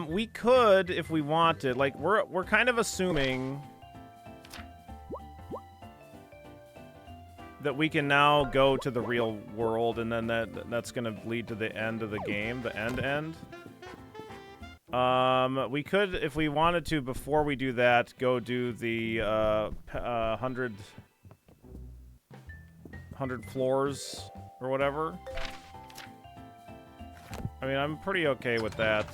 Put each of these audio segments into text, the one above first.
We could if we wanted. Like, we're kind of assuming that we can now go to the real world, and then that's gonna lead to the end of the game, the end. We could, if we wanted to, before we do that, go do the 100 floors or whatever. I mean, I'm pretty okay with that.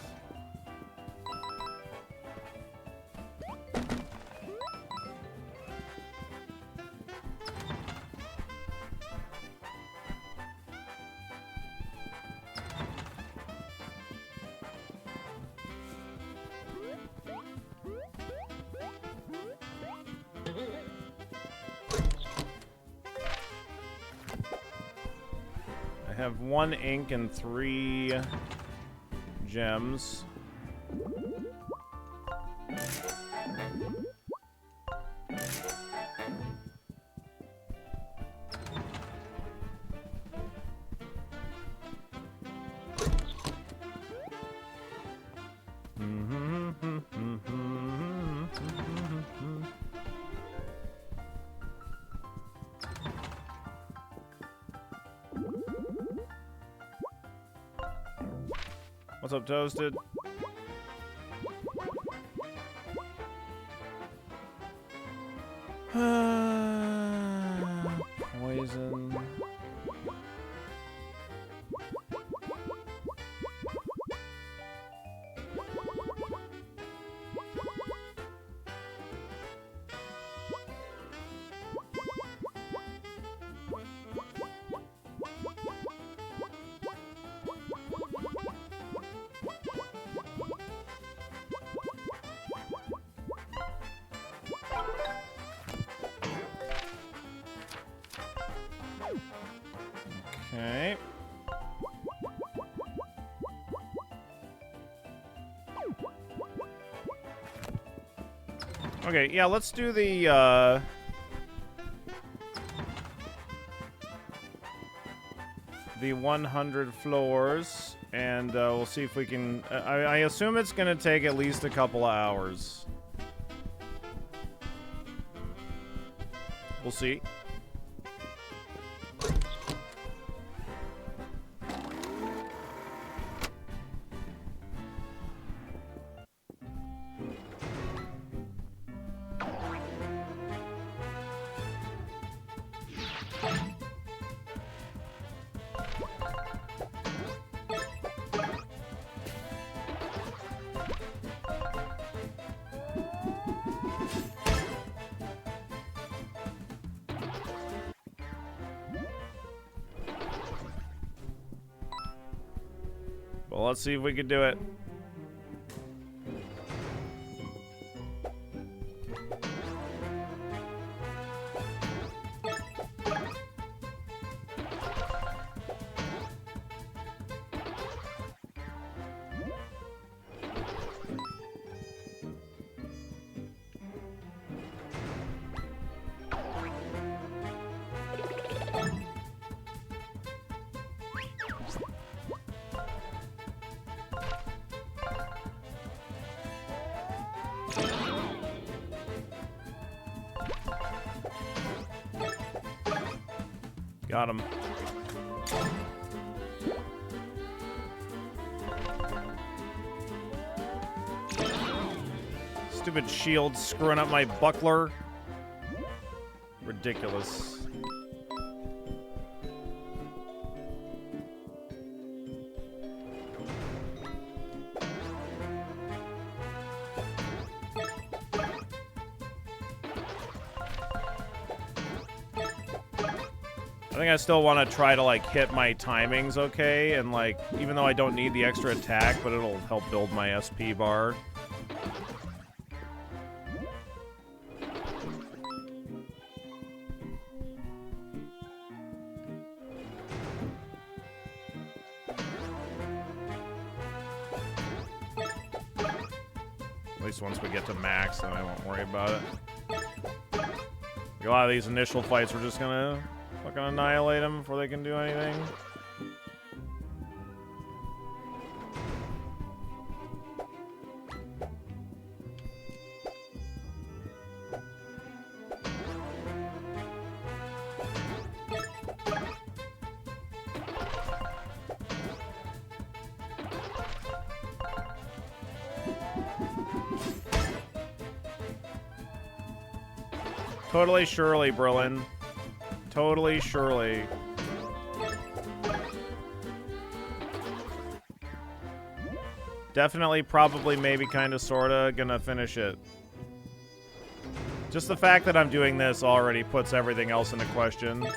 I have 1 ink and 3 gems. What's up, Toasted? Poison. Okay. Okay, yeah, let's do the 100 floors, and we'll see if we can... I assume it's gonna take at least a couple of hours. We'll see. Well, let's see if we can do it. Got him. Stupid shield screwing up my buckler. Ridiculous. I think I still want to try to, like, hit my timings okay, and, like, even though I don't need the extra attack, but it'll help build my SP bar. At least once we get to max, then I won't worry about it. A lot of these initial fights, we're just gonna fucking annihilate them before they can do anything. Totally surely, Brillin. Totally surely. Definitely, probably, maybe, kinda, sorta gonna finish it. Just the fact that I'm doing this already puts everything else into question.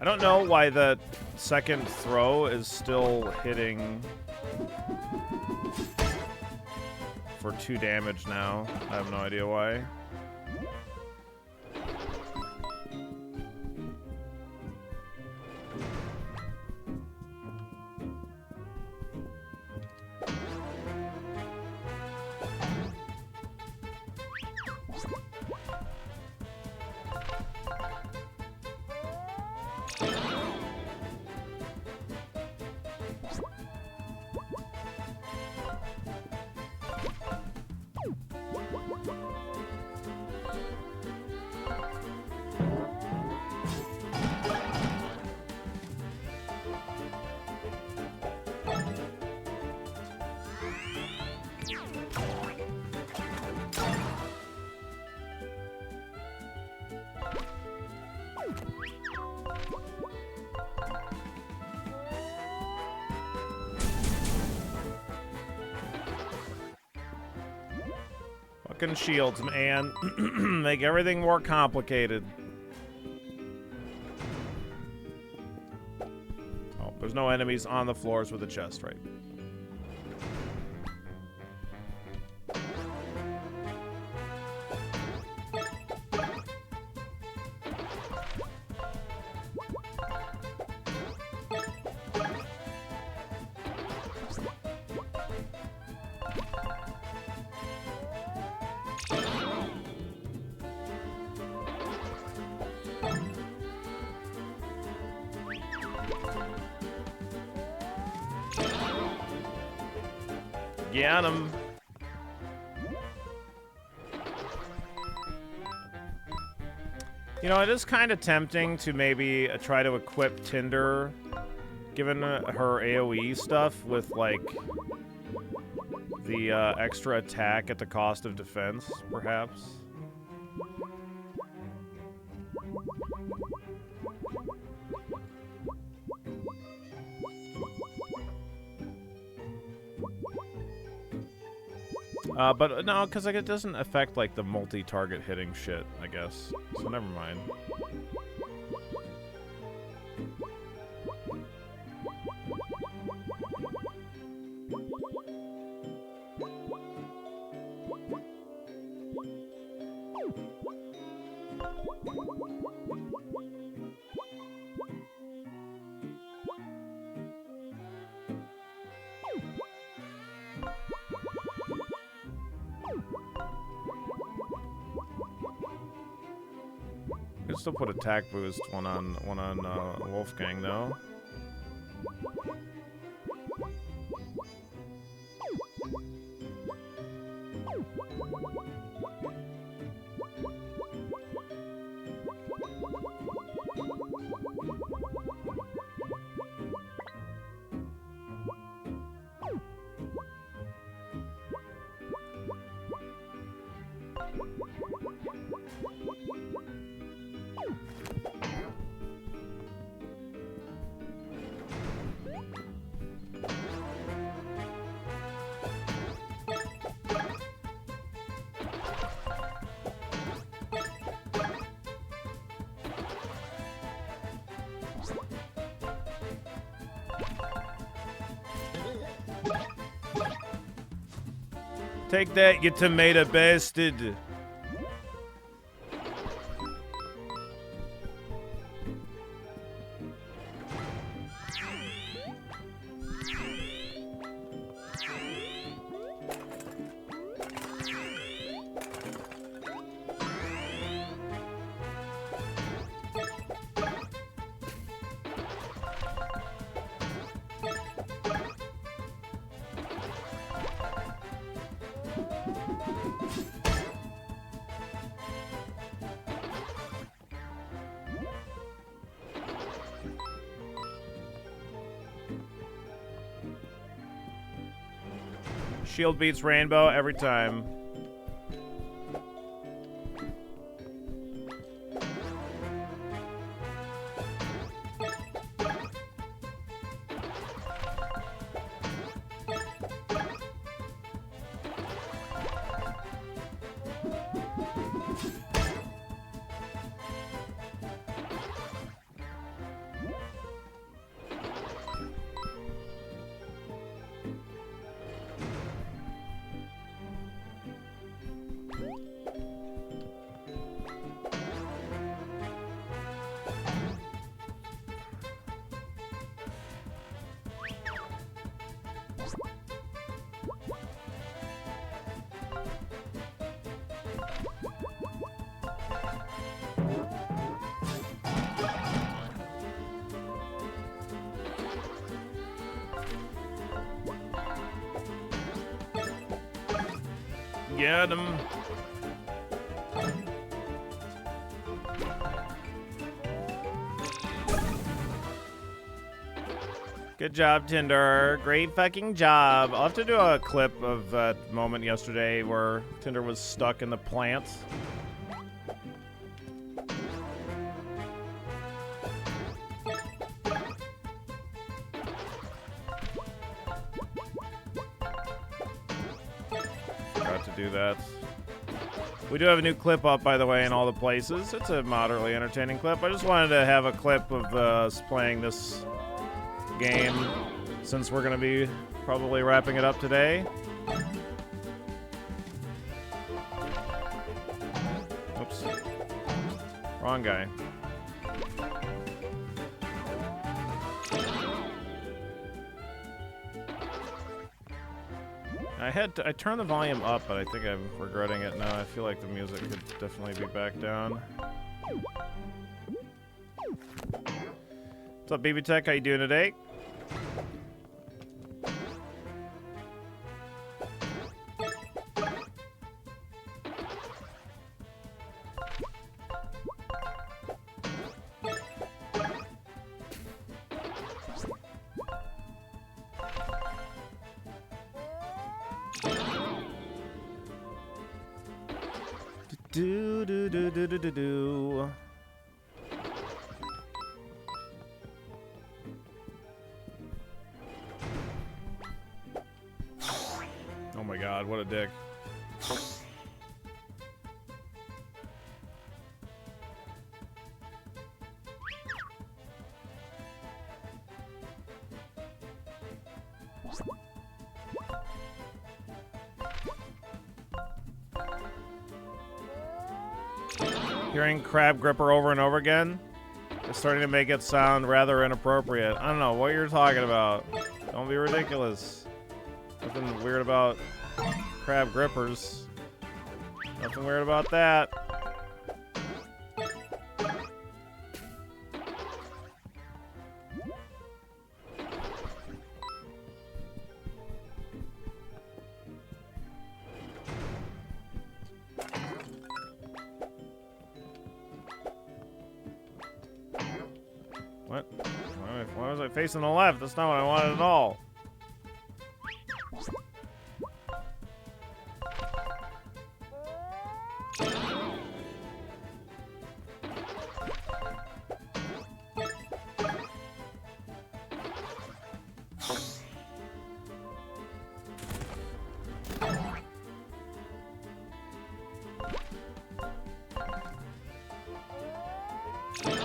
I don't know why the second throw is still hitting for 2 damage now. I have no idea why. Fucking shields, man. Make everything more complicated. Oh, there's no enemies on the floors with a chest, right? Get him. You know, it is kind of tempting to maybe try to equip Tinder, given her AoE stuff, with, like, the extra attack at the cost of defense, perhaps. But no, because like it doesn't affect like the multi-target hitting shit, I guess. So never mind. You can still put attack boost one on Wolfgang though. Take that, you tomato bastard. Shield beats Rainbow every time. Get him. Good job, Tinder. Great fucking job. I'll have to do a clip of that moment yesterday where Tinder was stuck in the plants. Forgot to do that. We do have a new clip up, by the way, in all the places. It's a moderately entertaining clip. I just wanted to have a clip of us playing this game since we're going to be probably wrapping it up today. Oops. Wrong guy. I turned the volume up, but I think I'm regretting it now. I feel like the music could definitely be back down. What's up, BB Tech? How you doing today? Do. Oh my god, what a dick. Hearing Crab Gripper over and over again is starting to make it sound rather inappropriate. I don't know what you're talking about. Don't be ridiculous. Nothing weird about crab grippers. Nothing weird about that. What? Why was I facing the left? That's not what I wanted at all.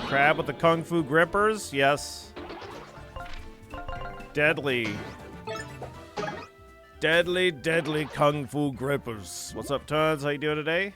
Crab with the Kung Fu grippers? Yes. Deadly. Deadly, deadly Kung Fu grippers. What's up, Tons? How you doing today?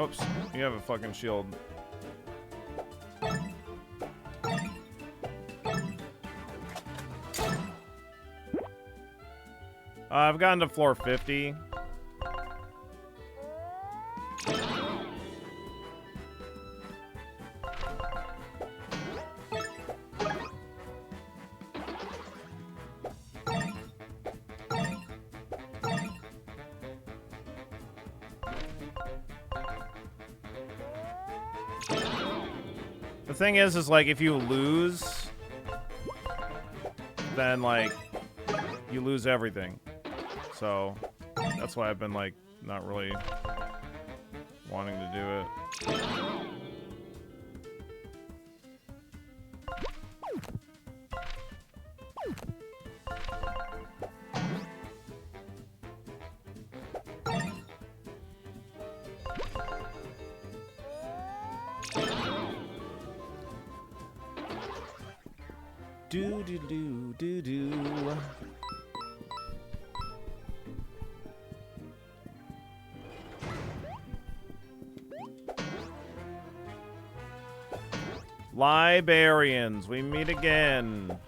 Oops, you have a fucking shield. I've gotten to floor 50. The thing is like if you lose, then like you lose everything. So that's why I've been like not really wanting to do it. Do do do do do. Librarians, we meet again.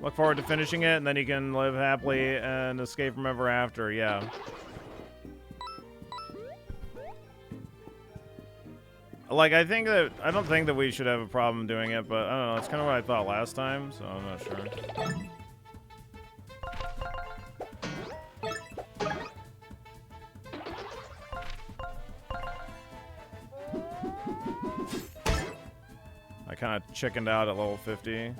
Look forward to finishing it, and then you can live happily and escape from ever after. Yeah. Like, I don't think that we should have a problem doing it, but I don't know. It's kind of what I thought last time, so I'm not sure. I kind of chickened out at level 50.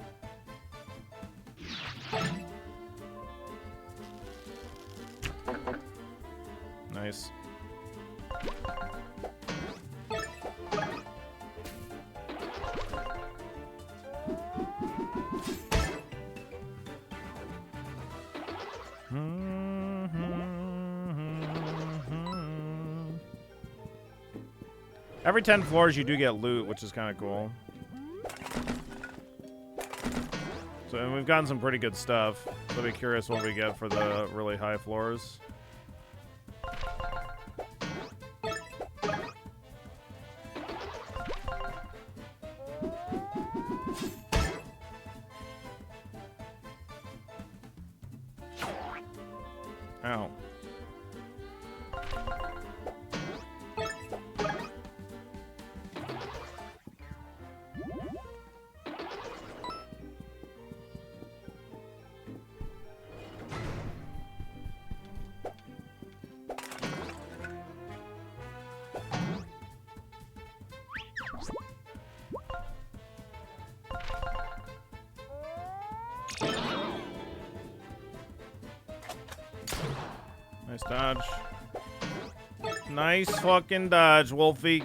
Nice. Every 10 floors you do get loot, which is kind of cool. So, and we've gotten some pretty good stuff. So I'll be curious what we get for the really high floors. Ow. Nice dodge. Nice fucking dodge, Wolfie.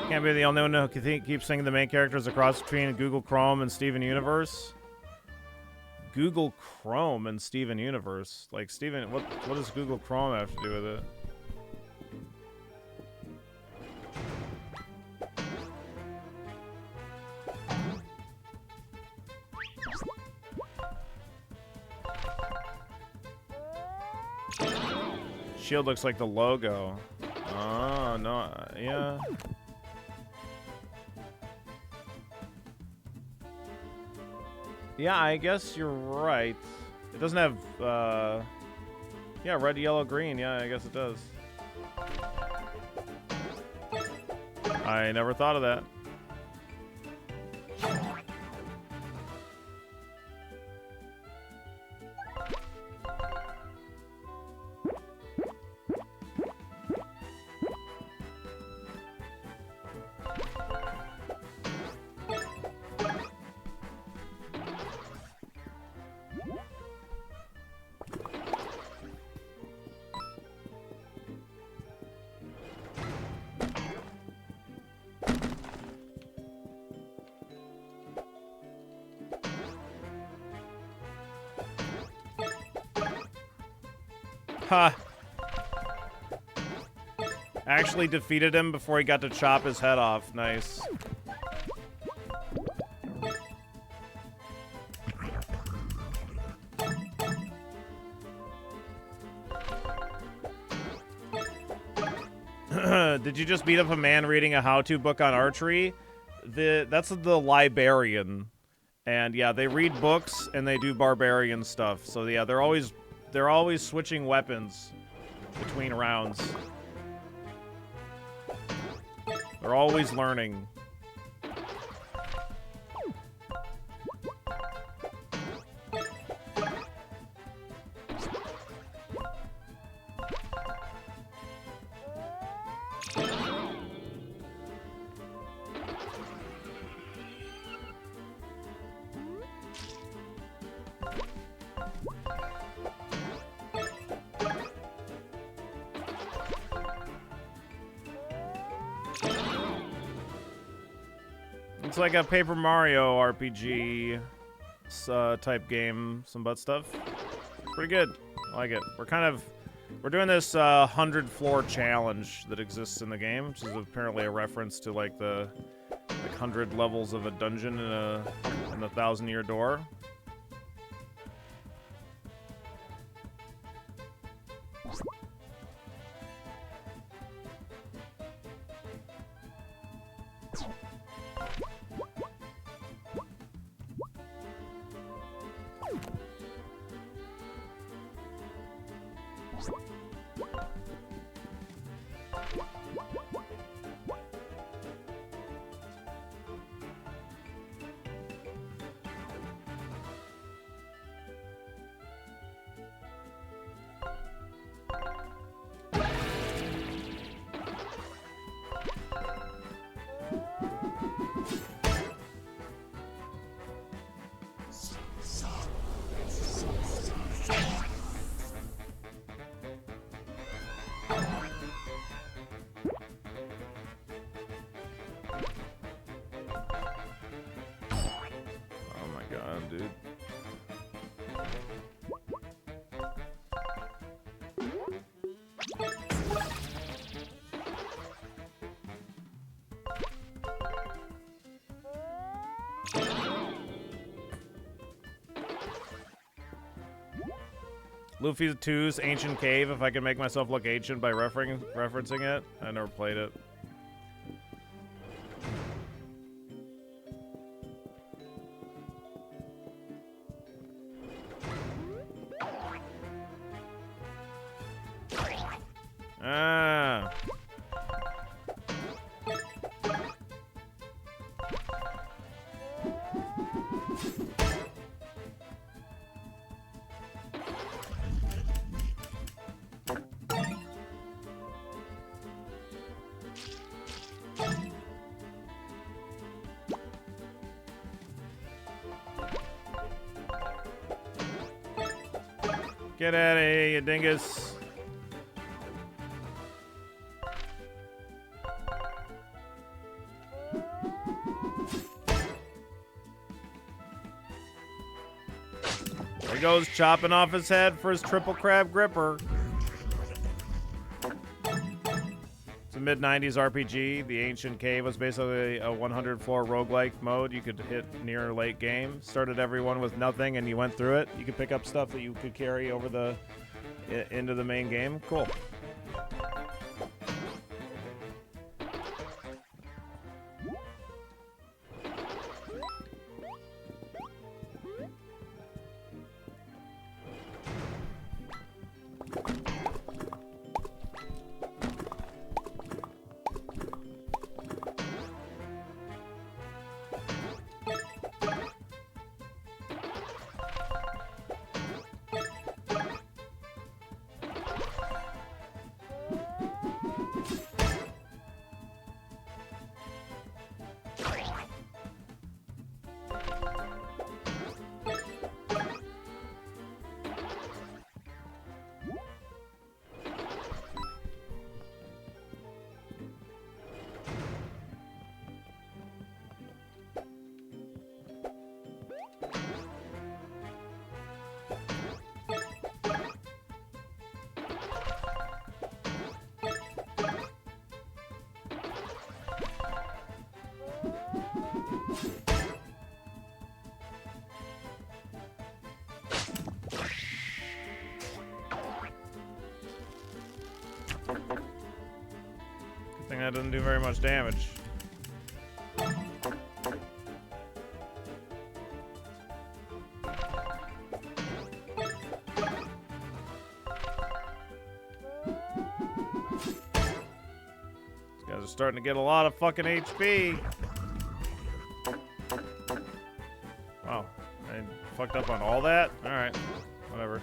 Can't be the only one who keeps thinking the main character is a cross between Google Chrome and Steven Universe. Google Chrome and Steven Universe. Like, Steven, what does Google Chrome have to do with it? Shield looks like the logo. Oh, no, yeah. Yeah, I guess you're right. It doesn't have, yeah, red, yellow, green. Yeah, I guess it does. I never thought of that. Ha! Actually defeated him before he got to chop his head off. Nice. Did you just beat up a man reading a how-to book on archery? That's the librarian. And yeah, they read books and they do barbarian stuff. So yeah, they're always switching weapons between rounds. They're always learning. It's like a Paper Mario RPG type game, some butt stuff. Pretty good. I like it. We're doing this 100 floor challenge that exists in the game, which is apparently a reference to like the 100 levels of a dungeon in the 1,000-year door. Dude. Luffy 2's Ancient Cave, if I can make myself look ancient by referencing it. I never played it. Get out of here, you dingus. There he goes, chopping off his head for his triple crab gripper. It's a mid-90s RPG. The Ancient Cave was basically a 100-floor roguelike mode. You could hit near or late game. Started everyone with nothing, and you went through it. You could pick up stuff that you could carry over into the main game. Cool. That doesn't do very much damage. These guys are starting to get a lot of fucking HP. Wow, I fucked up on all that? Alright, whatever.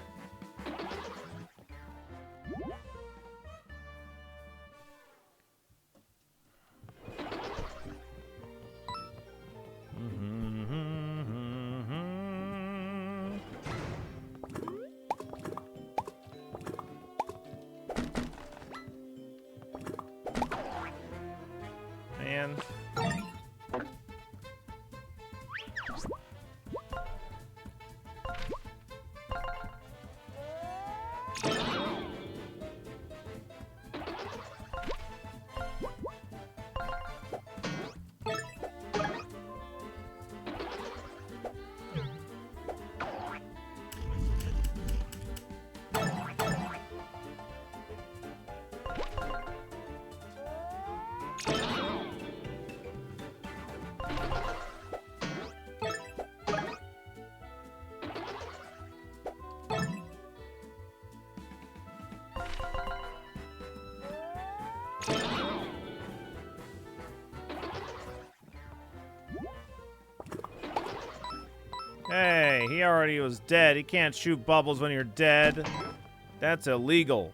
Man. Hey, he already was dead. He can't shoot bubbles when you're dead. That's illegal.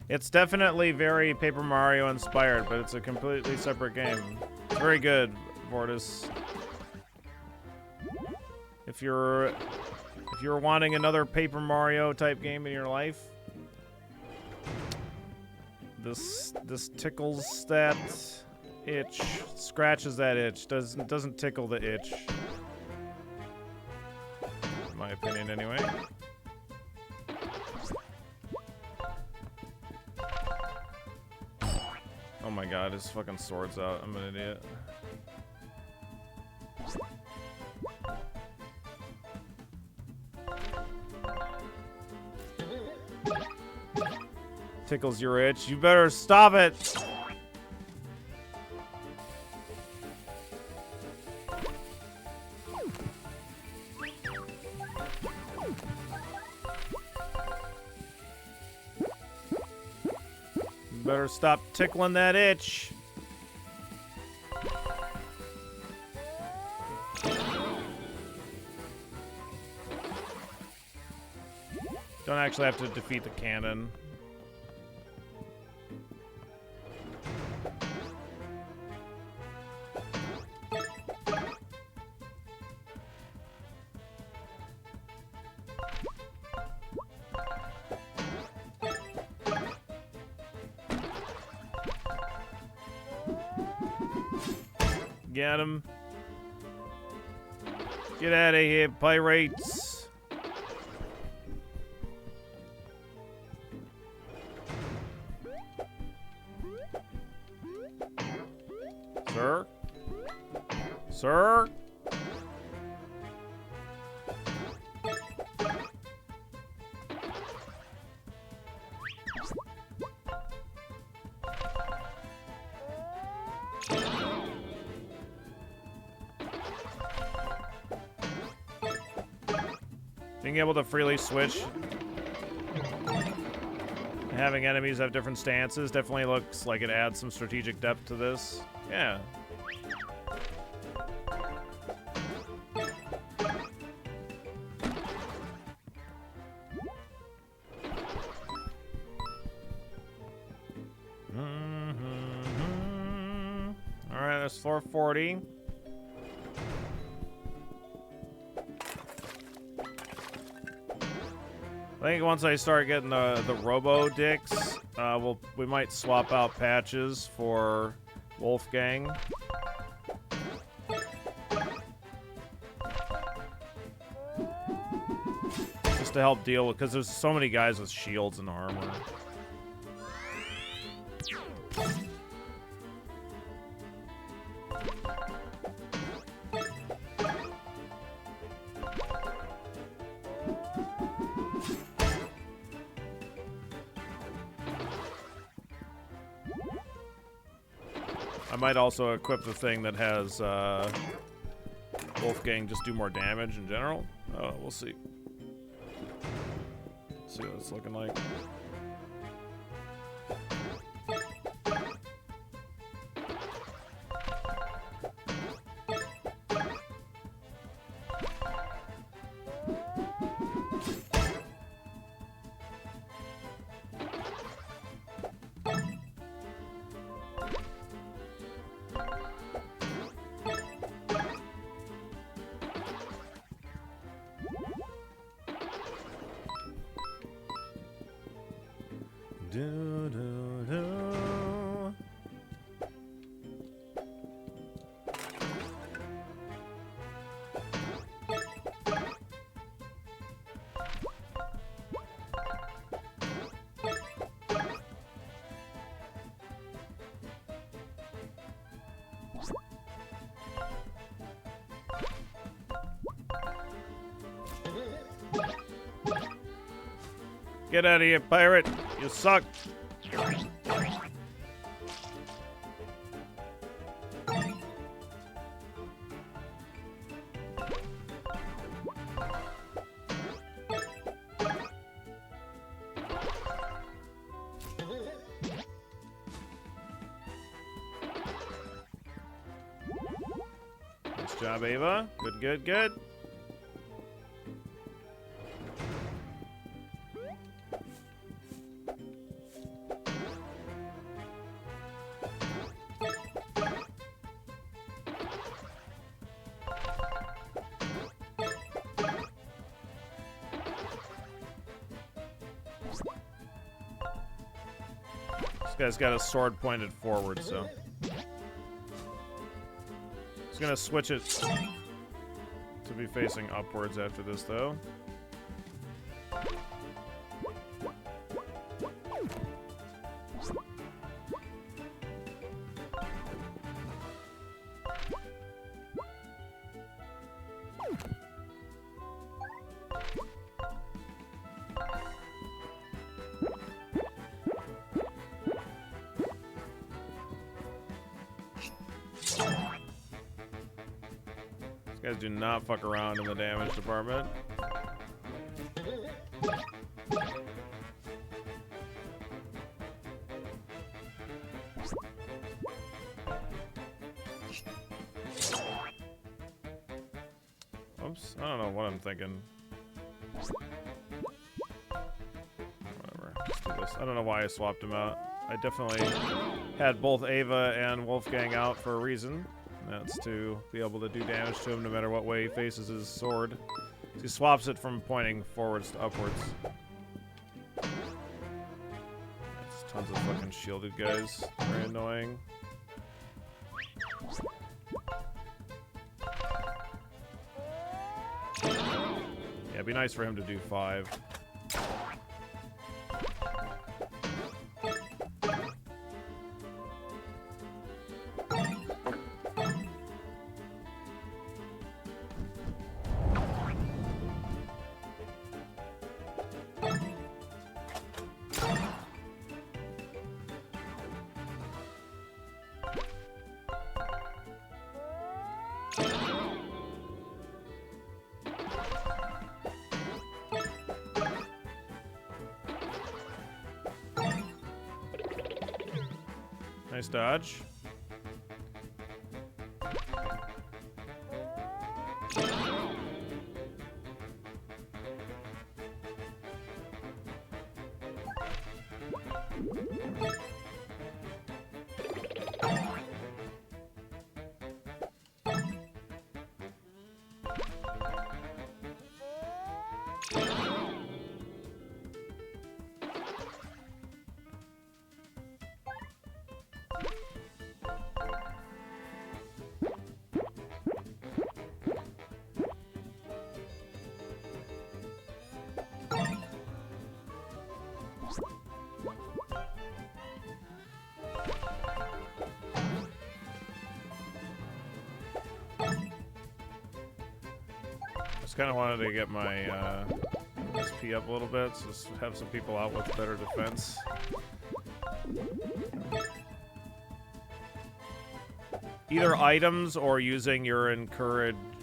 It's definitely very Paper Mario inspired, but it's a completely separate game. It's very good, Vortis. If you're wanting another Paper Mario type game in your life, this tickles that itch, scratches that itch. Doesn't tickle the itch. In my opinion, anyway. Oh my god, his fucking sword's out. I'm an idiot. Tickles your itch. You better stop it! Better stop tickling that itch. Don't actually have to defeat the cannon. Get him. Get out of here, pirates. Sir? Sir? Being able to freely switch, having enemies have different stances definitely looks like it adds some strategic depth to this. Yeah. floor 40. I think once I start getting the Robo Dicks, we might swap out patches for Wolfgang. Just to help deal with, because there's so many guys with shields and armor. I might also equip the thing that has Wolfgang just do more damage in general. Oh, we'll see. See what it's looking like. Get out of here, pirate! You suck! Nice job, Ava. Good, good, good. This guy's got a sword pointed forward, so he's gonna switch it to be facing upwards after this, though. Guys do not fuck around in the damage department. Oops, I don't know what I'm thinking. Whatever, let's do this. I don't know why I swapped him out. I definitely had both Ava and Wolfgang out for a reason. That's to be able to do damage to him no matter what way he faces his sword. He swaps it from pointing forwards to upwards. There's tons of fucking shielded guys. Very annoying. Yeah, it'd be nice for him to do 5. Nice dodge. Just kind of wanted to get my SP up a little bit, so just have some people out with better defense. Either items or using your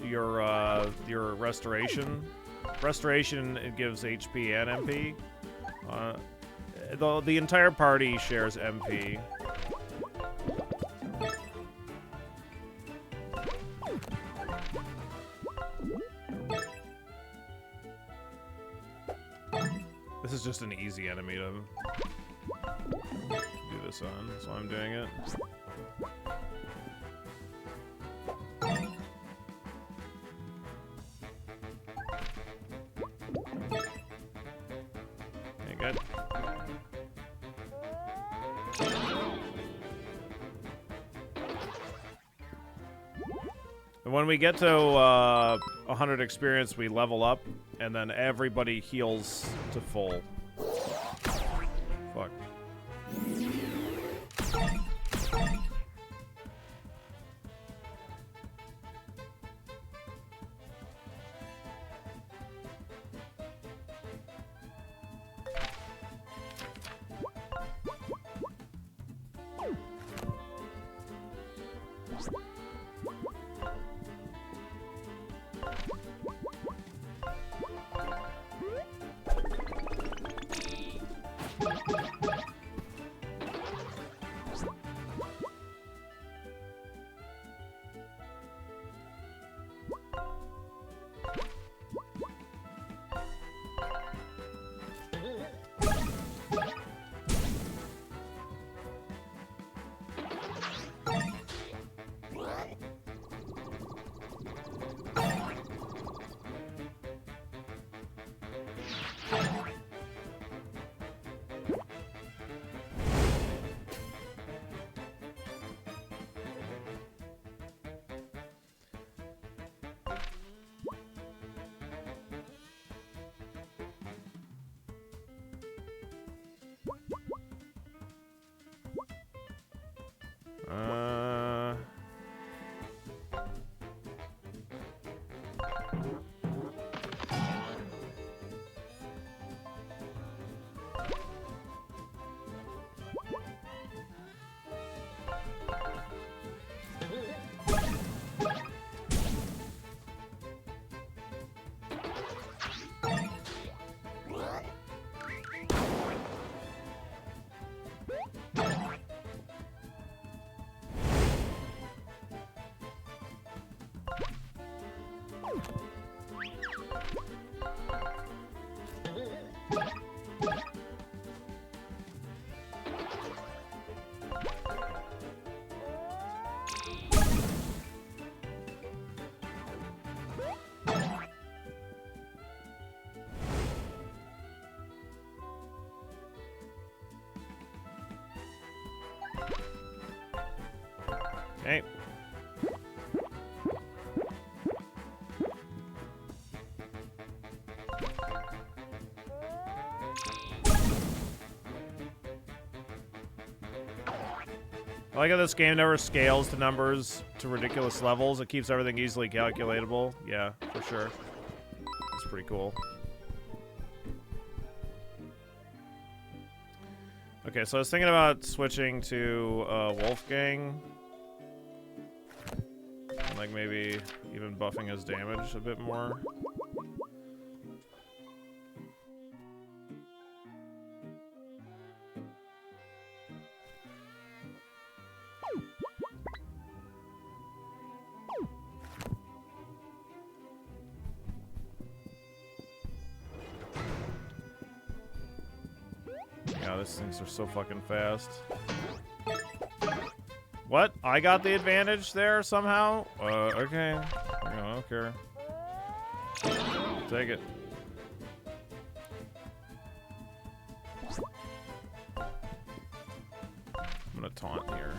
your restoration. Restoration, it gives HP and MP. The entire party shares MP. This is just an easy enemy to do this on, so I'm doing it. Okay, good. And when we get to 100 experience, we level up, and then everybody heals to full. Fuck. Okay. I like how this game never scales to numbers to ridiculous levels. It keeps everything easily calculatable. Yeah, for sure. It's pretty cool. Okay, so I was thinking about switching to Wolfgang. And like maybe even buffing his damage a bit more. Yeah, these things are so fucking fast. What? I got the advantage there somehow? Okay. I don't care. Take it. I'm gonna taunt here.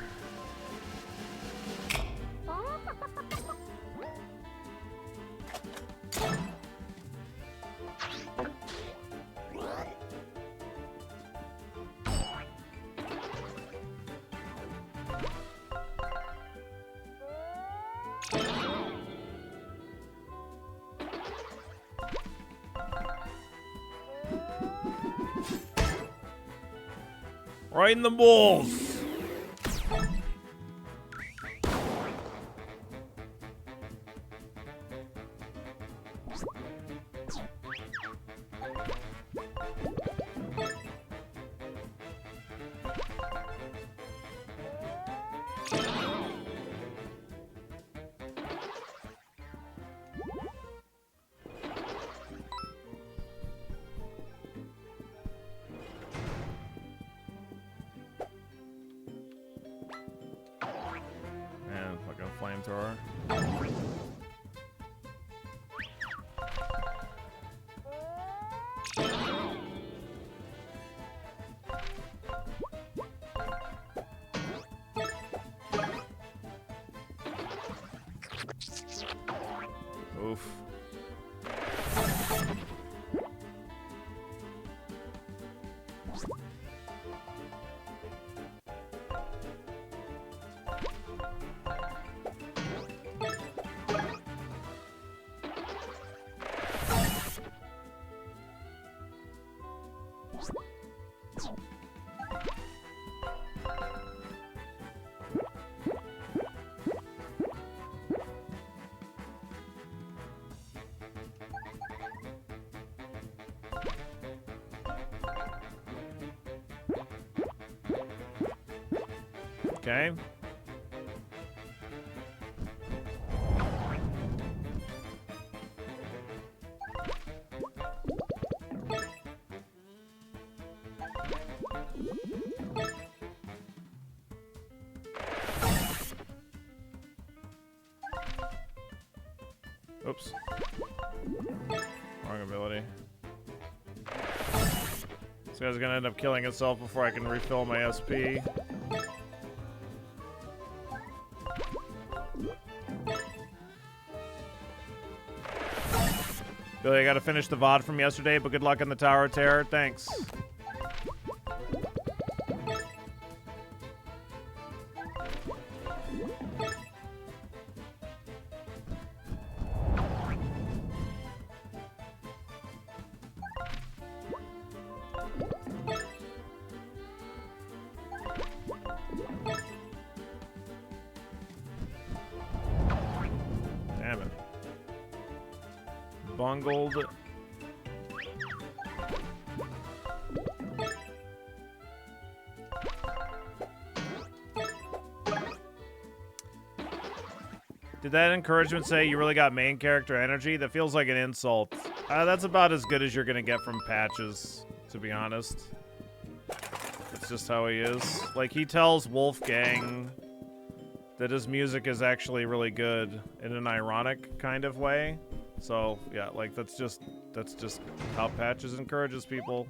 Right in the balls. Man, fucking flamethrower. Oof. Okay. Oops. Wrong ability. This guy's gonna end up killing himself before I can refill my SP. Billy, I gotta finish the VOD from yesterday, but good luck in the Tower of Terror. Thanks. Damn it. Bungled. Did that encouragement say you really got main character energy? That feels like an insult. That's about as good as you're gonna get from Patches, to be honest. It's just how he is. Like, he tells Wolfgang that his music is actually really good in an ironic kind of way. So, yeah, like, that's just how Patches encourages people.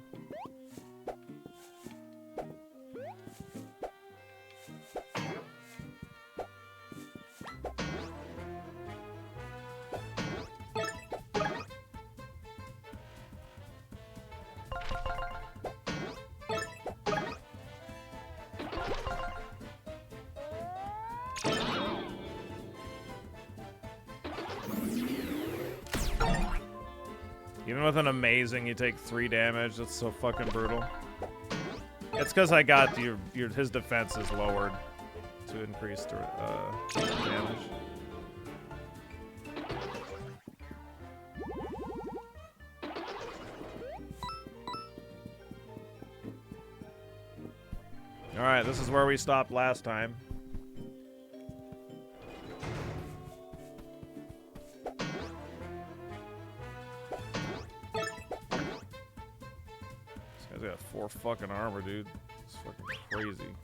Even with an amazing, you take 3 damage. That's so fucking brutal. It's because I got his defense is lowered to increase the damage. All right, this is where we stopped last time. This guy's got 4 fucking armor, dude. It's fucking crazy.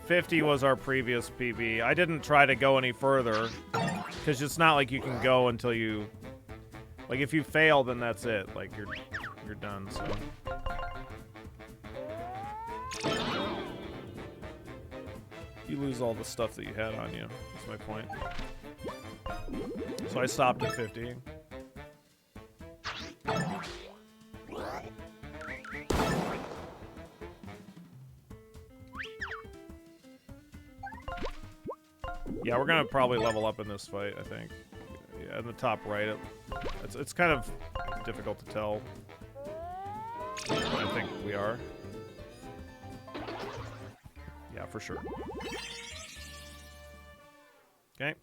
$50 was our previous PB. I didn't try to go any further because it's not like you can go until you Like, if you fail, then that's it. Like, you're done, so. You lose all the stuff that you had on you. That's my point. So I stopped at 50. Yeah, we're gonna probably level up in this fight, I think. Yeah, in the top right, it's kind of difficult to tell. But I think we are. Yeah, for sure. Okay.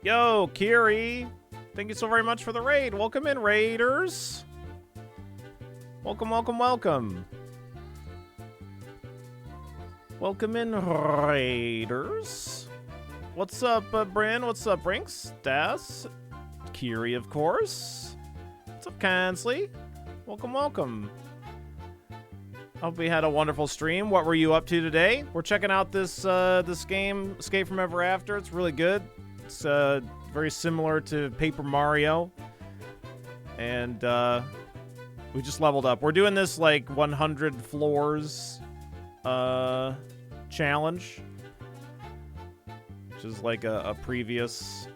Yo, Kiri! Thank you so very much for the raid. Welcome in, Raiders! Welcome, welcome, welcome. Welcome in, Raiders. What's up, Bryn? What's up, Brinks? Das? Kiri, of course. What's up, Kansley? Welcome, welcome. Hope we had a wonderful stream. What were you up to today? We're checking out this this game, Escape from Ever After. It's really good. It's very similar to Paper Mario. And we just leveled up. We're doing this like 100 floors challenge, which is like a previous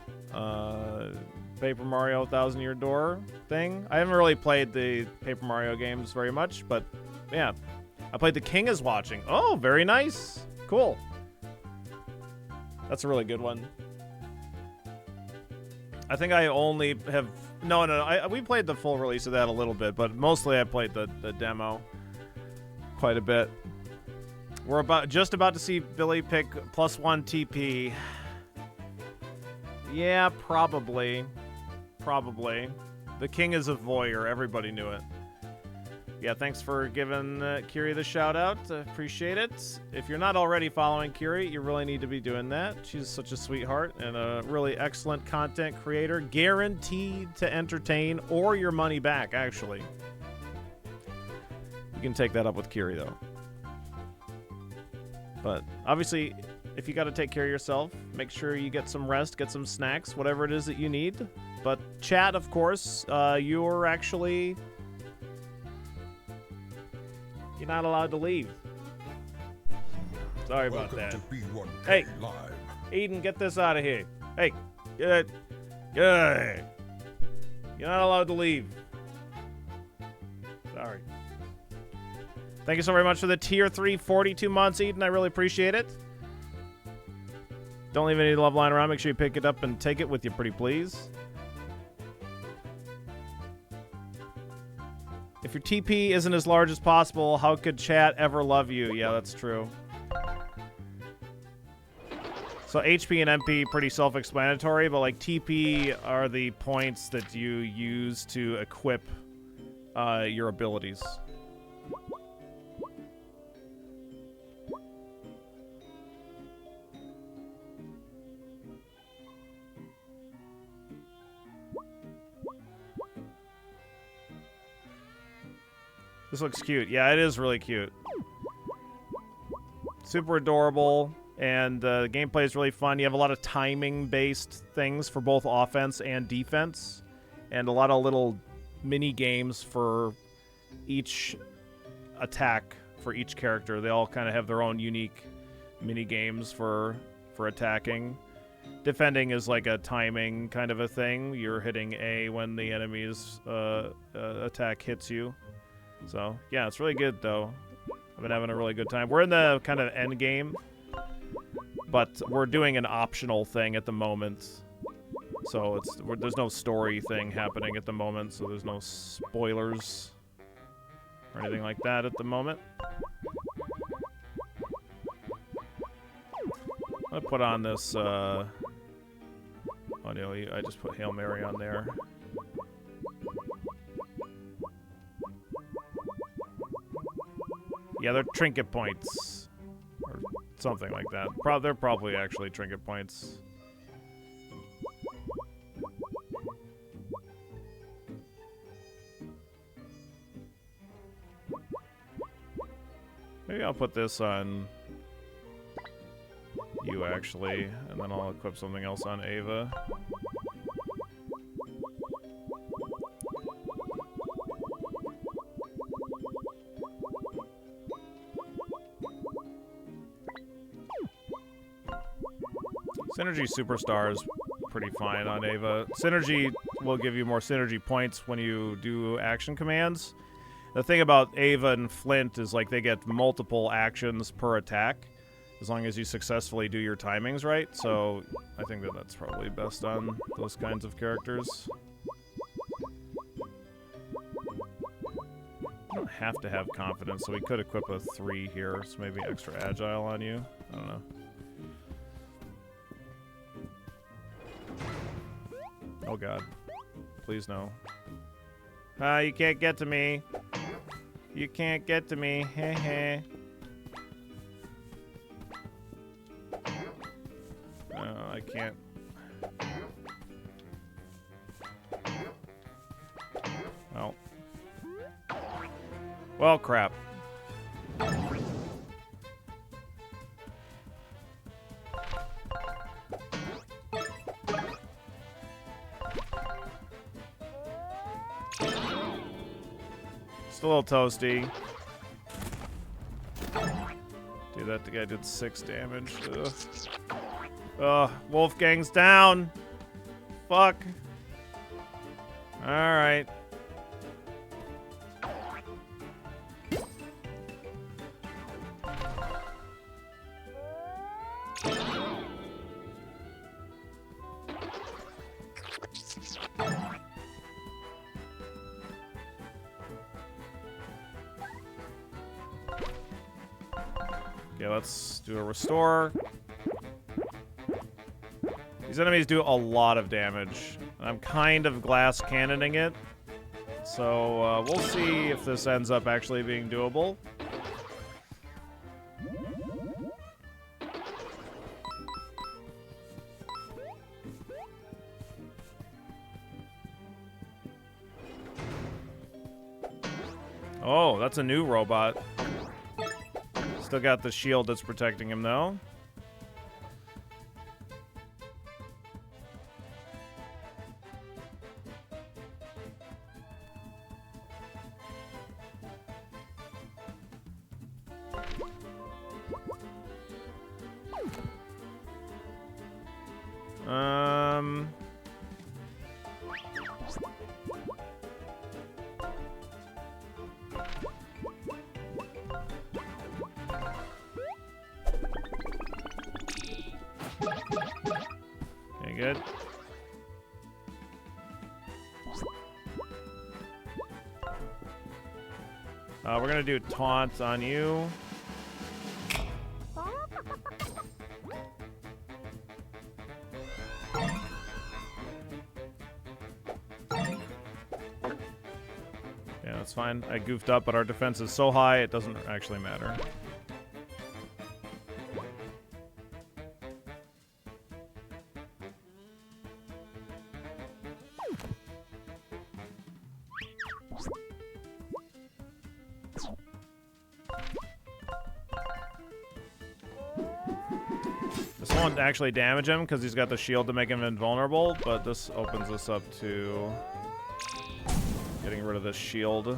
Paper Mario 1000 Year Door thing. I haven't really played the Paper Mario games very much, but yeah. I played The King is Watching. Oh, very nice. Cool. That's a really good one. I think I only have... No. We played the full release of that a little bit, but mostly I played the demo quite a bit. We're just about to see Billy pick +1 TP. Yeah, probably. Probably. The King is a voyeur. Everybody knew it. Yeah, thanks for giving Kiri the shout-out. Appreciate it. If you're not already following Kiri, you really need to be doing that. She's such a sweetheart and a really excellent content creator. Guaranteed to entertain or your money back, actually. You can take that up with Kiri, though. But obviously, if you got to take care of yourself, make sure you get some rest, get some snacks, whatever it is that you need. But chat, of course, you're actually... You're not allowed to leave. Sorry about that. Hey, Eden, get this out of here. Hey, get You're not allowed to leave. Sorry. Thank you so very much for the tier 3 42 months, Eden. I really appreciate it. Don't leave any love lying around. Make sure you pick it up and take it with you, pretty please. If your TP isn't as large as possible, how could chat ever love you? Yeah, that's true. So HP and MP pretty self-explanatory, but like TP are the points that you use to equip your abilities. This looks cute. Yeah, it is really cute. Super adorable, and the gameplay is really fun. You have a lot of timing-based things for both offense and defense, and a lot of little mini-games for each attack for each character. They all kind of have their own unique mini-games for attacking. Defending is like a timing kind of a thing. You're hitting A when the enemy's attack hits you. So, yeah, it's really good, though. I've been having a really good time. We're in the kind of end game, but we're doing an optional thing at the moment. So there's no story thing happening at the moment, so there's no spoilers or anything like that at the moment. I'll put on this, oh no, I just put Hail Mary on there. Yeah, they're trinket points. Or something like that. They're probably actually trinket points. Maybe I'll put this on you, actually, and then I'll equip something else on Ava. Synergy Superstar is pretty fine on Ava. Synergy will give you more synergy points when you do action commands. The thing about Ava and Flint is, like, they get multiple actions per attack, as long as you successfully do your timings right, so I think that that's probably best on those kinds of characters. You don't have to have confidence, so we could equip a 3 here, so maybe extra agile on you. I don't know. Oh god. Please no. Ah, you can't get to me. You can't get to me. Heh heh. I can't. Oh. Well, crap. Just a little toasty. Dude, that guy did 6 damage. Ugh. Ugh, Wolfgang's down. Fuck. Alright. Okay, let's do a restore. These enemies do a lot of damage. I'm kind of glass cannoning it. So we'll see if this ends up actually being doable. Oh, that's a new robot. Still got the shield that's protecting him, though. Okay, good. We're gonna do taunt on you. Yeah, that's fine. I goofed up, but our defense is so high it doesn't actually matter. This won't actually damage him because he's got the shield to make him invulnerable, but this opens us up to getting rid of this shield.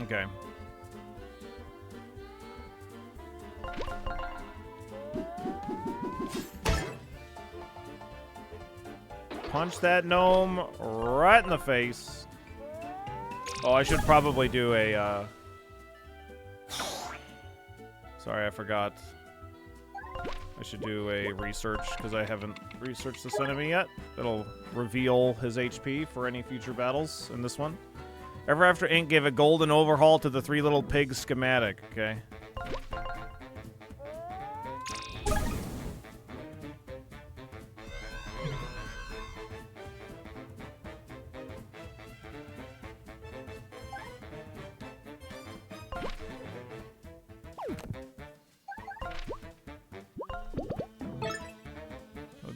Okay. Punch that gnome right in the face. Oh, I should probably do a, Sorry, I forgot. I should do a research, because I haven't researched this enemy yet. It'll reveal his HP for any future battles in this one. Ever After Inc. gave a golden overhaul to the Three Little Pigs schematic, okay?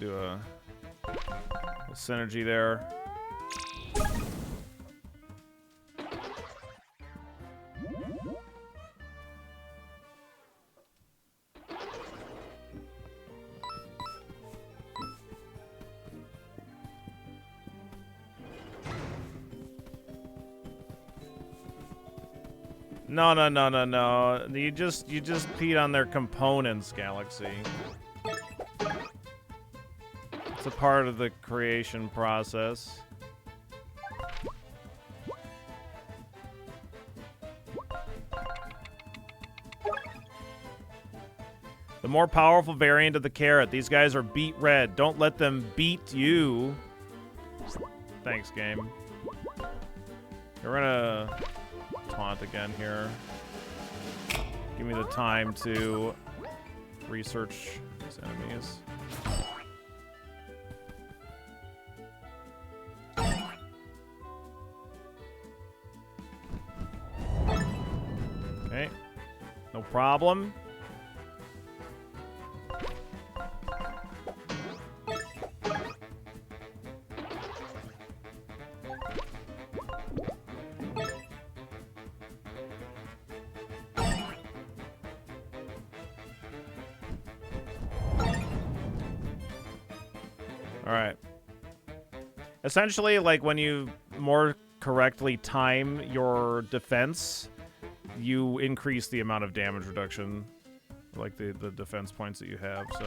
We'll do a synergy there. No, no, no, no, no. You just peed on their components, Galaxy. It's a part of the creation process. The more powerful variant of the carrot. These guys are beet red. Don't let them beat you. Thanks, game. We're gonna taunt again here. Give me the time to research these enemies. Okay. No problem. Essentially, like, when you more correctly time your defense, you increase the amount of damage reduction, like the defense points that you have, so.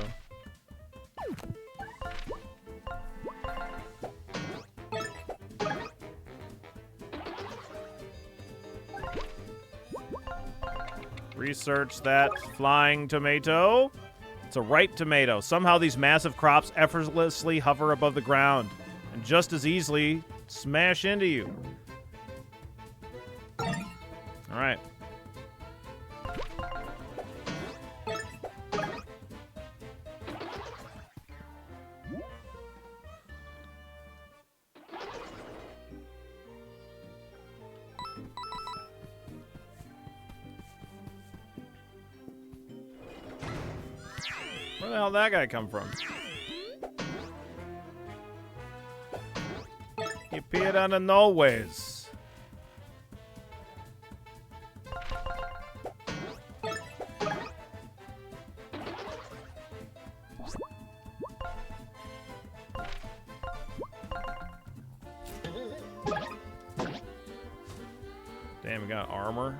Research that flying tomato. It's a ripe tomato. Somehow these massive crops effortlessly hover above the ground and just as easily smash into you. All right. Where the hell did that guy come from? He appeared out of nowheres. Damn, we got armor.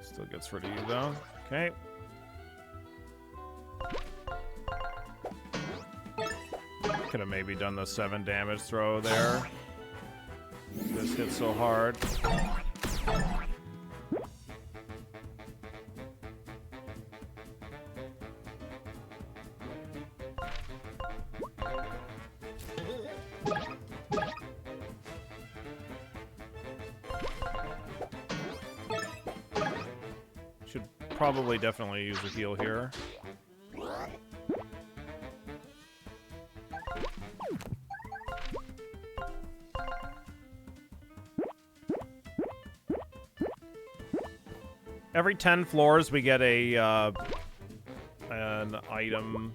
Still gets rid of you though. Okay. Could have maybe done the 7 damage throw there. This hit so hard. Should probably definitely use a heal here. Every 10 floors we get a an item.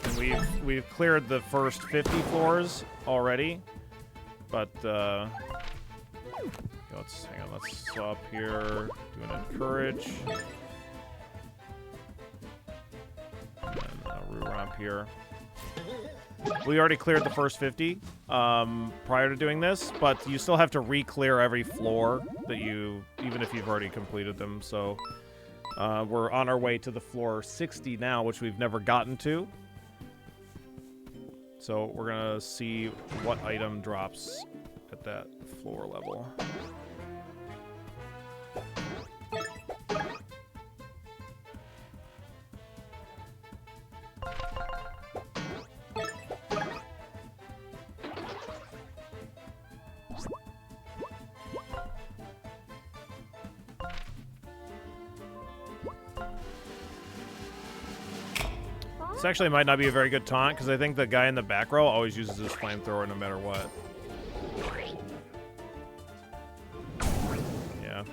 And we've cleared the first 50 floors already, but let's hang on. Let's swap here. Do an encourage. And then re-ramp here. We already cleared the first 50 prior to doing this, but you still have to re-clear every floor that you, even if you've already completed them. So we're on our way to the floor 60 now, which we've never gotten to. So we're gonna see what item drops at that floor level. This actually might not be a very good taunt, because I think the guy in the back row always uses his flamethrower no matter what. Yeah.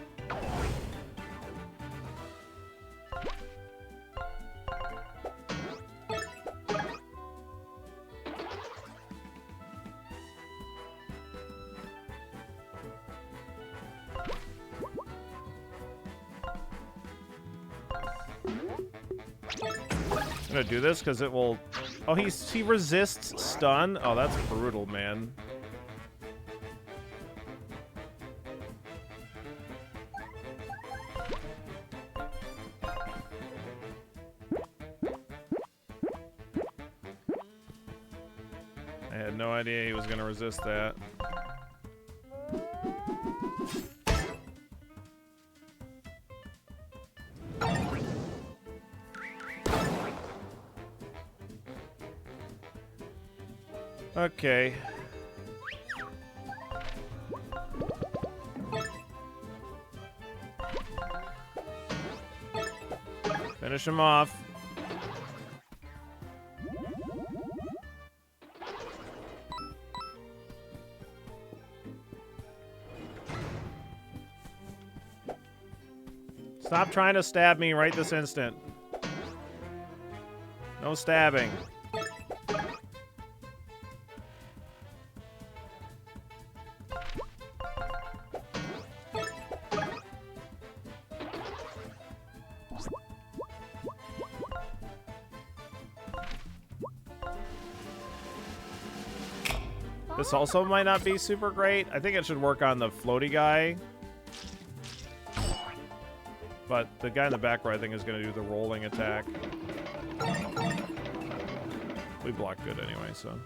I'm gonna do this because it will. Oh, he resists stun. Oh, that's brutal, man. I had no idea he was gonna resist that. Okay. Finish him off. Stop trying to stab me right this instant. No stabbing. This also might not be super great. I think it should work on the floaty guy. But the guy in the back row, I think, is going to do the rolling attack. We block good anyway, so...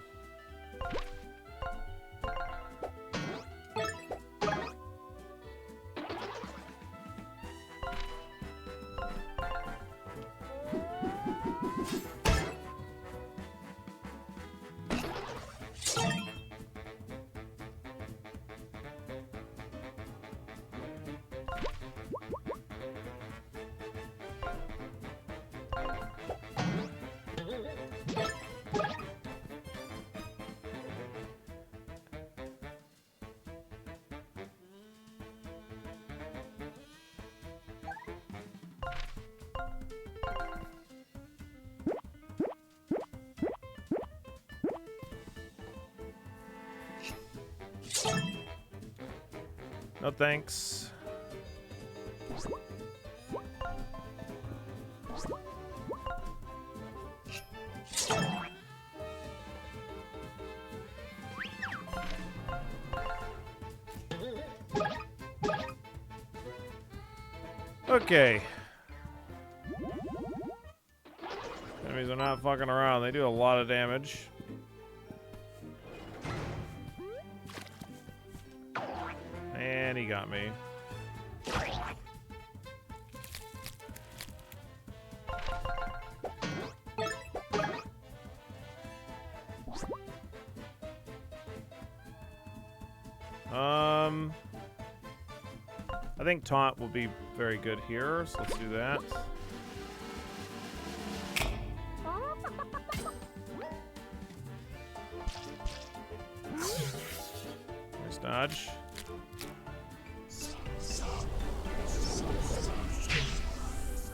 No thanks. Okay. Enemies are not fucking around. They do a lot of damage. And he got me. I think taunt will be very good here, so let's do that. Nice dodge.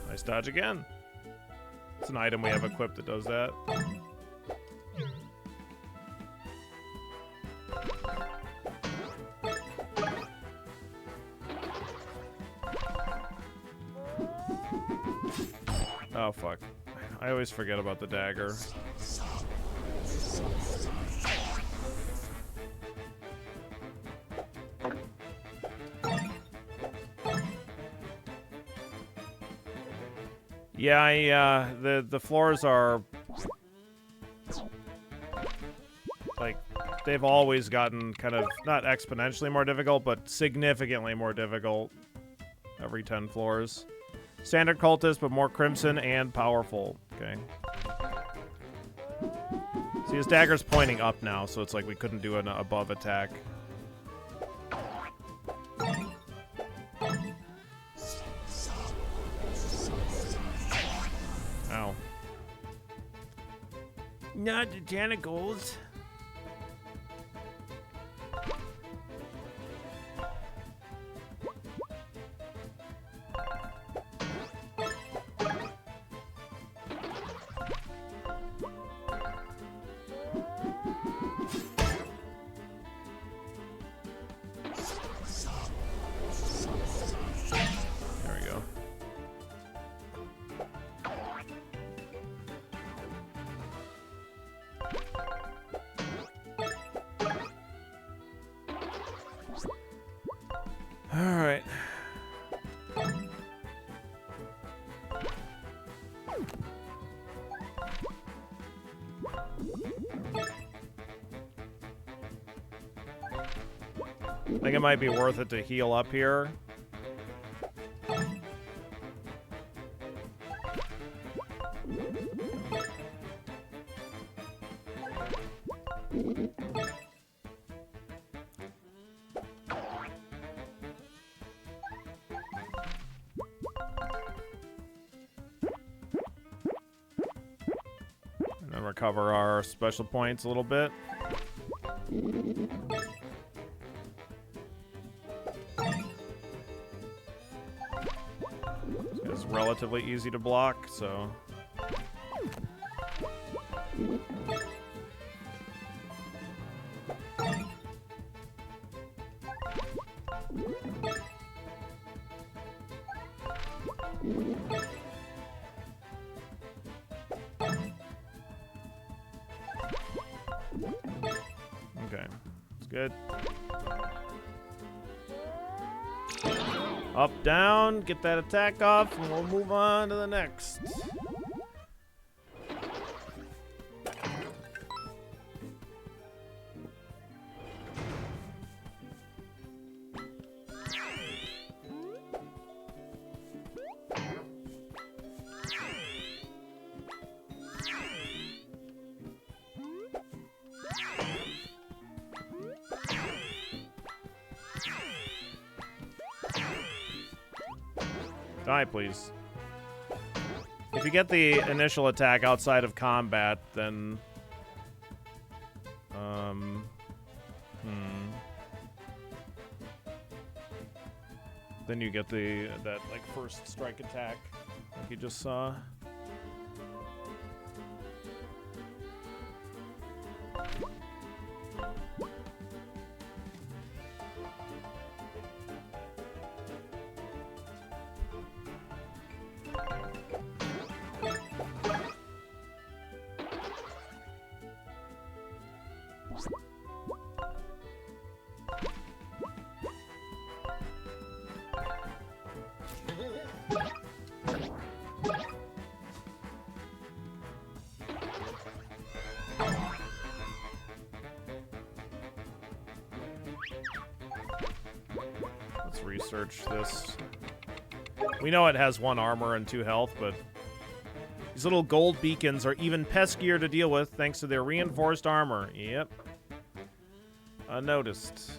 Nice dodge again. It's an item we have equipped that does that. Oh, fuck. I always forget about the dagger. Yeah, the floors are... like, they've always gotten kind of, not exponentially more difficult, but significantly more difficult every 10 floors. Standard cultist, but more crimson and powerful. Okay. See, his dagger's pointing up now, so it's like we couldn't do an above attack. Ow. Not the tentacles. There we go. All right. I think it might be worth it to heal up here. And then recover our special points a little bit. It's relatively easy to block, so... Okay, it's good. Up, down, get that attack off, and we'll move on to the next. Die, please. If you get the initial attack outside of combat, then... Then you get that like first strike attack, like you just saw. Let's research this. We know it has 1 armor and 2 health, but these little gold beacons are even peskier to deal with thanks to their reinforced armor. Yep. Unnoticed.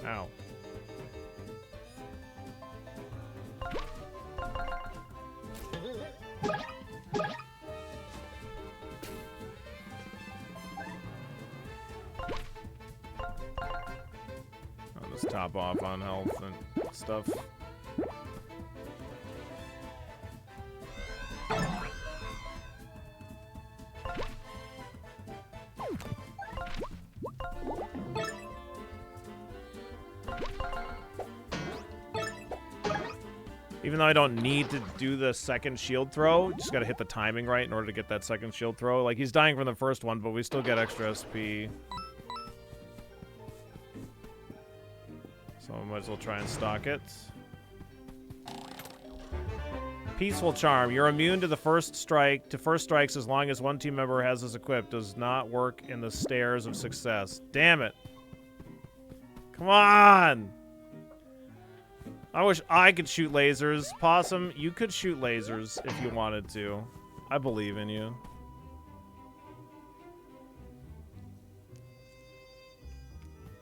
Ow. I'll just top off on health and stuff. Even though I don't need to do the second shield throw, just gotta hit the timing right in order to get that second shield throw. Like, he's dying from the first one, but we still get extra SP. So I might as well try and stock it. Peaceful Charm. You're immune to the first strikes as long as one team member has this equipped. Does not work in the stairs of success. Damn it. Come on! I wish I could shoot lasers. Possum, you could shoot lasers if you wanted to. I believe in you.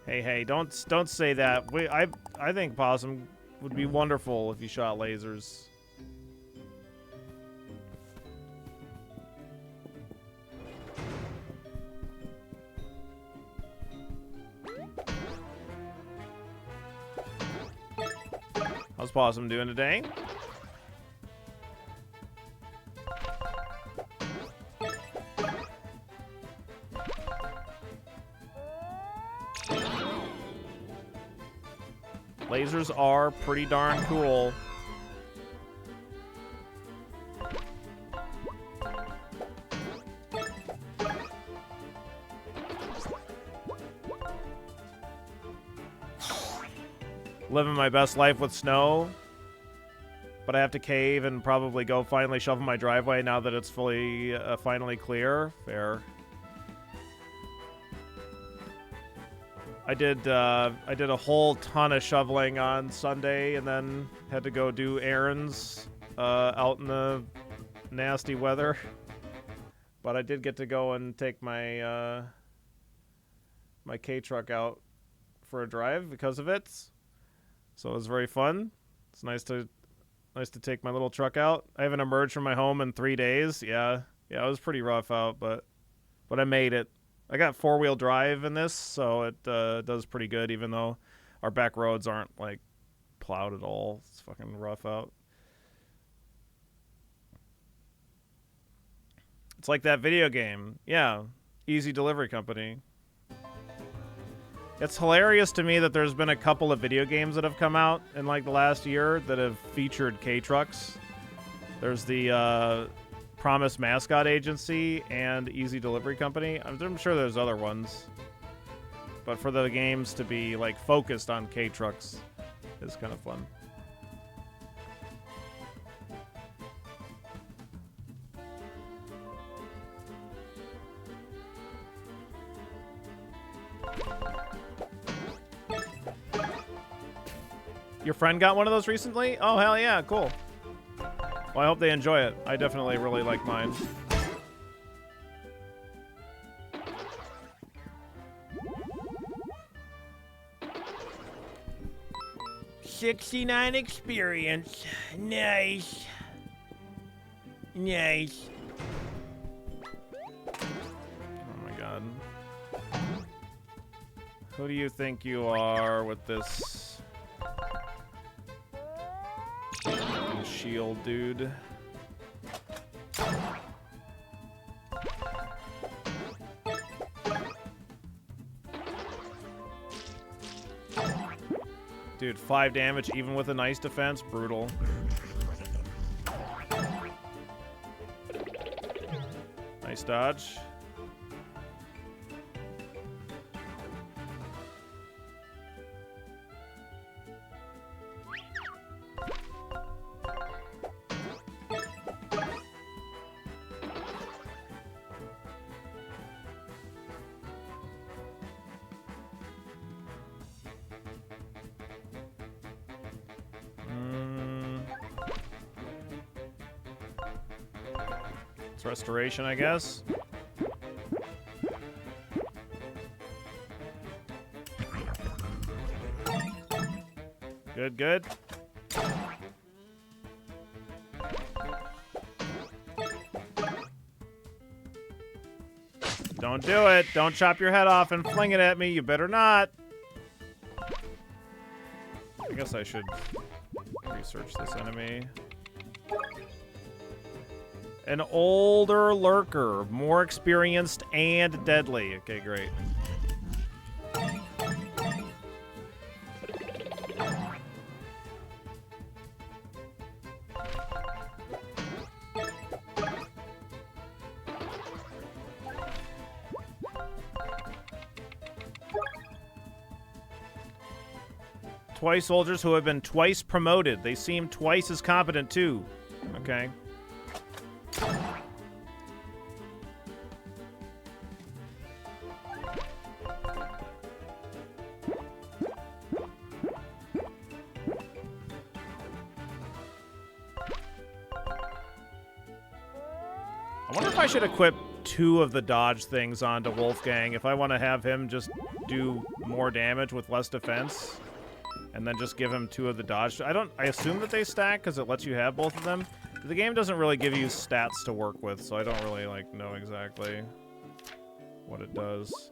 Hey, don't say that. I think Possum would be wonderful if he shot lasers. How's Possum doing today? Lasers are pretty darn cool. Living my best life with snow, but I have to cave and probably go finally shovel my driveway now that it's fully, finally clear. Fair. I did a whole ton of shoveling on Sunday and then had to go do errands out in the nasty weather. But I did get to go and take my my K-Truck out for a drive because of it. So it was very fun. It's nice to take my little truck out. I haven't emerged from my home in 3 days. Yeah, it was pretty rough out, but I made it. I got 4-wheel drive in this, so it does pretty good, even though our back roads aren't, like, plowed at all. It's fucking rough out. It's like that video game. Yeah, Easy Delivery Company. It's hilarious to me that there's been a couple of video games that have come out in, like, the last year that have featured K-Trucks. There's the Promise Mascot Agency and Easy Delivery Company. I'm sure there's other ones, but for the games to be like focused on K-Trucks is kind of fun. Your friend got one of those recently? Oh, hell yeah, cool. Well, I hope they enjoy it. I definitely really like mine. $69 experience. Nice. Nice. Oh my god. Who do you think you are with this shield, dude? Dude, 5 damage even with a nice defense. Brutal. Nice dodge. Restoration, I guess. Good, good. Don't do it. Don't chop your head off and fling it at me. You better not. I guess I should research this enemy. An older lurker, more experienced and deadly. Okay, great. Twice soldiers who have been twice promoted. They seem twice as competent too. Okay. I should equip 2 of the dodge things onto Wolfgang. If I want to have him just do more damage with less defense, and then just give him 2 of the dodge. I assume that they stack because it lets you have both of them. The game doesn't really give you stats to work with, so I don't really like know exactly what it does.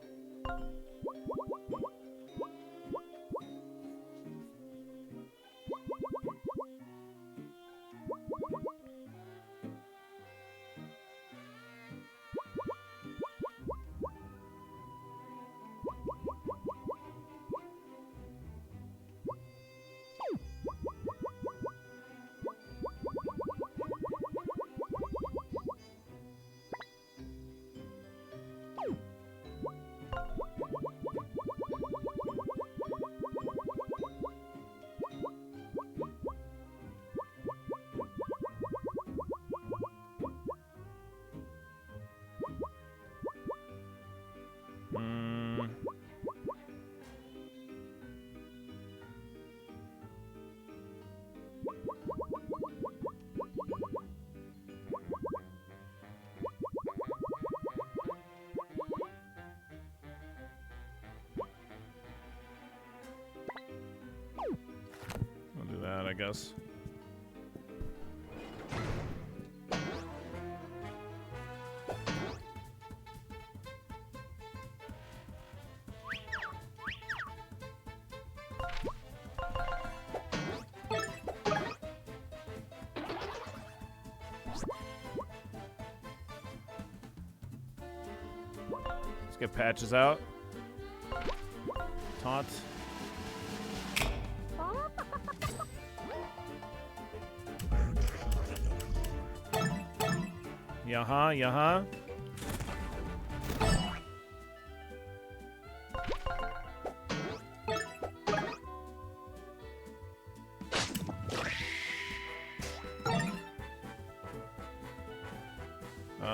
I guess. Let's get patches out. Taunt. Yaha, yaha. I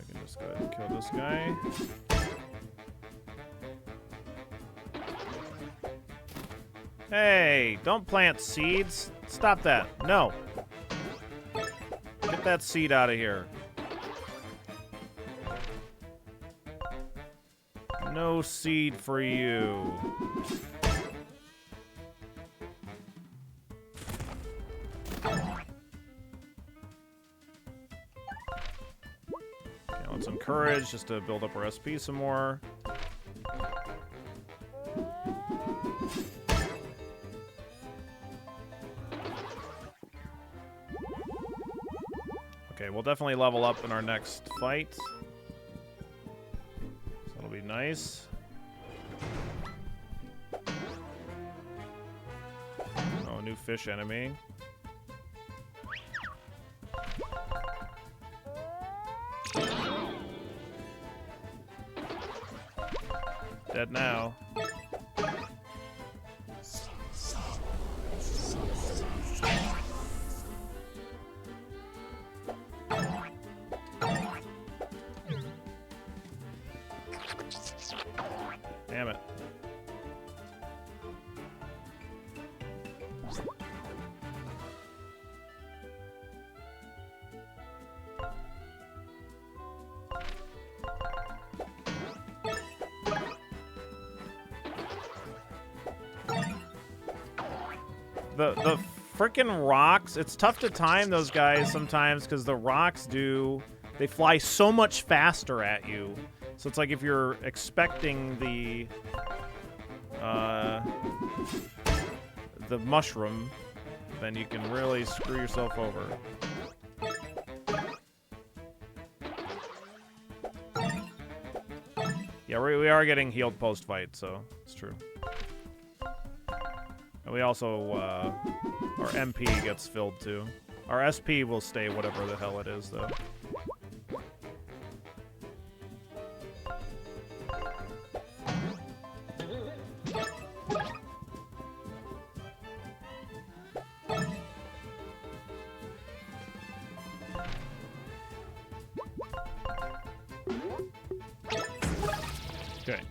can just go ahead and kill this guy. Hey, don't plant seeds. Stop that. No. Get that seed out of here. No seed for you. Okay, let's encourage just to build up our SP some more. Okay, we'll definitely level up in our next fight. So that'll be nice. Oh, new fish enemy. Dead now. Damn it. The frickin' rocks, it's tough to time those guys sometimes because the rocks they fly so much faster at you. So it's like if you're expecting the mushroom, then you can really screw yourself over. Yeah, we are getting healed post-fight, so it's true. And we also, our MP gets filled too. Our SP will stay whatever the hell it is, though. Okay.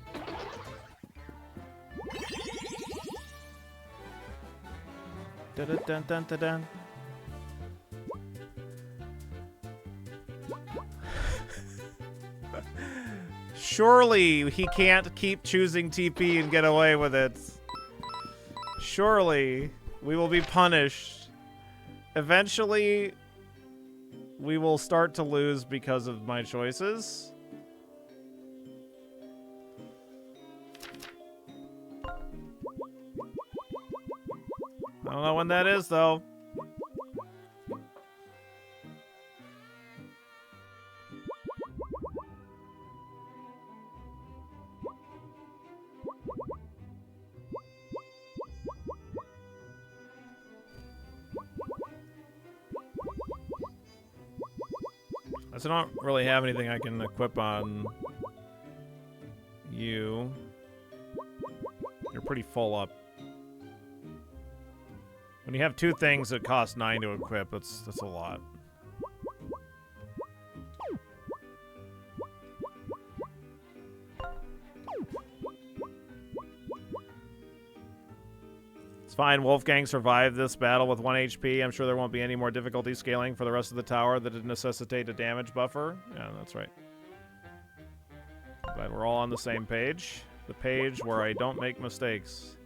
Dun dun dun dun dun. Surely he can't keep choosing TP and get away with it. Surely we will be punished. Eventually, we will start to lose because of my choices. I don't know when that is, though. I don't really have anything I can equip on you. You're pretty full up. When you have two things that cost 9 to equip, that's a lot. It's fine. Wolfgang survived this battle with 1 HP. I'm sure there won't be any more difficulty scaling for the rest of the tower that would necessitate a damage buffer. Yeah, that's right. Glad we're all on the same page. The page where I don't make mistakes.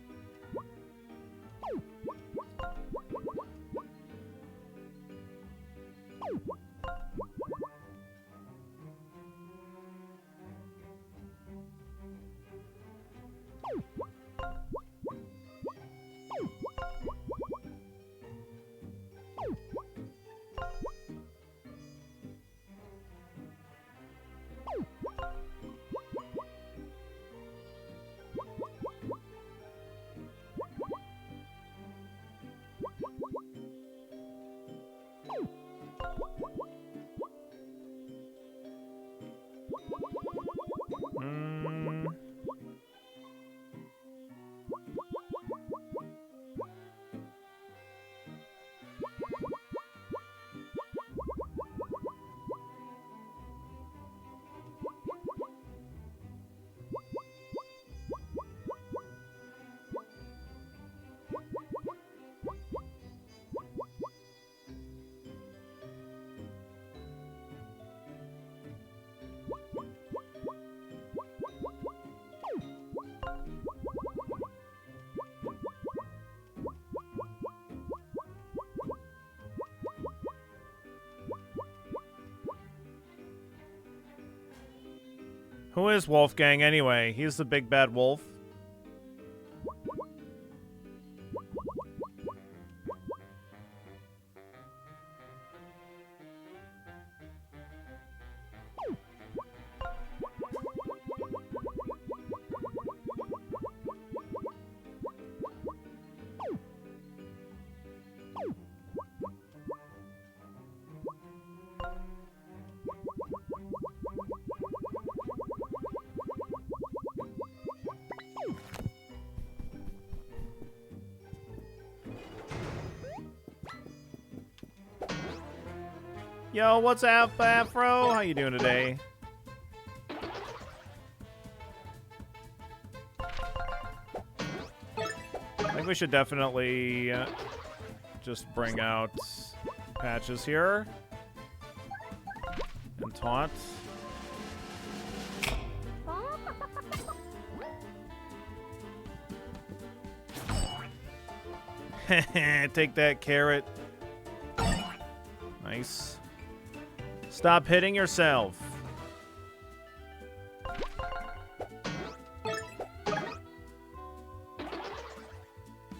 Who is Wolfgang anyway? He's the big bad wolf. Yo, what's up, Afro? How you doing today? I think we should definitely just bring out patches here and taunt. Take that, carrot. Nice. Stop hitting yourself.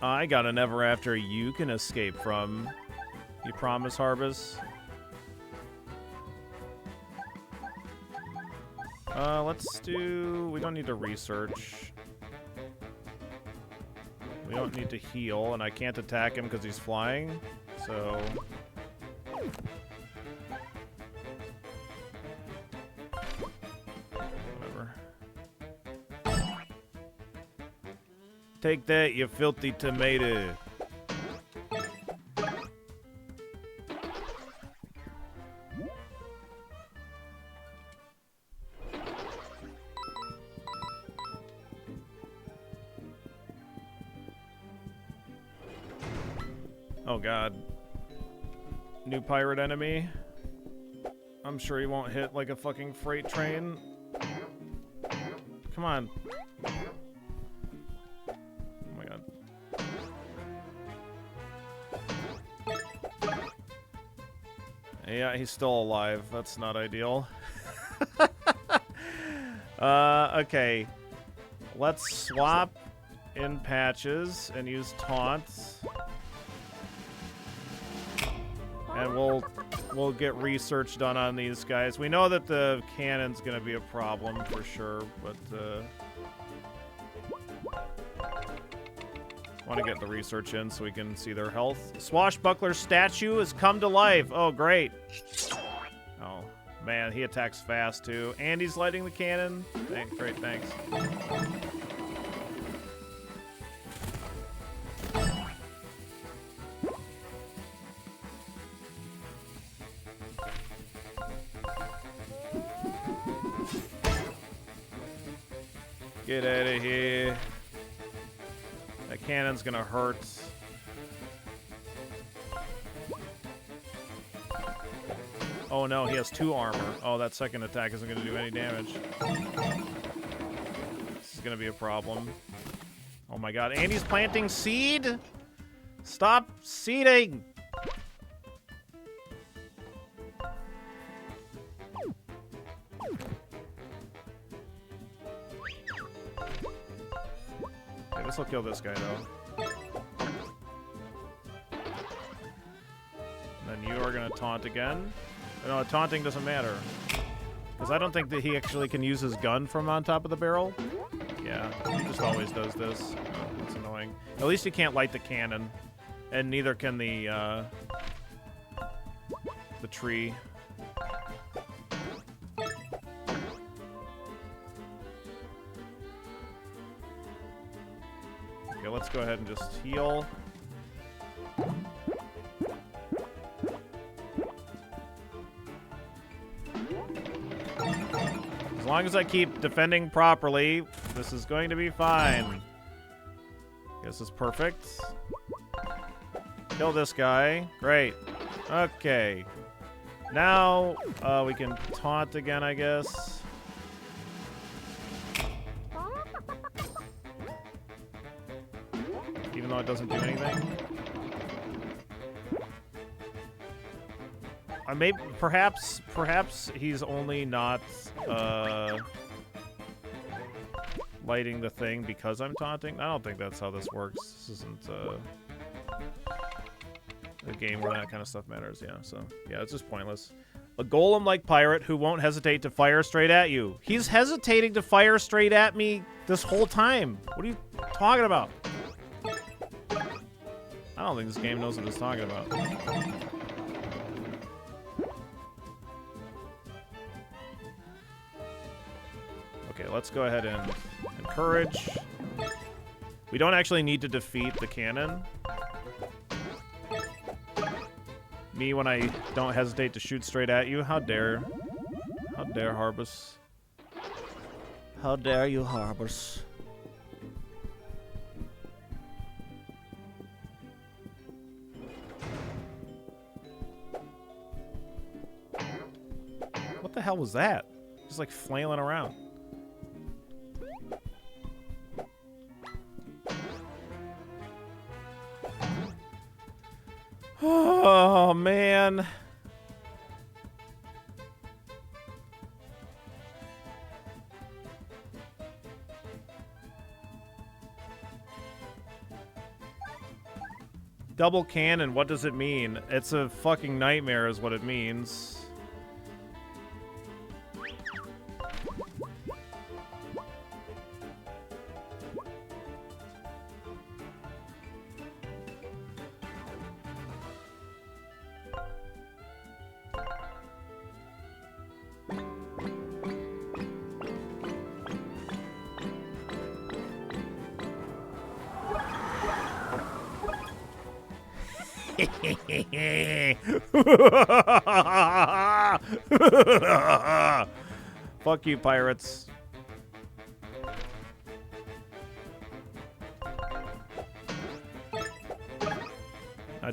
I got an ever after you can escape from. You promise, Harbus? Let's do... We don't need to research. We don't need to heal, and I can't attack him because he's flying, so... Take that, you filthy tomato. Oh god. New pirate enemy. I'm sure he won't hit like a fucking freight train. Come on. Oh my god. Yeah, he's still alive. That's not ideal. Okay. Let's swap in patches and use taunts. And we'll get research done on these guys. We know that the cannon's gonna be a problem for sure, but want to get the research in so we can see their health. Swashbuckler statue has come to life. Oh, great. Oh, man, he attacks fast too. And he's lighting the cannon. Great, thanks. Get out of here. That cannon's gonna hurt. Oh no, he has 2 armor. Oh, that second attack isn't gonna do any damage. This is gonna be a problem. Oh my god, and he's planting seed? Stop seeding! Okay, this will kill this guy though. And then you are gonna taunt again. No, taunting doesn't matter. Because I don't think that he actually can use his gun from on top of the barrel. Yeah, he just always does this. Oh, it's annoying. At least he can't light the cannon. And neither can the tree. Okay, let's go ahead and just heal. As long as I keep defending properly, this is going to be fine. This is perfect. Kill this guy. Great. Okay. Now, we can taunt again, I guess. Even though it doesn't do anything. Maybe, perhaps he's only not lighting the thing because I'm taunting. I don't think that's how this works. This isn't a game where that kind of stuff matters. Yeah, so yeah, it's just pointless. A golem-like pirate who won't hesitate to fire straight at you. He's hesitating to fire straight at me this whole time. What are you talking about? I don't think this game knows what it's talking about. Okay, let's go ahead and encourage. We don't actually need to defeat the cannon. Me when I don't hesitate to shoot straight at you. How dare Harbus. How dare you, Harbus. What the hell was that? Just like flailing around. Oh, man. Double cannon, what does it mean? It's a fucking nightmare is what it means. Fuck you, pirates.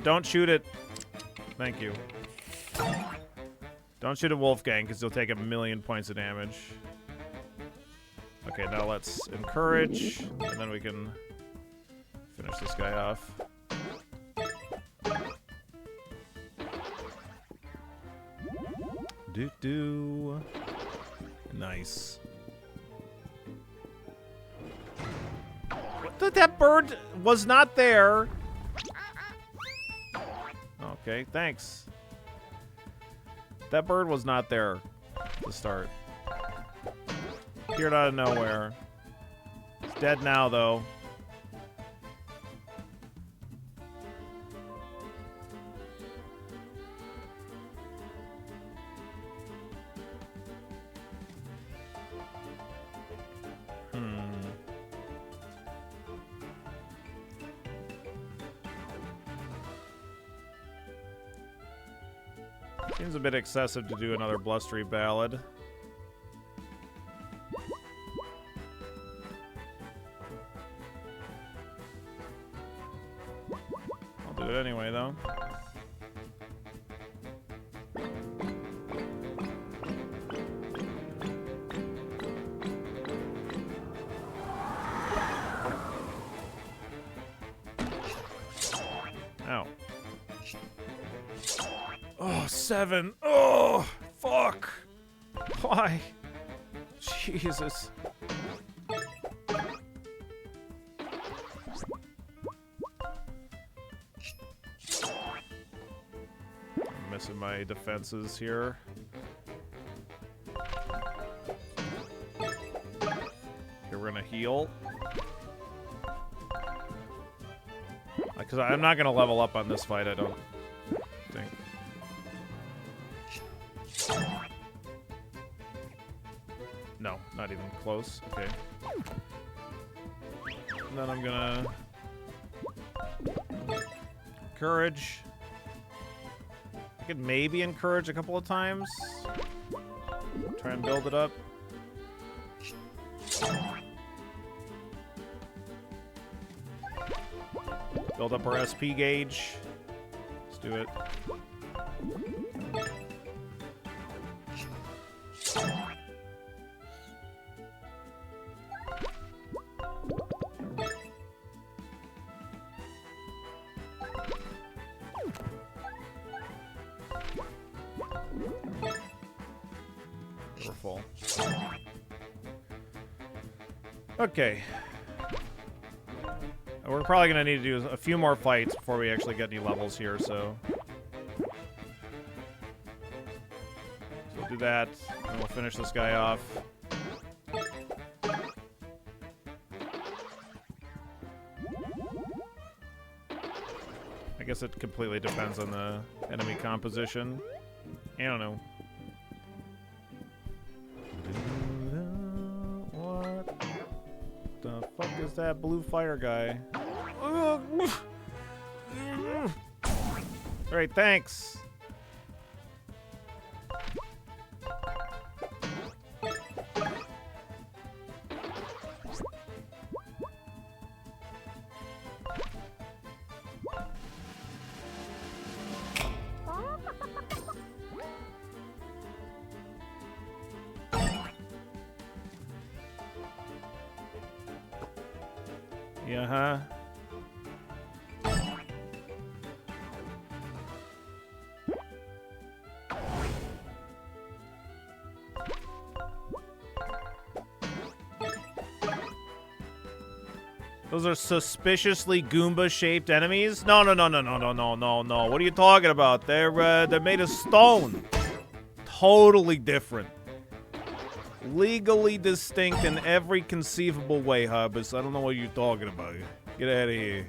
Don't shoot it. Thank you. Don't shoot at Wolfgang, because he'll take 1,000,000 points of damage. Okay, Okay, now let's encourage, and then we can finish this guy off. Do. Nice. What? That bird was not there. Okay, thanks. That bird was not there to start. Appeared out of nowhere. It's dead now, though. Seems a bit excessive to do another blustery ballad. I'll do it anyway, though. Ow. Oh, 7. Oh, fuck. Why? Jesus. I'm missing my defenses here. Okay, we're gonna heal. Because I'm not gonna level up on this fight, I don't think. No, not even close. Okay. And then I'm gonna encourage. I could maybe encourage a couple of times. Try and build it up. Build up our SP gauge. Let's do it. We're full. Okay. We're probably going to need to do a few more fights before we actually get any levels here, so... we'll do that, and we'll finish this guy off. I guess it completely depends on the enemy composition. I don't know. What the fuck is that blue fire guy? Alright, thanks. Yeah, huh? Those are suspiciously Goomba-shaped enemies? No. What are you talking about? They're made of stone. Totally different. Legally distinct in every conceivable way, Hubus. I don't know what you're talking about. Get out of here.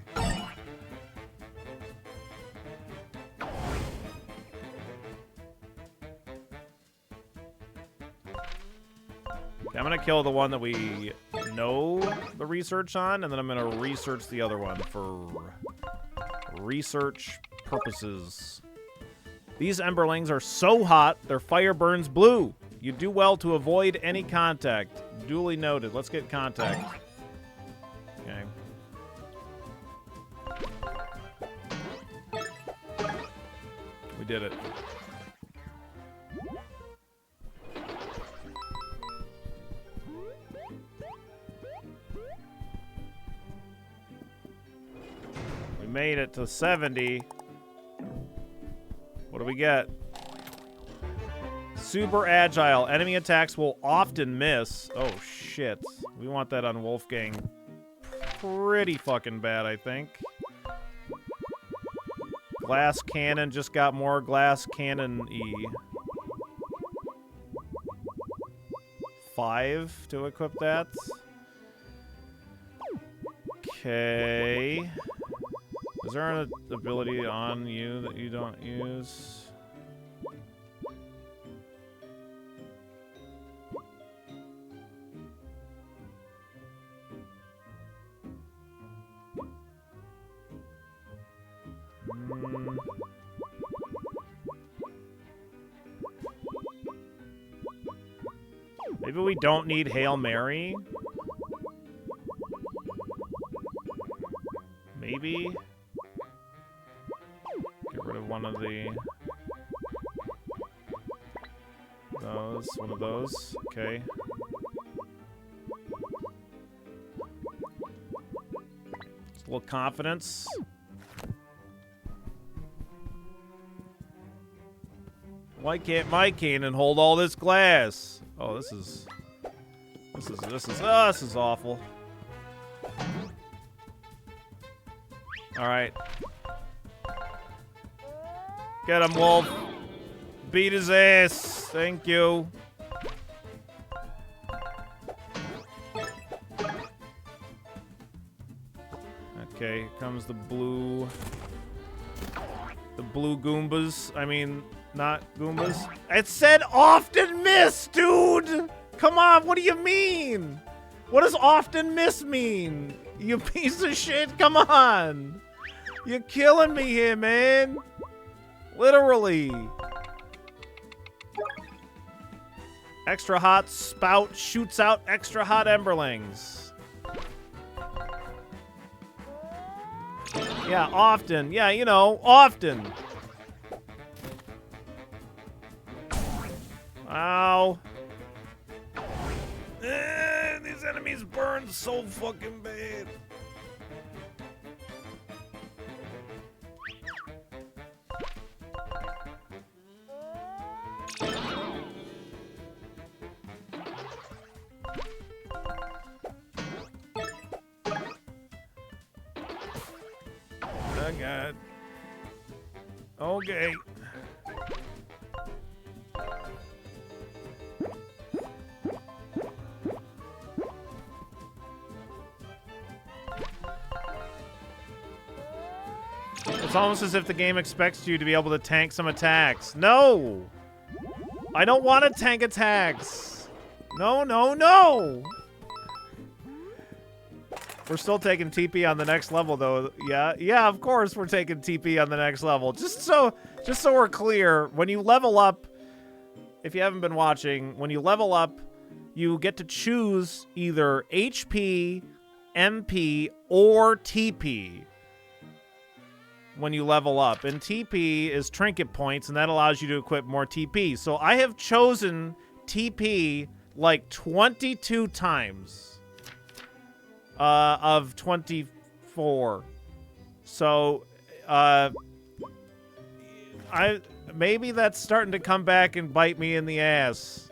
Okay, I'm gonna kill the one that we know the research on, and then I'm gonna research the other one for research purposes. These Emberlings are so hot, their fire burns blue. You do well to avoid any contact. Duly noted. Let's get contact. Okay. We did it. made it to 70. What do we get? Super agile. Enemy attacks will often miss. Oh, shit. We want that on Wolfgang pretty fucking bad, I think. Glass cannon just got more glass cannon-y. 5 to equip that. Okay. Is there an ability on you that you don't use? Maybe we don't need Hail Mary? Maybe? Get rid of one of the... those. One of those. Okay. Just a little confidence. Why can't my cannon hold all this glass? Oh, this is awful. All right. Get him, Wolf. Beat his ass. Thank you. Okay, here comes the blue Goombas. I mean, not Goombas. It said often miss, dude! Come on, what do you mean? What does often miss mean? You piece of shit, come on! You're killing me here, man! Literally! Extra hot spout shoots out extra hot emberlings. Yeah, often. Yeah, you know, often. Ow. These enemies burn so fucking bad. Oh, God. Okay. It's almost as if the game expects you to be able to tank some attacks. No! I don't want to tank attacks! No, no, no! We're still taking TP on the next level, though. Yeah, of course we're taking TP on the next level. Just so we're clear, when you level up, if you haven't been watching, when you level up, you get to choose either HP, MP, or TP when you level up. And TP is trinket points, and that allows you to equip more TP. So I have chosen TP like 22 times. Of 24. So, maybe that's starting to come back and bite me in the ass.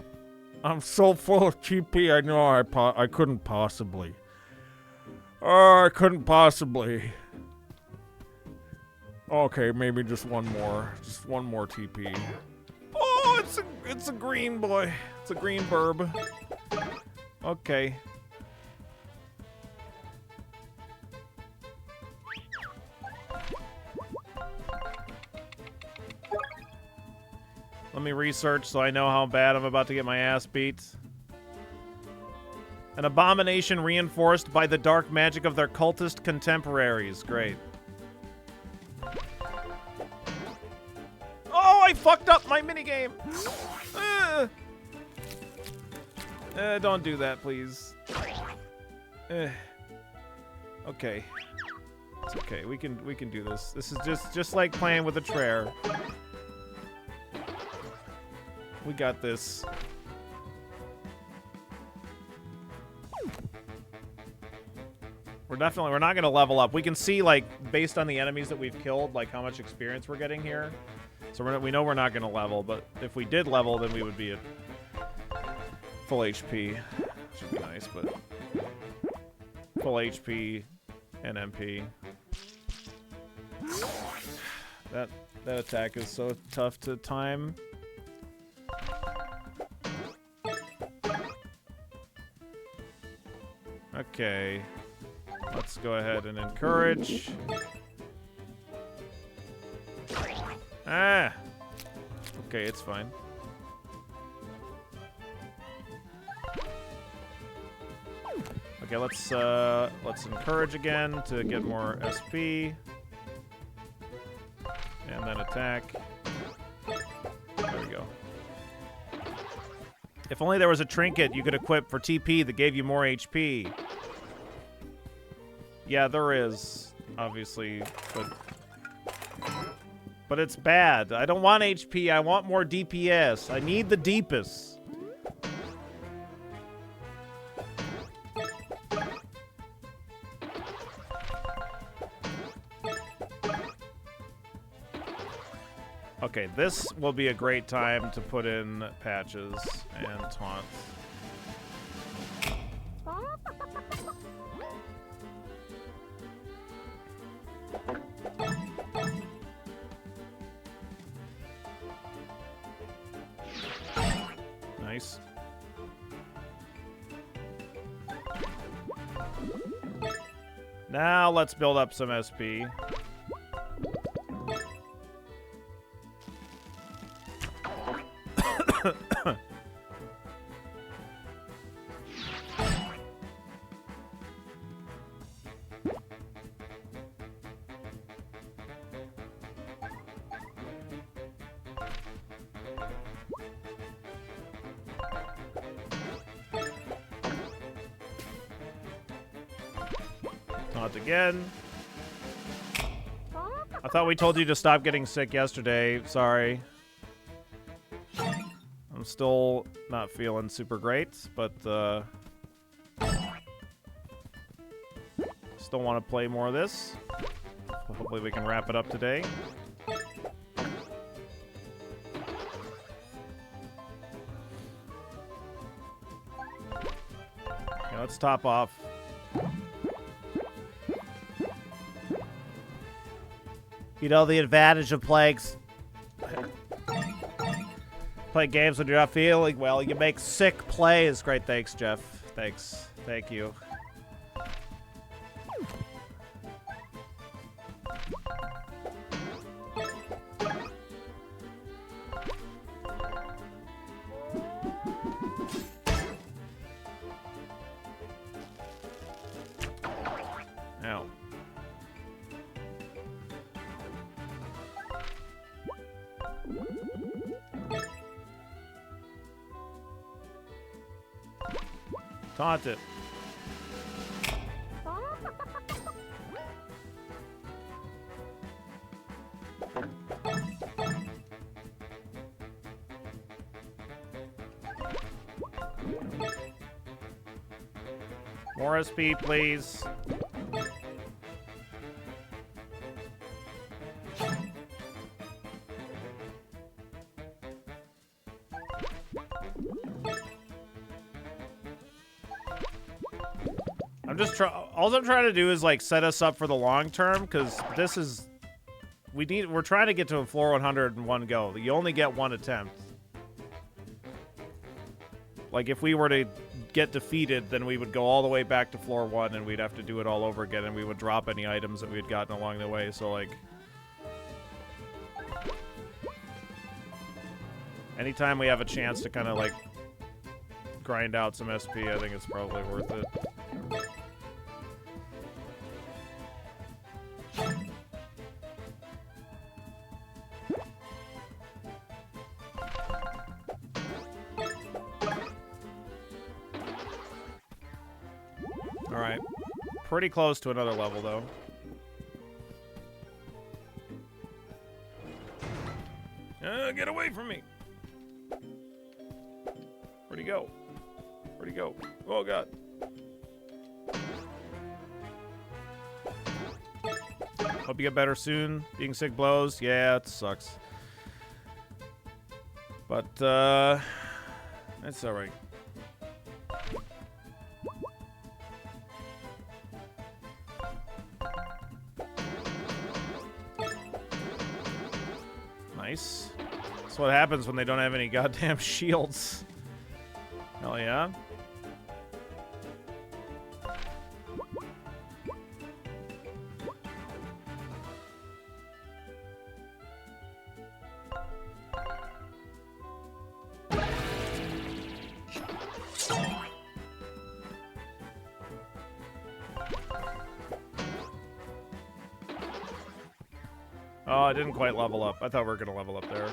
I'm so full of TP, I know I couldn't possibly. Oh, I couldn't possibly. Okay, maybe just one more. Just one more TP. Oh, it's a green boy. It's a green burb. Okay. Let me research so I know how bad I'm about to get my ass beat. An abomination reinforced by the dark magic of their cultist contemporaries. Great. Oh, I fucked up my minigame! Don't do that, please. Okay. It's okay. We can do this. This is just like playing with a Trare. We got this. We're not going to level up. We can see, like, based on the enemies that we've killed, like, how much experience we're getting here. So we know we're not going to level, but if we did level, then we would be at full HP. Should be nice, but full HP and MP. That attack is so tough to time. Okay. Let's go ahead and encourage. Ah! Okay, it's fine. Okay, let's encourage again to get more SP. And then attack. There we go. If only there was a trinket you could equip for TP that gave you more HP. Yeah, there is, obviously, but it's bad. I don't want HP, I want more DPS. I need the deepest. Okay, this will be a great time to put in patches and taunts. Nice. Now let's build up some SP. Taunt again. I thought we told you to stop getting sick yesterday. Sorry. I'm still not feeling super great, but still want to play more of this. Hopefully we can wrap it up today. Okay, let's top off. You know the advantage of playing games when you're not feeling well. You make sick plays. Great, thanks, Jeff. Thanks. Thank you. Ow. Taunt it. More SP, please. All I'm trying to do is like set us up for the long term, because this is we're trying to get to a floor 100 in one go. You only get one attempt. Like if we were to get defeated, then we would go all the way back to floor 1 and we'd have to do it all over again, and we would drop any items that we'd gotten along the way. So like anytime we have a chance to kind of like grind out some SP, I think it's probably worth it. Alright. Pretty close to another level, though. Get away from me! Where'd he go? Where'd he go? Oh, God. Hope you get better soon. Being sick blows. Yeah, it sucks. But, it's alright. Nice. That's what happens when they don't have any goddamn shields. Hell yeah. Oh, I didn't quite level up. I thought we were going to level up there.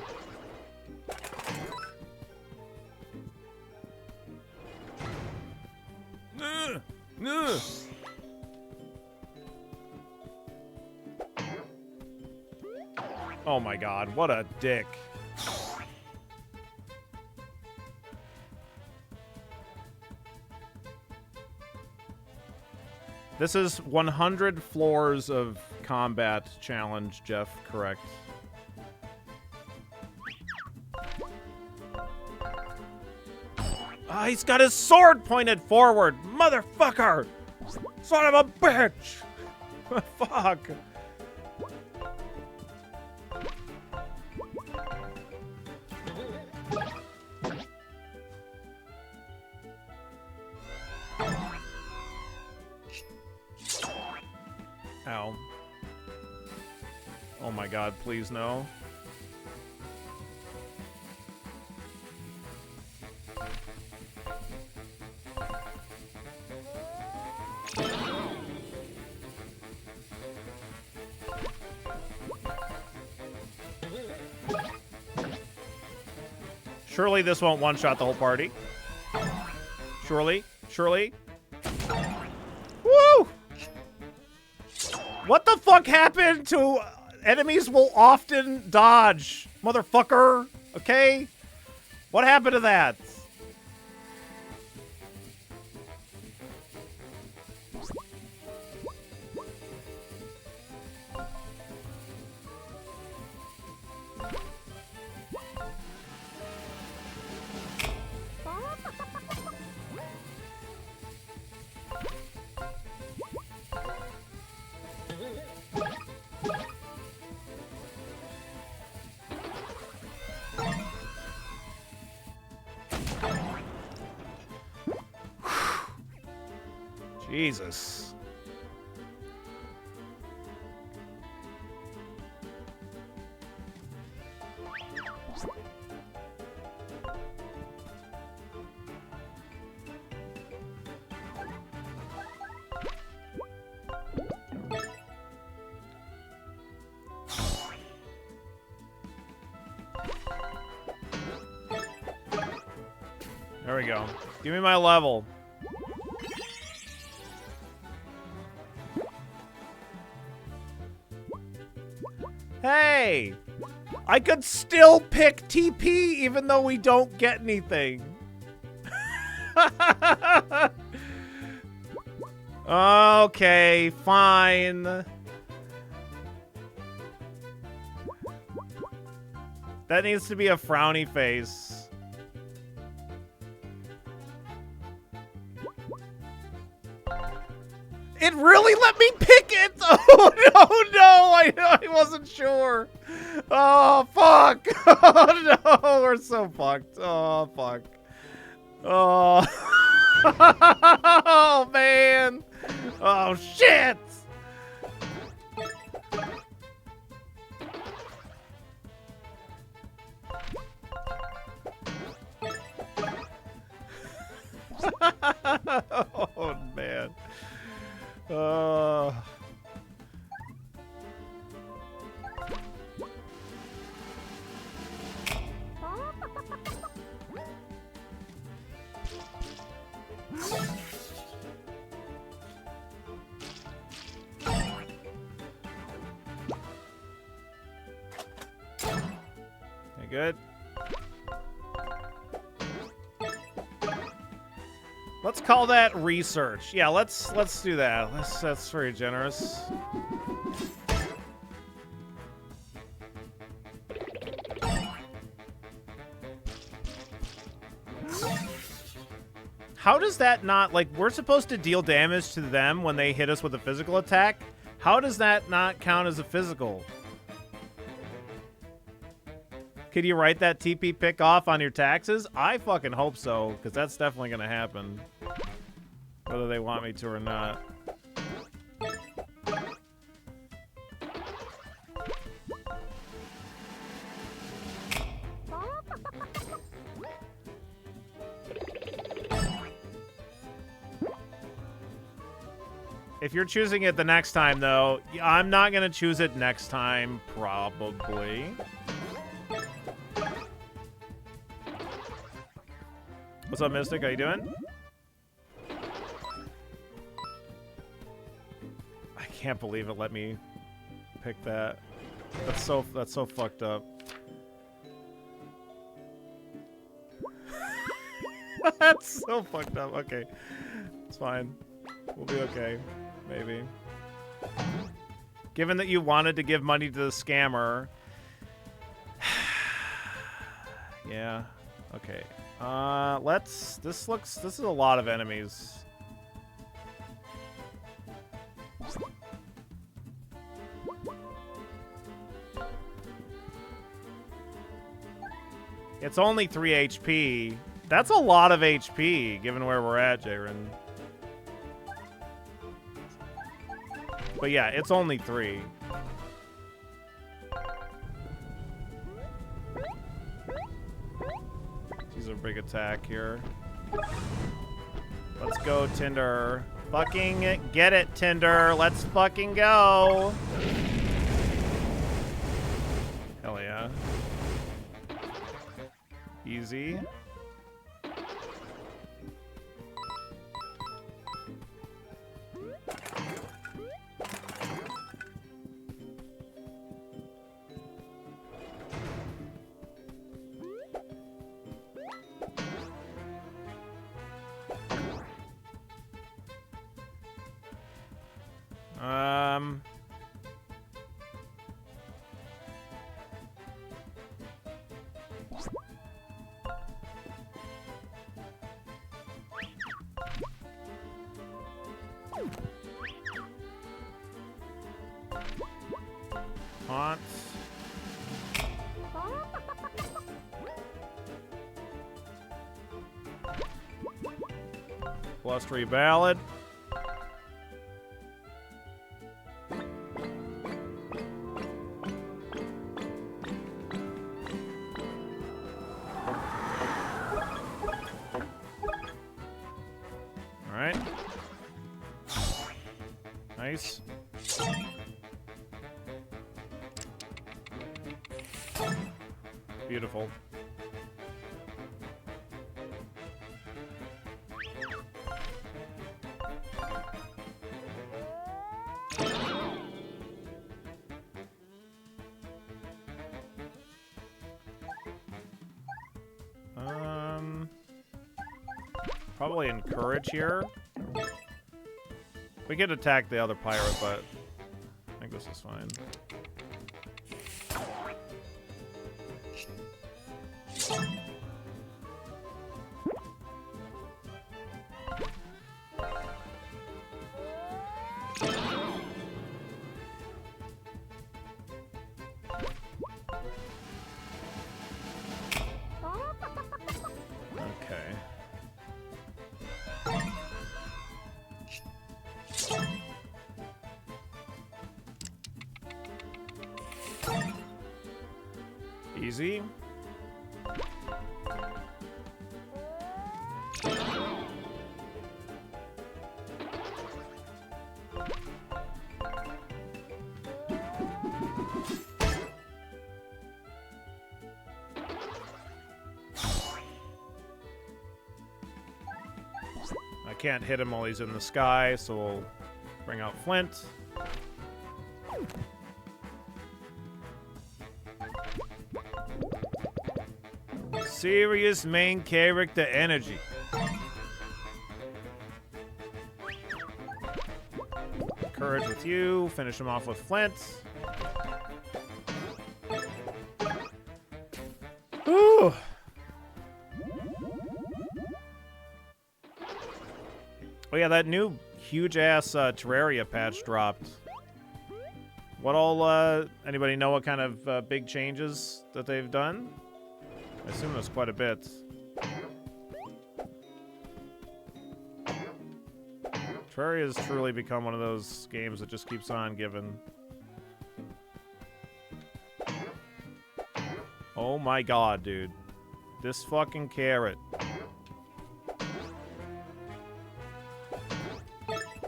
Oh my god, what a dick. This is 100 floors of combat challenge, Jeff, correct? Ah, he's got his sword pointed forward! Motherfucker! Son of a bitch! Fuck. Ow. Oh my god, please no. Surely this won't one-shot the whole party. Surely. Surely. Woo! What the fuck happened to enemies will often dodge? Motherfucker. Okay? What happened to that? Jesus. There we go. Give me my level. Hey! I could still pick TP even though we don't get anything. Okay, fine. That needs to be a frowny face. It really let me pick it! Oh no, I wasn't sure. Oh fuck! Oh no, we're so fucked. Oh fuck. Oh, oh man. Oh shit! Oh man. You good? Let's call that research. Yeah, let's do that. That's very generous. How does that not, like, we're supposed to deal damage to them when they hit us with a physical attack? How does that not count as a physical? Could you write that TP pick off on your taxes? I fucking hope so, because that's definitely going to happen. Whether they want me to or not. If you're choosing it the next time, though, I'm not going to choose it next time, probably. What's up, Mystic? How you doing? I can't believe it let me pick that. That's so fucked up. That's so fucked up. Okay. It's fine. We'll be okay. Maybe. Given that you wanted to give money to the scammer. Yeah. Okay. This is a lot of enemies. It's only 3 HP. That's a lot of HP, given where we're at, Jaren. But yeah, it's only 3. She's a big attack here. Let's go, Tinder. Fucking get it, Tinder. Let's fucking go. Hell yeah. Easy. Haunts. Blustery Ballad. Alright. Nice. Beautiful. Probably encourage here. We could attack the other pirate, but I think this is fine. Easy. I can't hit him while he's in the sky, so we'll bring out Flint. Serious main character energy. Courage with you. Finish him off with Flint. Ooh. Oh yeah, that new huge-ass Terraria patch dropped. What all, anybody know what kind of big changes that they've done? I assume there's quite a bit. Terraria has truly become one of those games that just keeps on giving. Oh my god, dude. This fucking carrot.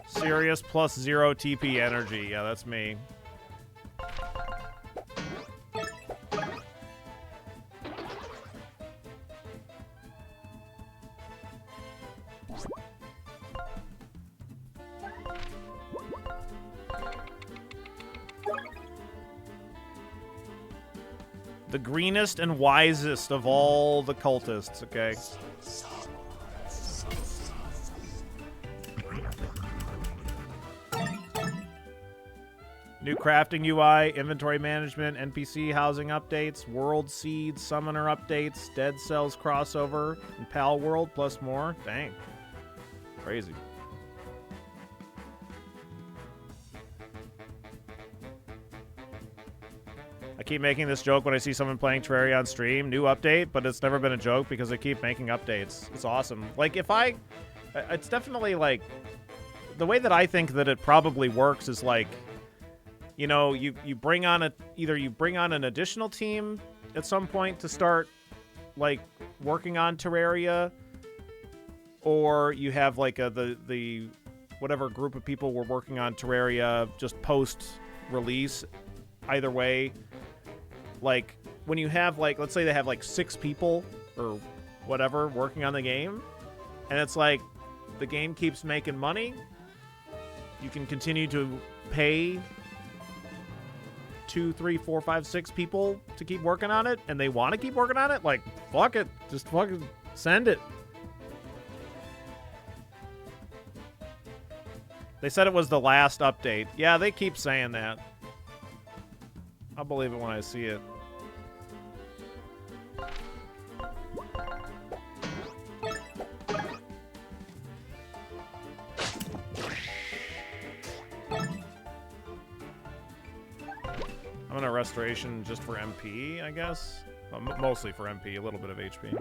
Serious plus 0 TP energy. Yeah, that's me. The greenest and wisest of all the cultists, okay? New crafting UI, inventory management, NPC housing updates, world seed, summoner updates, Dead Cells crossover, and Pal World plus more. Dang. Crazy. I keep making this joke when I see someone playing Terraria on stream. New update, but it's never been a joke because they keep making updates. It's awesome. Like, it's definitely, like, the way that I think that it probably works is, like, you know, you bring on either you bring on an additional team at some point to start, like, working on Terraria, or you have, like, the whatever group of people were working on Terraria just post-release. Either way, like, when you have, like, let's say they have, like, 6 people or whatever working on the game, and it's like the game keeps making money, you can continue to pay 2, 3, 4, 5, 6 people to keep working on it, and they want to keep working on it, like, fuck it. Just fucking send it. They said it was the last update. Yeah, they keep saying that. I'll believe it when I see it. I'm gonna restoration just for MP, I guess. Well, mostly for MP, a little bit of HP.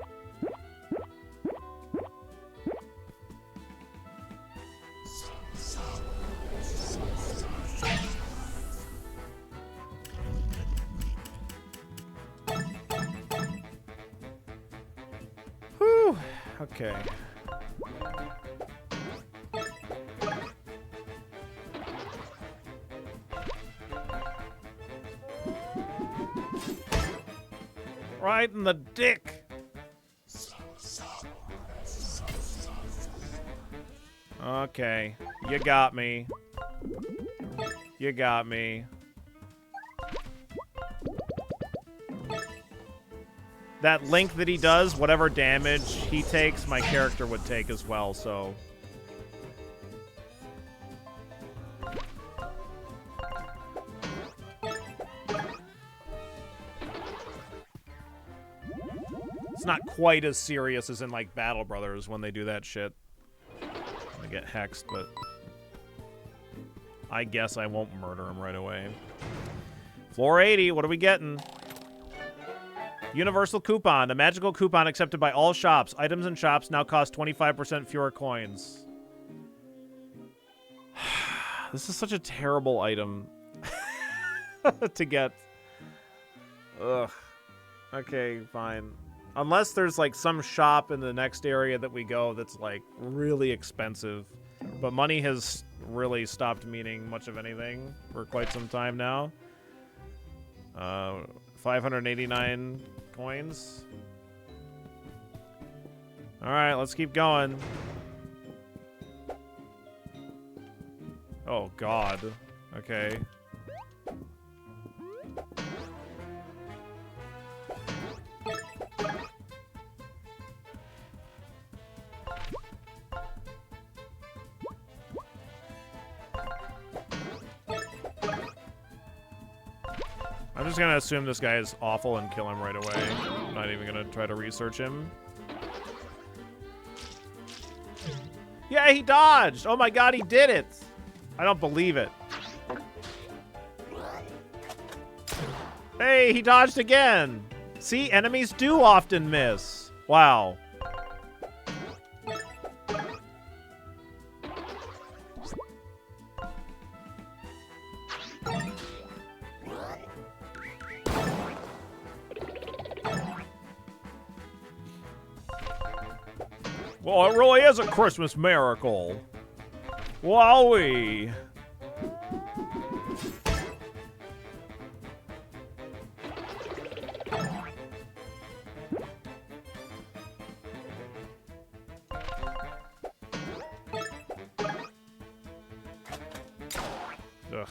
Whew. Okay. Right in the dick. Okay. You got me. You got me. That link that he does, whatever damage he takes, my character would take as well, so... It's not quite as serious as in, like, Battle Brothers when they do that shit. I get hexed, but... I guess I won't murder him right away. Floor 80, what are we getting? Universal coupon. A magical coupon accepted by all shops. Items and shops now cost 25% fewer coins. This is such a terrible item to get. Ugh. Okay, fine. Unless there's, like, some shop in the next area that we go that's, like, really expensive. But money has really stopped meaning much of anything for quite some time now. 589 coins. Alright, let's keep going. Oh, God. Okay. I'm just gonna assume this guy is awful and kill him right away. I'm not even gonna try to research him. Yeah, he dodged. Oh my god, he did it. I don't believe it. Hey, he dodged again. See, enemies do often miss. Wow. Well, it really is a Christmas miracle. Wowee. Ugh.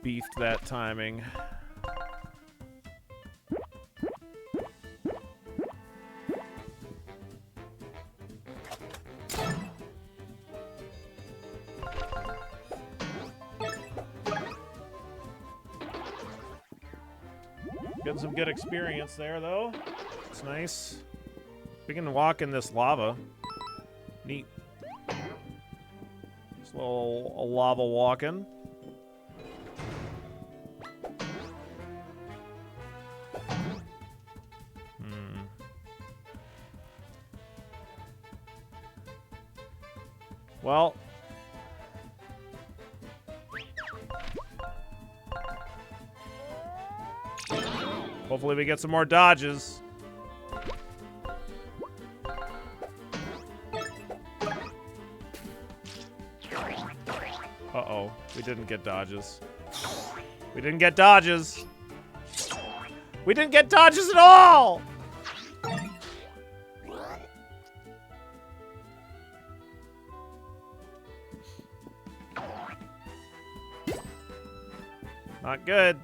Beefed that timing. Getting some good experience there, though. It's nice. We can walk in this lava. Neat. Just a little lava walking. Well. Hopefully we get some more dodges. Uh-oh. We didn't get dodges. We didn't get dodges. We didn't get dodges at all! Not good.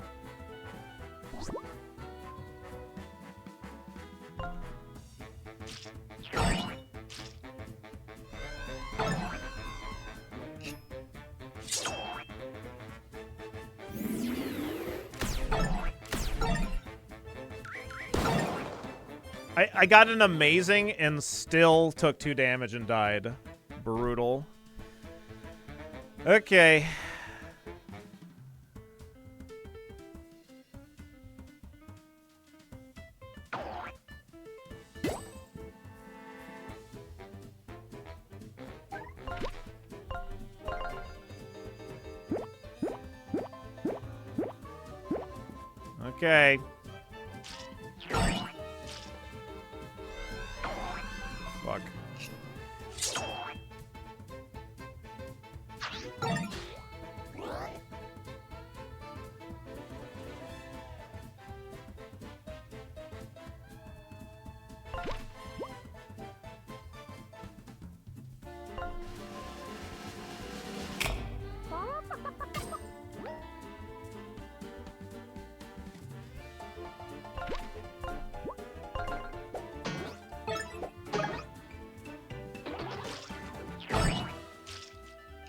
I got an amazing and still took 2 damage and died. Brutal. Okay. Okay. Fuck.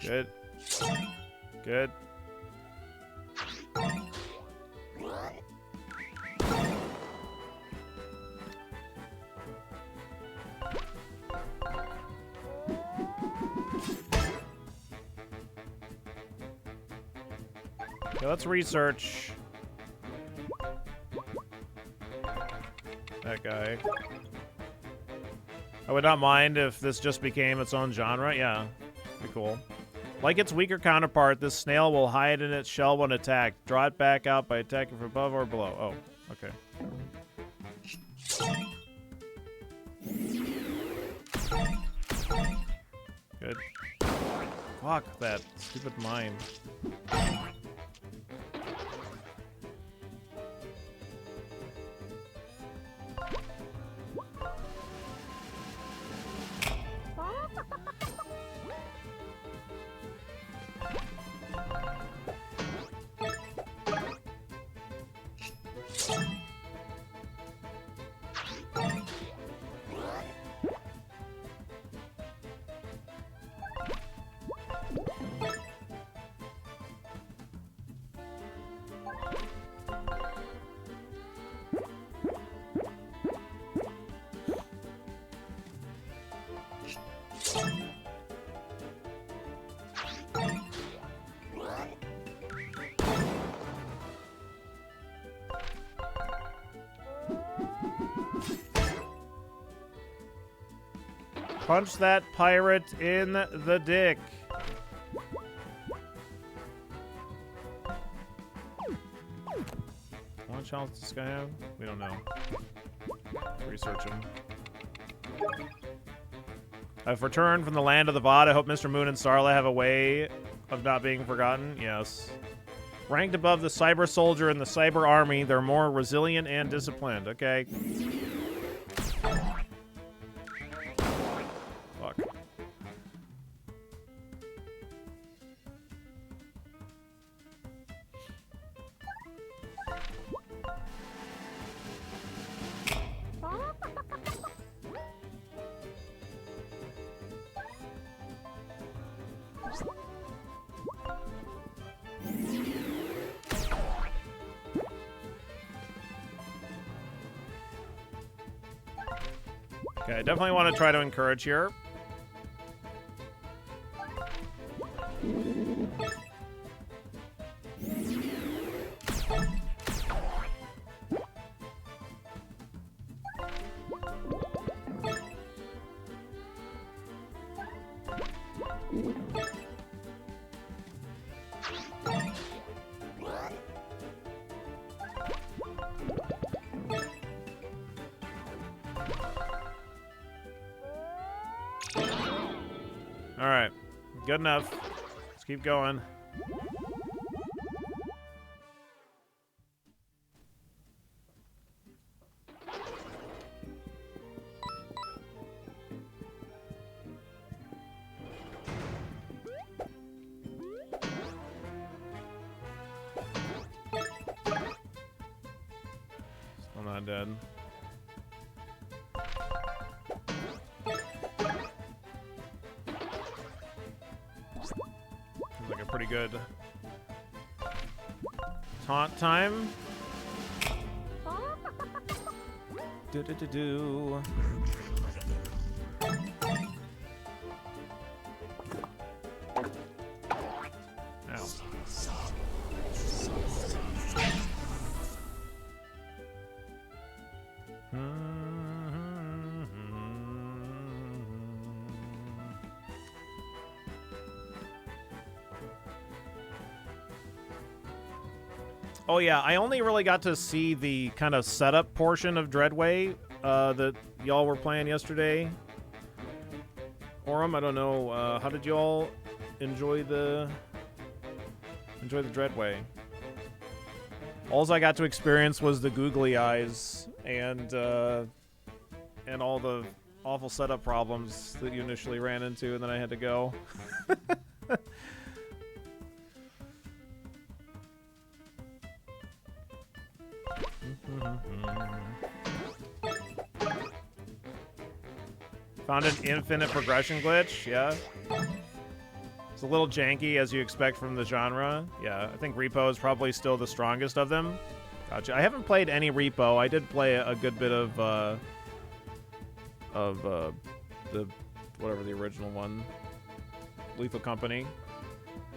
Good. Good. Okay, let's research that guy. I would not mind if this just became its own genre. Yeah, be cool. Like its weaker counterpart, this snail will hide in its shell when attacked. Draw it back out by attacking from above or below. Oh, okay. Good. Fuck that stupid mine. Punch that pirate in the dick. What challenge does this guy have? We don't know. Research him. I've returned from the land of the VOD. I hope Mr. Moon and Starla have a way of not being forgotten. Yes. Ranked above the cyber soldier and the cyber army, they're more resilient and disciplined. Okay. Fuck. Okay, I definitely want to try to encourage here. All right, good enough. Let's keep going. Still not dead. Like a pretty good taunt time. Do. Ow. Oh yeah, I only really got to see the kind of setup portion of Dreadway that y'all were playing yesterday. Aurum, I don't know. How did y'all enjoy the Dreadway? Alls I got to experience was the googly eyes and all the awful setup problems that you initially ran into, and then I had to go. Found an infinite progression glitch, yeah. It's a little janky, as you expect from the genre. Yeah, I think Repo is probably still the strongest of them. Gotcha. I haven't played any Repo. I did play a good bit of the whatever the original one, Lethal Company.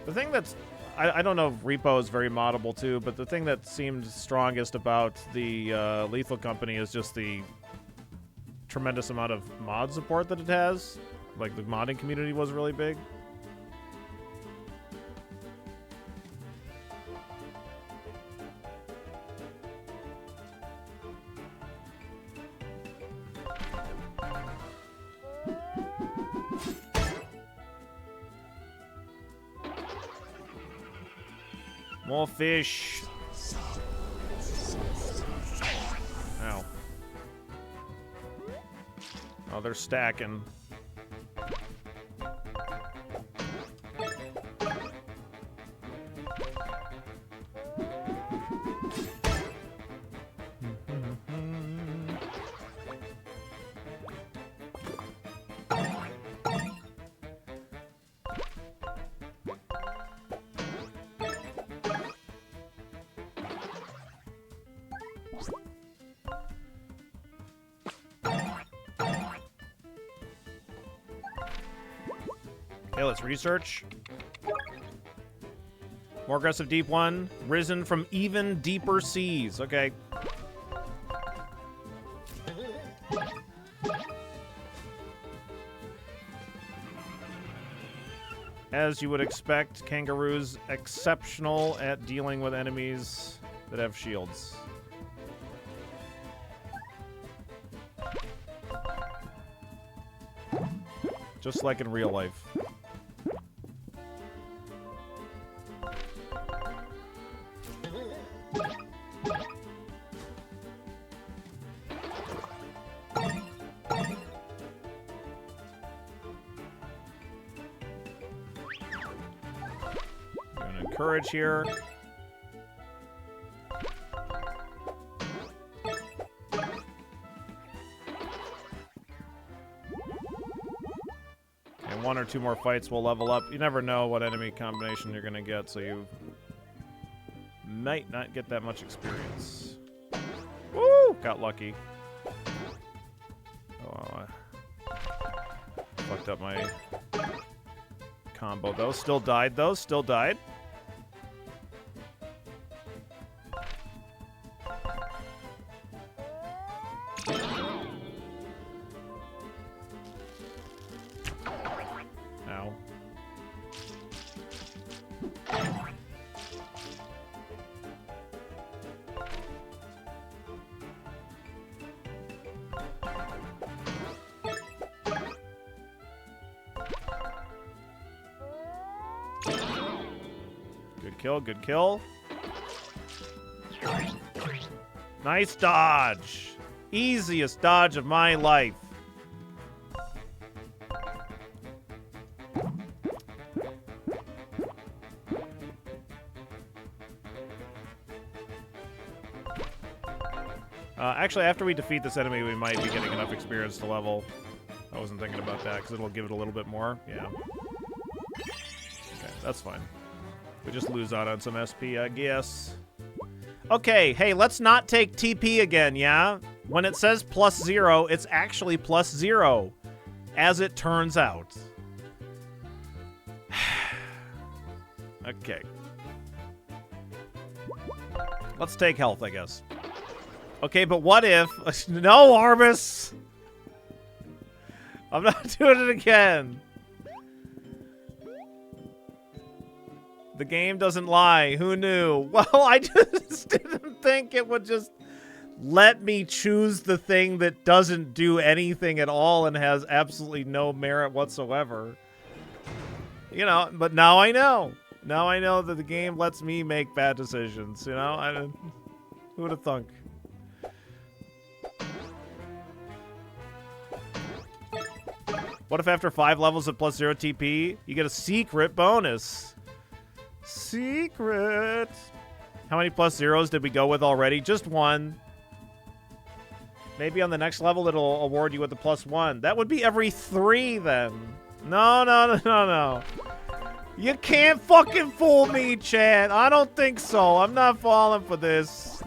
The thing that's I don't know if Repo is very moddable too, but the thing that seemed strongest about the Lethal Company is just the tremendous amount of mod support that it has. Like, the modding community was really big. More fish. Ow. Oh, they're stacking. Okay, let's research. More aggressive deep one. Risen from even deeper seas. Okay. As you would expect, Kangaroo's exceptional at dealing with enemies that have shields. Just like in real life. Gonna encourage here. One or two more fights will level up. You never know what enemy combination you're gonna get, so you might not get that much experience. Woo! Got lucky. Oh, I fucked up my combo. Those still died, though. Still died. Good kill. Nice dodge. Easiest dodge of my life. Actually, after we defeat this enemy, we might be getting enough experience to level. I wasn't thinking about that, because it'll give it a little bit more. Yeah. Okay, that's fine. We just lose out on some SP, I guess. Okay, hey, let's not take TP again, yeah? When it says +0, it's actually +0, as it turns out. Okay. Let's take health, I guess. Okay, but what if... No, Arbus! I'm not doing it again. The game doesn't lie. Who knew? Well, I just didn't think it would just let me choose the thing that doesn't do anything at all and has absolutely no merit whatsoever. You know, but now I know. Now I know that the game lets me make bad decisions, you know? Who would have thunk? What if after 5 levels of +0 TP, you get a secret bonus? Secret. How many +0s did we go with already? Just one. Maybe on the next level it'll award you with the +1. That would be every 3 then. No. You can't fucking fool me, chat. I don't think so. I'm not falling for this.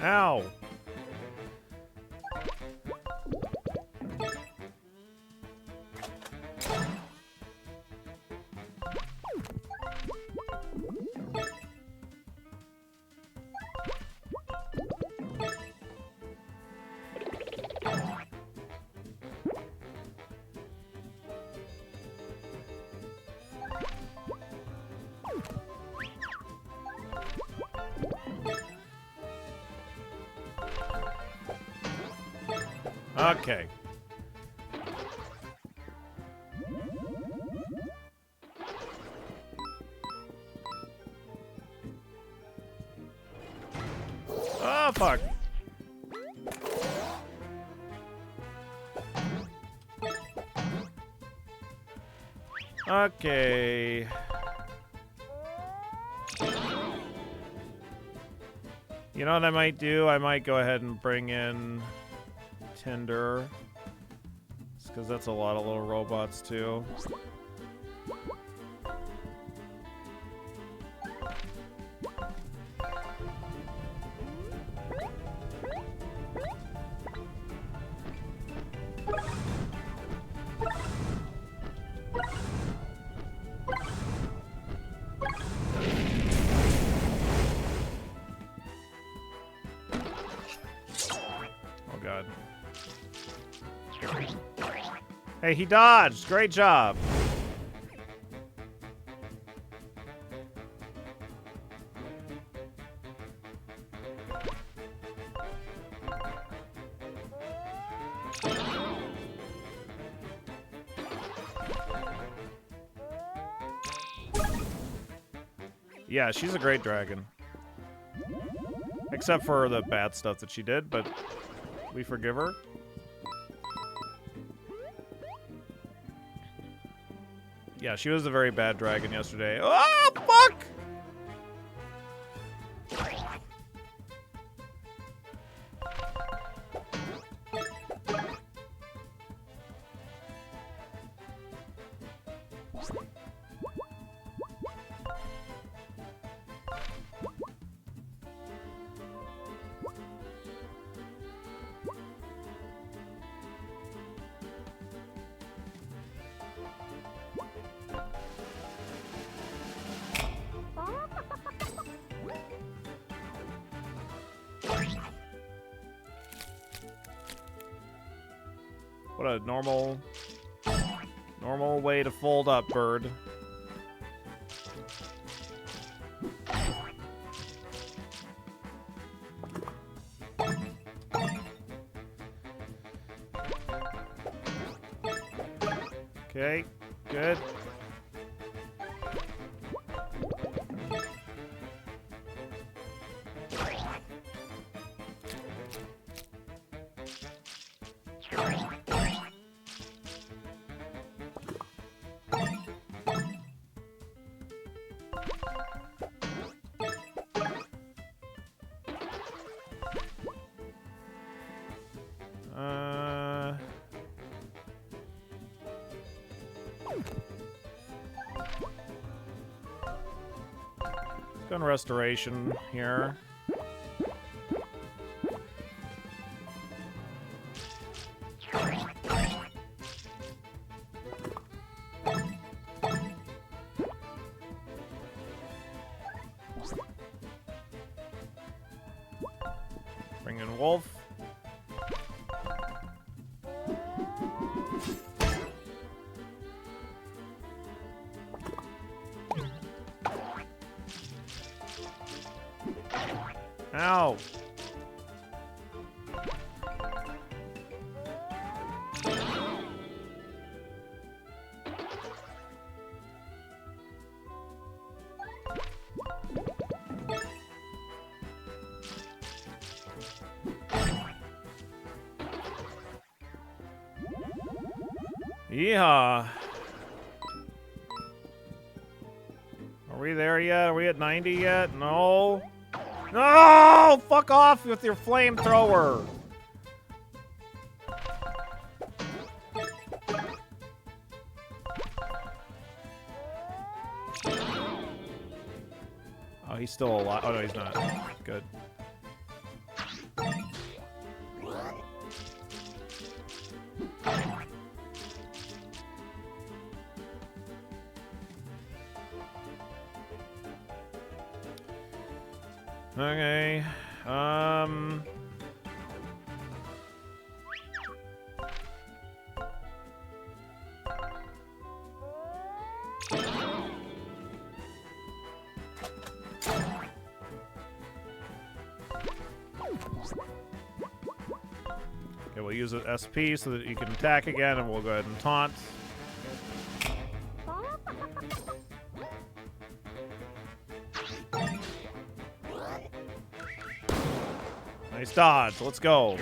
Ow. Okay. Oh, fuck. Okay. You know what I might do? I might go ahead and bring in Tinder. It's because that's a lot of little robots, too. Hey, he dodged! Great job! Yeah, she's a great dragon. Except for the bad stuff that she did, but we forgive her. Yeah, she was a very bad dragon yesterday. Oh, fuck! What a normal way to fold up, bird. Okay, good. Gun restoration here. Bring in Wolf. Ow! Yeehaw! Are we there yet? Are we at 90 yet? No! No! Fuck off with your flamethrower! Oh, he's still alive. Oh, no, he's not. Good. Okay. Okay, we'll use an SP so that you can attack again, and we'll go ahead and taunt. Nice dodge. Let's go.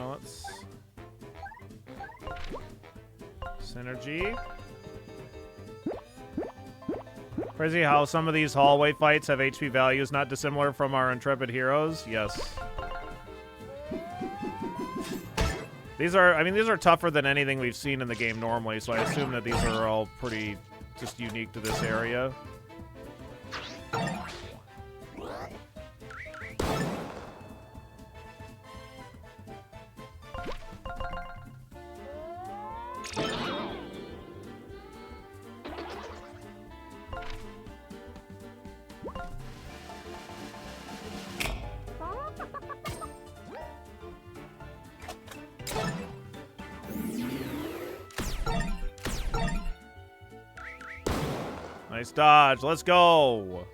Let's... Synergy. Crazy how some of these hallway fights have HP values not dissimilar from our Intrepid heroes. Yes. These are tougher than anything we've seen in the game normally, so I assume that these are all pretty just unique to this area. Nice dodge. Let's go.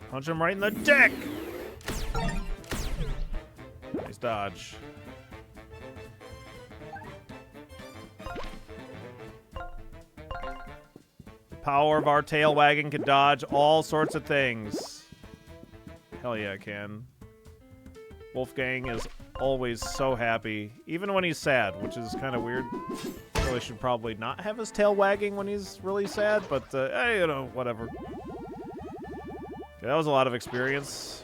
Punch him right in the dick. Nice dodge. Power of our tail wagging can dodge all sorts of things. Hell yeah, it can. Wolfgang is always so happy, even when he's sad, which is kind of weird. Really should probably not have his tail wagging when he's really sad, but hey, you know, whatever. Okay, that was a lot of experience.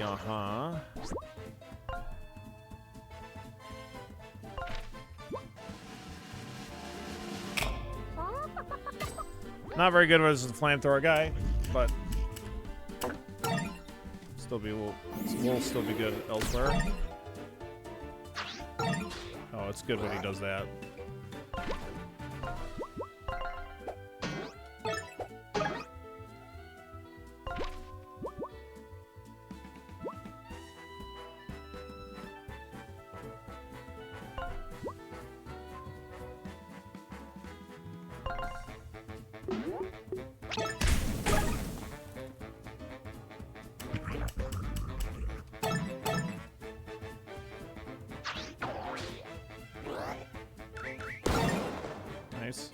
Uh-huh. Not very good as a flamethrower guy, but will still be good elsewhere. Oh, it's good when he does that. Nice.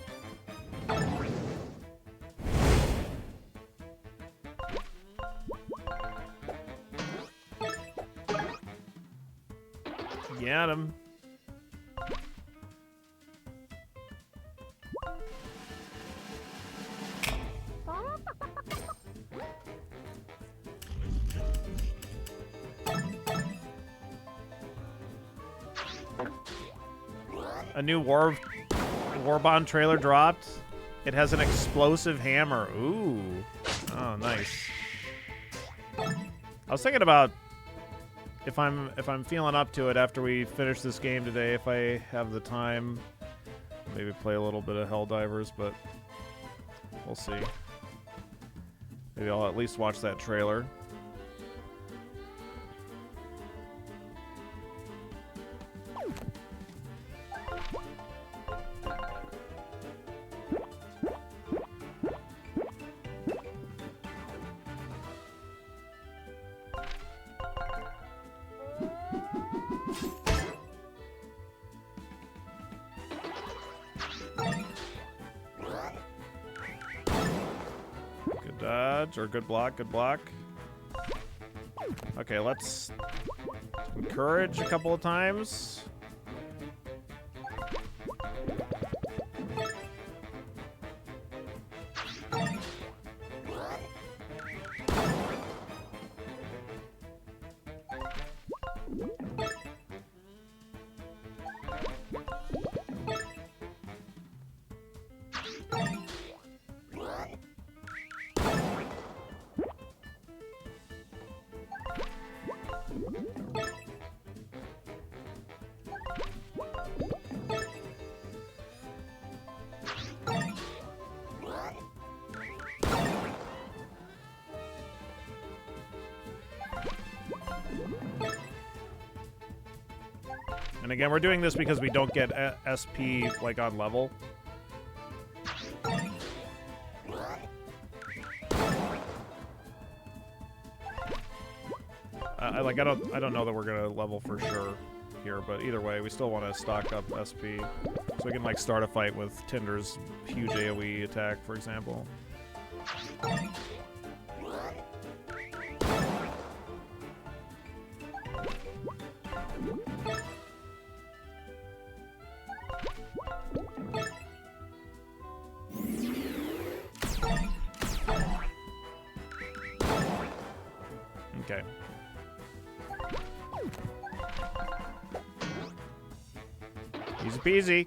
Got him. A new Warbond trailer dropped. It has an explosive hammer. Ooh. Oh, nice. I was thinking about if I'm feeling up to it after we finish this game today, if I have the time, maybe play a little bit of Helldivers, but we'll see. Maybe I'll at least watch that trailer. Or good block, good block. Okay, let's encourage a couple of times. And again, we're doing this because we don't get SP, like, on level. I don't know that we're gonna level for sure here, but either way, we still want to stock up SP so we can like start a fight with Tinder's huge AoE attack, for example. Okay. Easy peasy.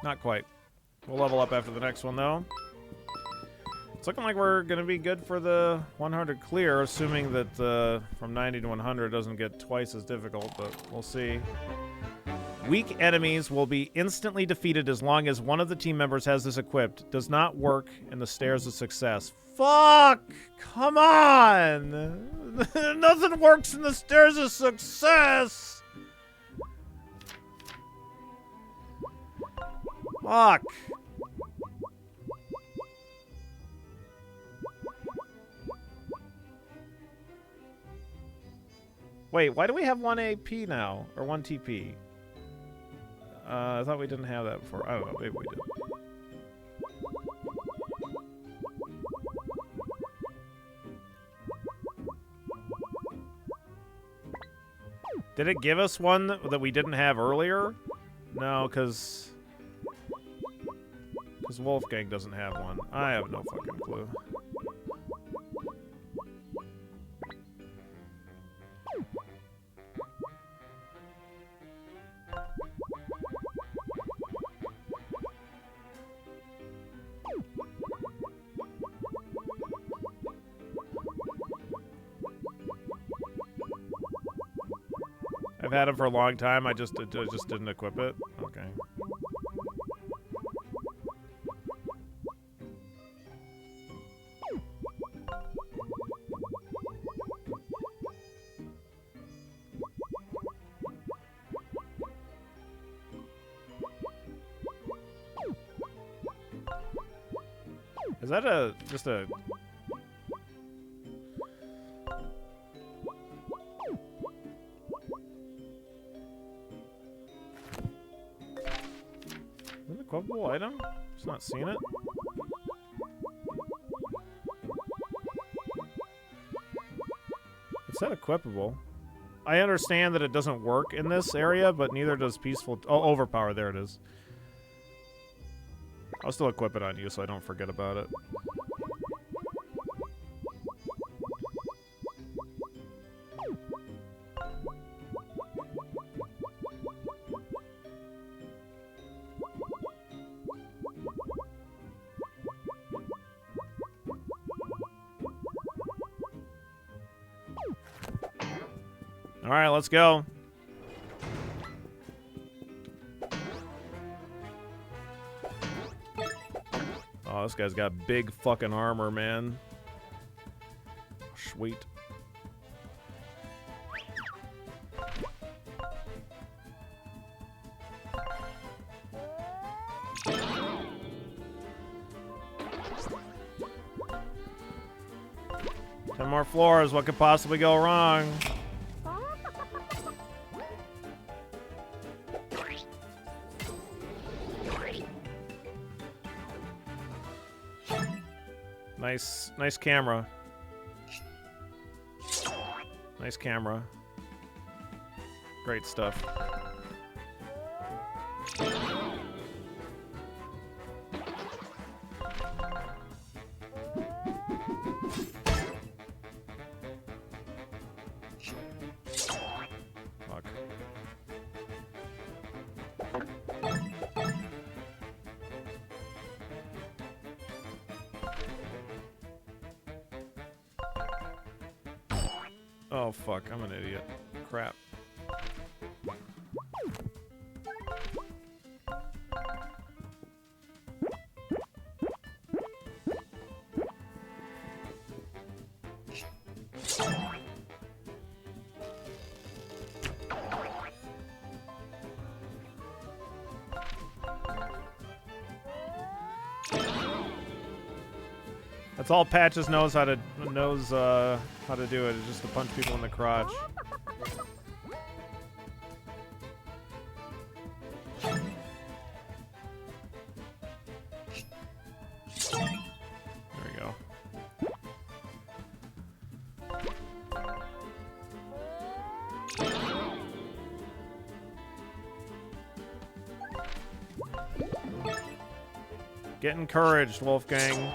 Not quite. We'll level up after the next one, though. It's looking like we're going to be good for the 100 clear, assuming that from 90 to 100 doesn't get twice as difficult, but we'll see. Weak enemies will be instantly defeated as long as one of the team members has this equipped. Does not work in the Stairs of Success. Fuck! Come on! Nothing works in the Stairs of Success! Fuck! Wait, why do we have 1 AP now? Or 1 TP? I thought we didn't have that before. I don't know, maybe we did. Did it give us one that we didn't have earlier? No, because Wolfgang doesn't have one. I have no fucking clue. I've had him for a long time. I just didn't equip it. Okay. Is that just a... Is it an equipable item? Just not seeing it. It said equipable. I understand that it doesn't work in this area, but neither does Peaceful... Oh, Overpower. There it is. I'll still equip it on you so I don't forget about it. All right, let's go. Oh, this guy's got big fucking armor, man. Sweet. Ten more floors. What could possibly go wrong? Nice camera. Nice camera. Great stuff. Fuck. Oh, fuck. I'm an idiot. Crap. That's all Patches knows how to do it, is just to punch people in the crotch. There we go. Get encouraged, Wolfgang.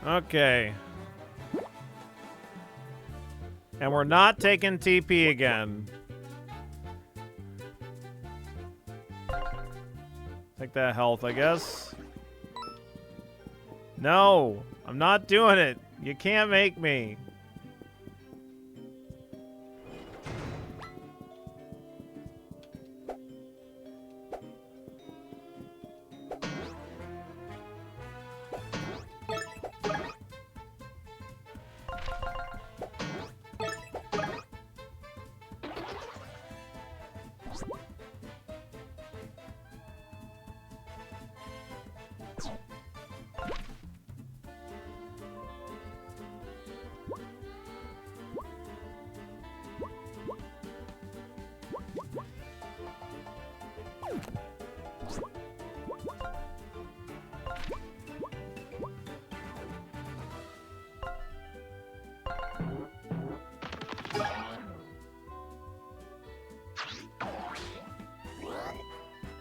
Okay. And we're not taking TP again. Take that health, I guess. No, I'm not doing it. You can't make me.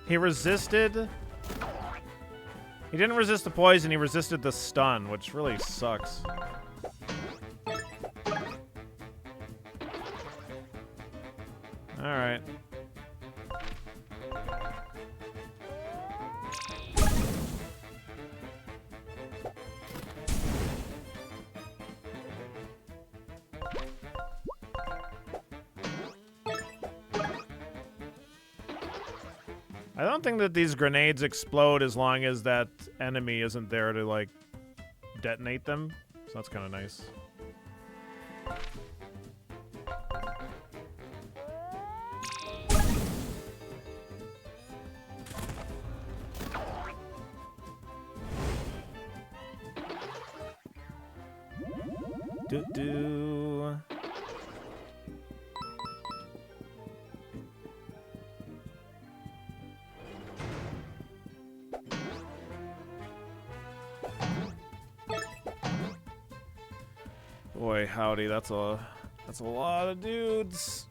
He resisted. He didn't resist the poison, he resisted the stun, which really sucks. Alright. I don't think that these grenades explode as long as that enemy isn't there to, like, detonate them. So that's kind of nice. Do-do. Boy, howdy, that's a lot of dudes.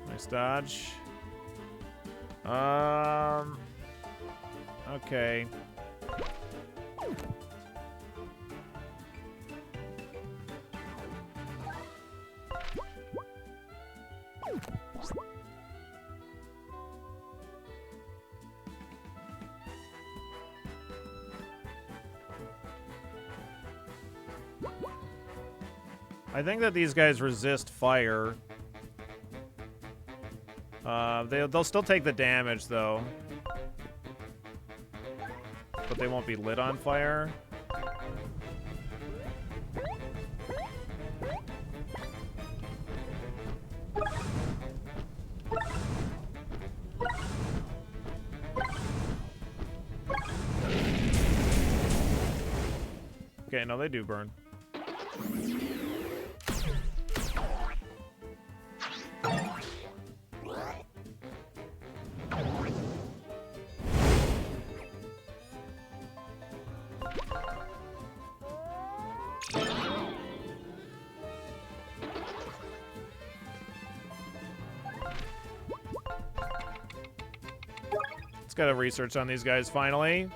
Nice dodge. Okay. I think that these guys resist fire. They'll still take the damage, though. But they won't be lit on fire. Okay, no, they do burn. Let's get a research on these guys finally.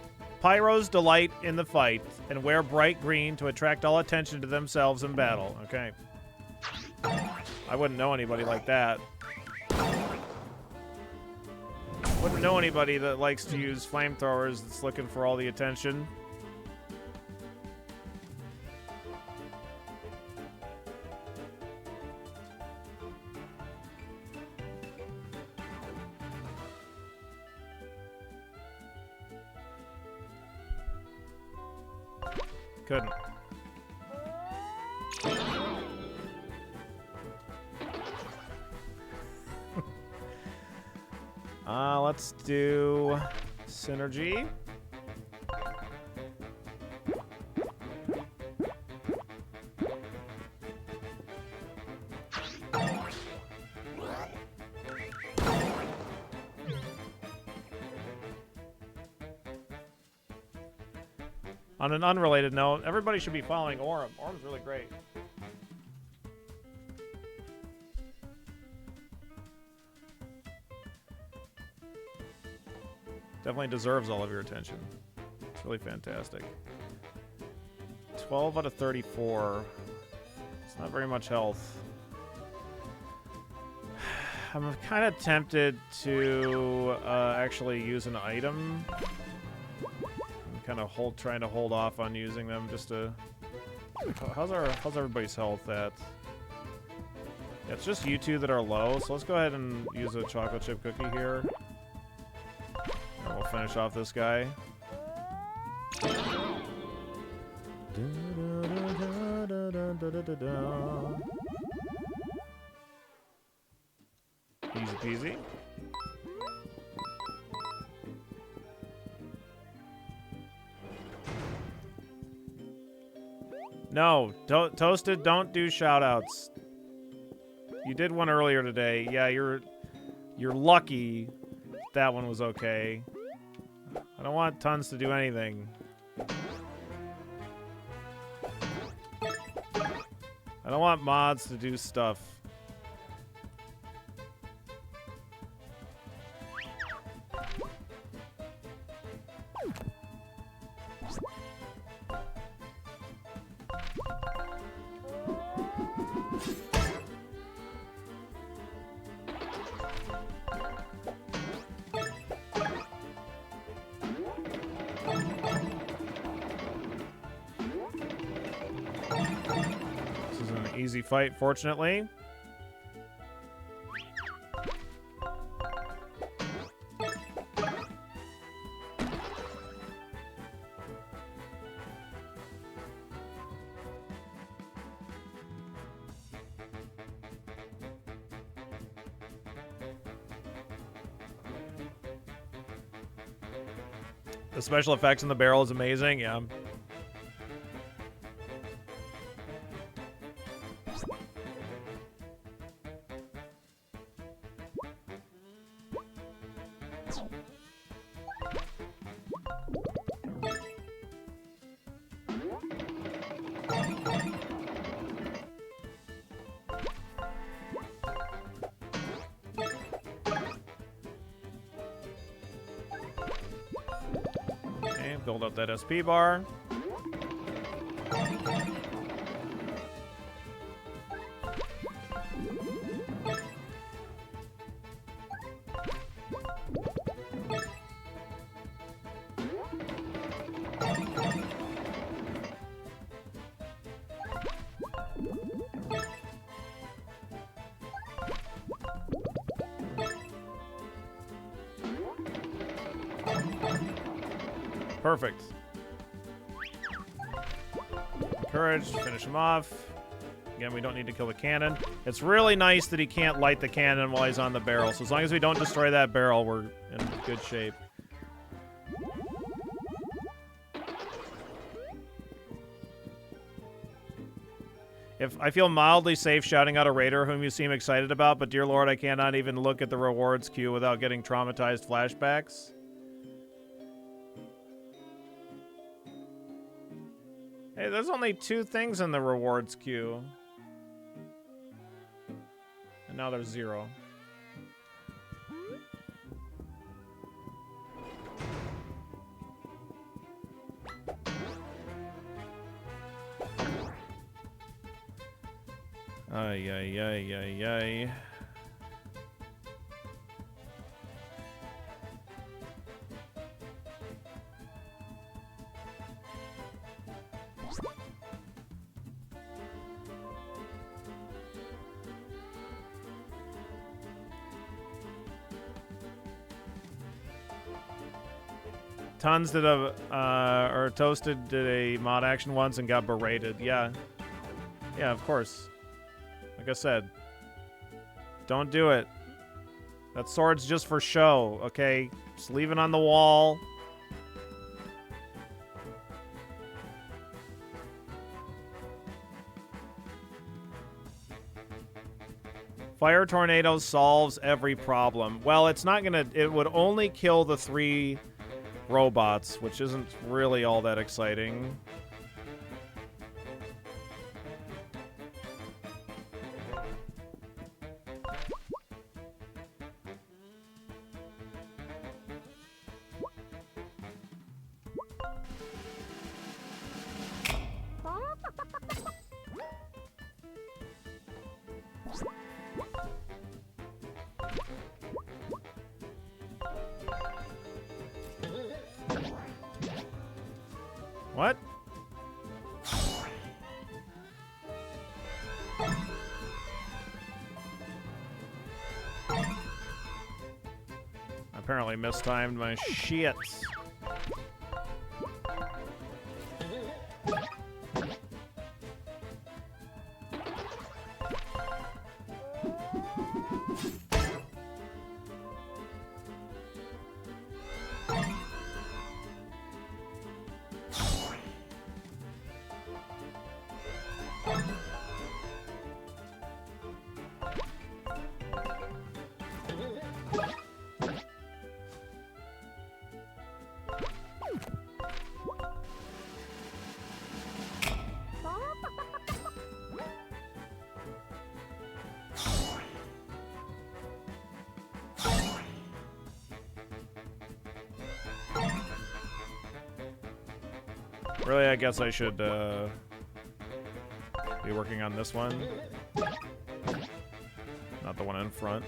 Pyros delight in the fight and wear bright green to attract all attention to themselves in battle. Okay. I wouldn't know anybody like that. Wouldn't know anybody that likes to use flamethrowers that's looking for all the attention. Couldn't. Let's do synergy. On an unrelated note, everybody should be following Orem. Orem's really great. Definitely deserves all of your attention. It's really fantastic. 12 out of 34. It's not very much health. I'm kind of tempted to actually use an item. I'm kind of trying to hold off on using them just to. How's everybody's health at? Yeah, it's just you two that are low, so let's go ahead and use a chocolate chip cookie here. And we'll finish off this guy. Easy peasy. No, Toasted, don't do shoutouts. You did one earlier today. Yeah, you're lucky that one was okay. I don't want Tons to do anything. I don't want mods to do stuff. Easy fight, fortunately. The special effects in the barrel is amazing, yeah. Build up that SP bar. Perfect. Courage, finish him off. Again, we don't need to kill the cannon. It's really nice that he can't light the cannon while he's on the barrel. So as long as we don't destroy that barrel, we're in good shape. If I feel mildly safe shouting out a raider whom you seem excited about, but dear Lord, I cannot even look at the rewards queue without getting traumatized flashbacks. Hey, there's only 2 things in the rewards queue. And now there's 0. Ay, ay, ay, ay, ay. Tons did a, or Toasted did a mod action once and got berated. Yeah. Yeah, of course. Like I said. Don't do it. That sword's just for show, okay? Just leave it on the wall. Fire Tornado solves every problem. Well, it's not gonna... It would only kill the 3... robots, which isn't really all that exciting. What? Apparently mistimed my shit. Really, I guess I should be working on this one. Not the one in front.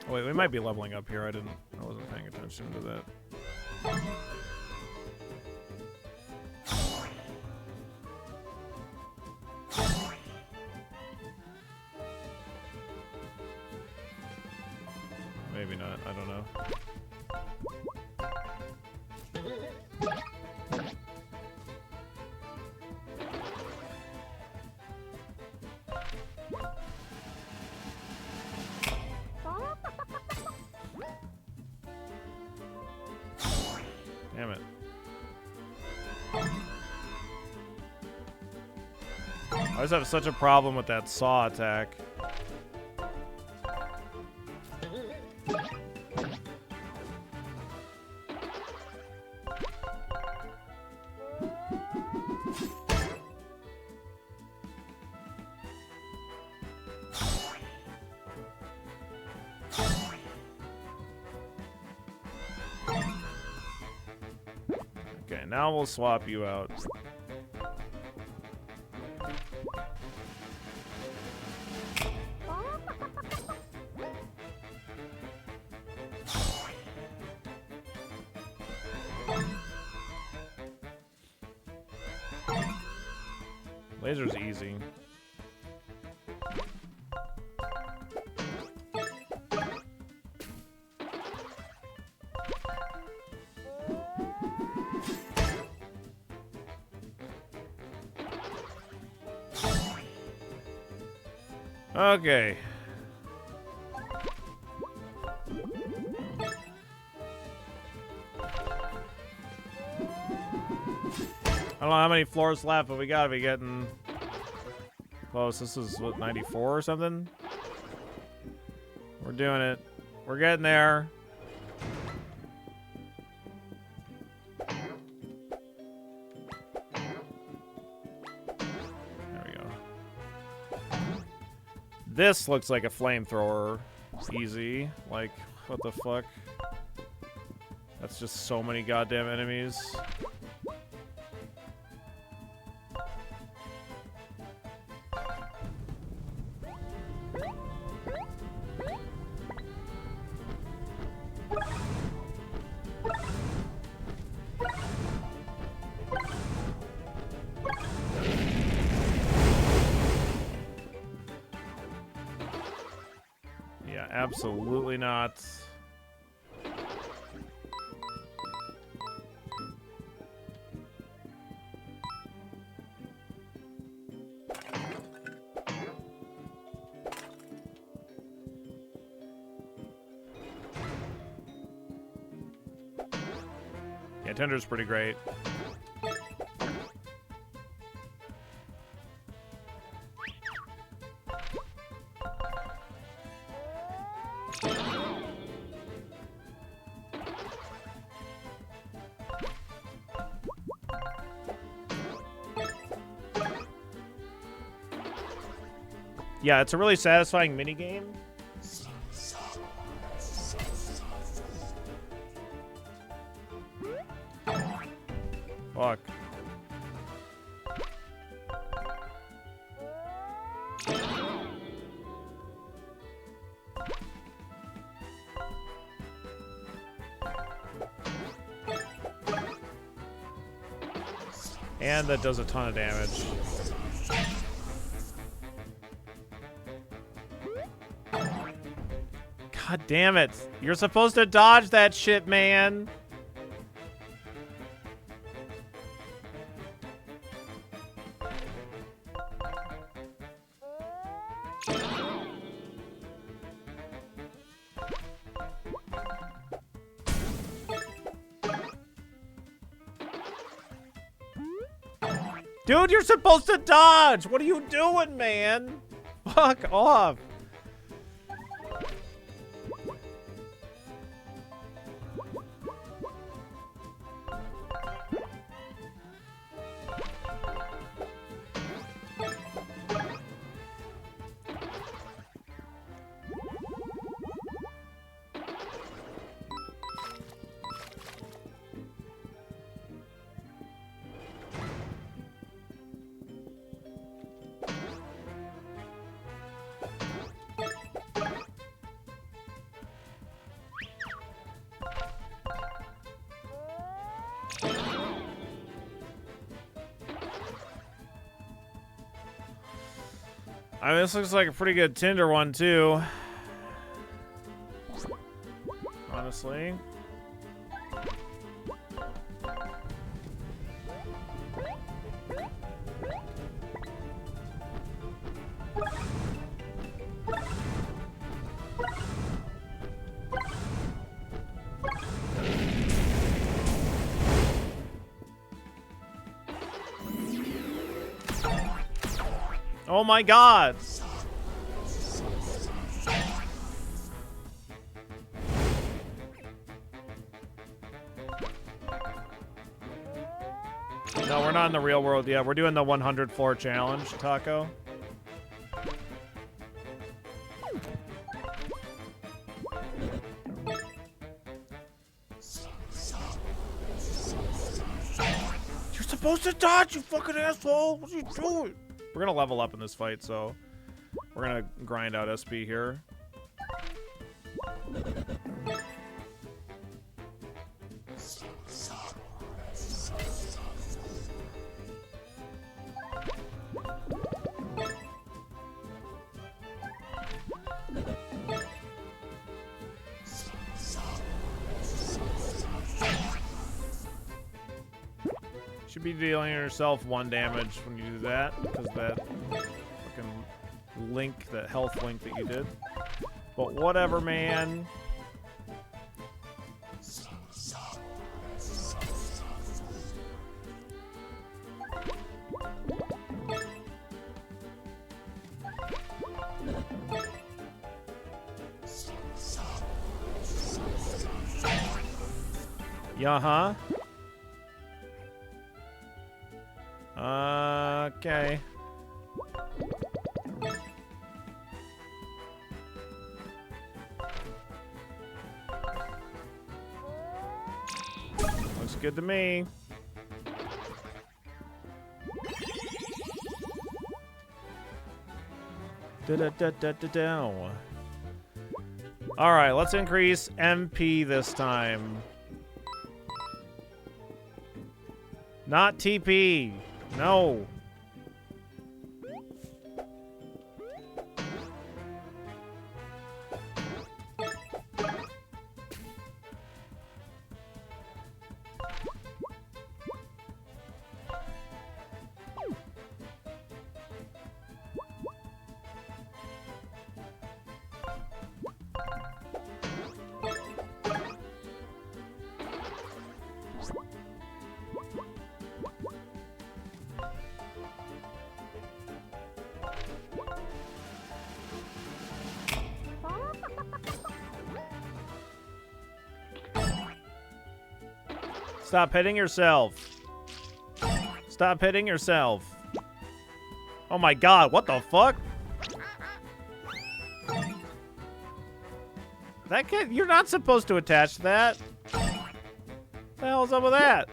Oh, wait, we might be leveling up here. I wasn't paying attention to that. Maybe not, I don't know. Damn it. I always have such a problem with that saw attack. Okay, now we'll swap you out. Laser's easy. Okay. I don't know how many floors left, but we gotta be getting close. This is, what, 94 or something? We're doing it. We're getting there. This looks like a flamethrower. Easy. Like, what the fuck? That's just so many goddamn enemies. Yeah, absolutely not. Yeah, Tinder's pretty great. Yeah, it's a really satisfying minigame. Fuck. And that does a ton of damage. God damn it. You're supposed to dodge that shit, man. Dude, you're supposed to dodge! What are you doing, man? Fuck off. I mean, this looks like a pretty good Tinder one, too. Honestly. Oh my god! No, we're not in the real world yet. We're doing the 100 floor challenge, Taco. You're supposed to dodge, you fucking asshole! What are you doing? We're gonna level up in this fight, so we're gonna grind out SP here. Should be dealing yourself 1 damage when you do that, because that fucking link, that health link that you did. But whatever, man. Yeah, huh? Okay. good to me. Da-da-da-da-da-da. All right, let's increase MP this time. Not TP. No. Stop hitting yourself. Stop hitting yourself. Oh my god, what the fuck? That kid, you're not supposed to attach that. What the hell's up with that?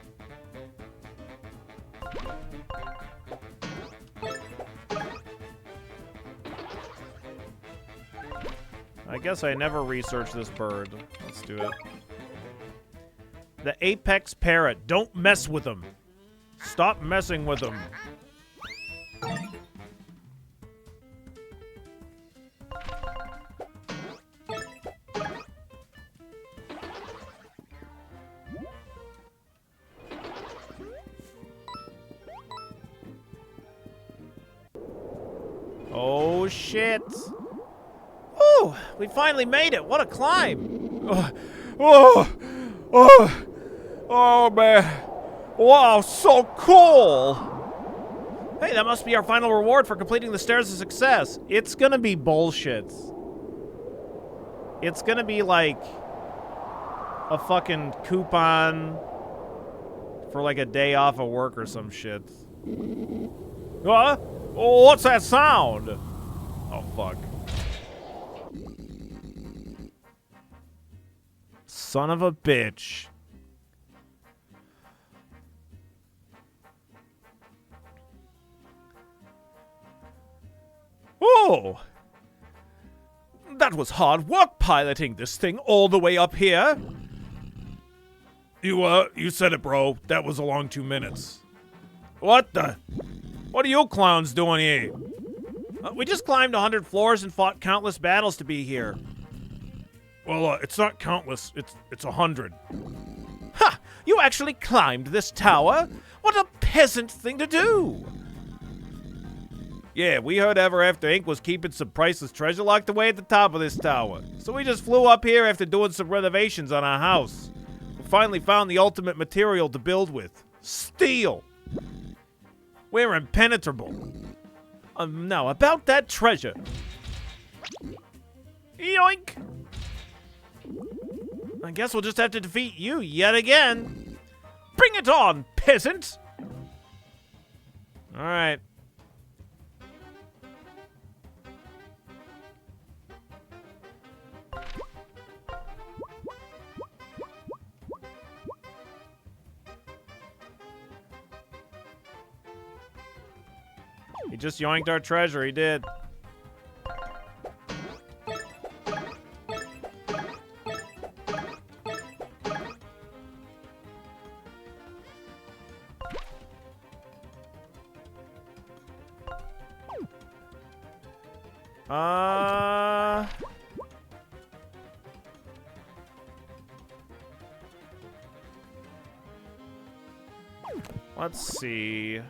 I guess I never researched this bird. Let's do it. The apex parrot. Don't mess with him. Stop messing with him. Oh, shit. Woo! We finally made it. What a climb. Oh, man. Wow, so cool. Hey, that must be our final reward for completing the stairs a success. It's gonna be bullshit. It's gonna be like a fucking coupon for like a day off of work or some shit. What? Oh, what's that sound? Oh, fuck. Son of a bitch. Oh! That was hard work piloting this thing all the way up here. You said it, bro. That was a long 2 minutes. What the? What are you clowns doing here? We just climbed 100 floors and fought countless battles to be here. Well, it's not countless. It's 100. Ha! You actually climbed this tower? What a peasant thing to do! Yeah, we heard Ever After Inc. was keeping some priceless treasure locked away at the top of this tower. So we just flew up here after doing some renovations on our house. We finally found the ultimate material to build with. Steel! We're impenetrable. Now, about that treasure. Yoink! I guess we'll just have to defeat you yet again. Bring it on, peasant! Alright. He just yoinked our treasure, he did. Let's see.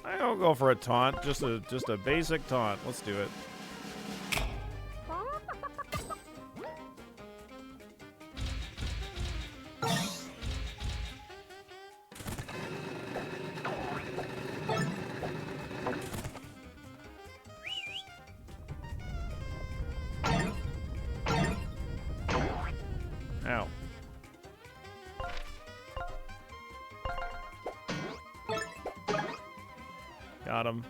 I'll go for a taunt, just a basic taunt. Let's do it. Ow. Got him.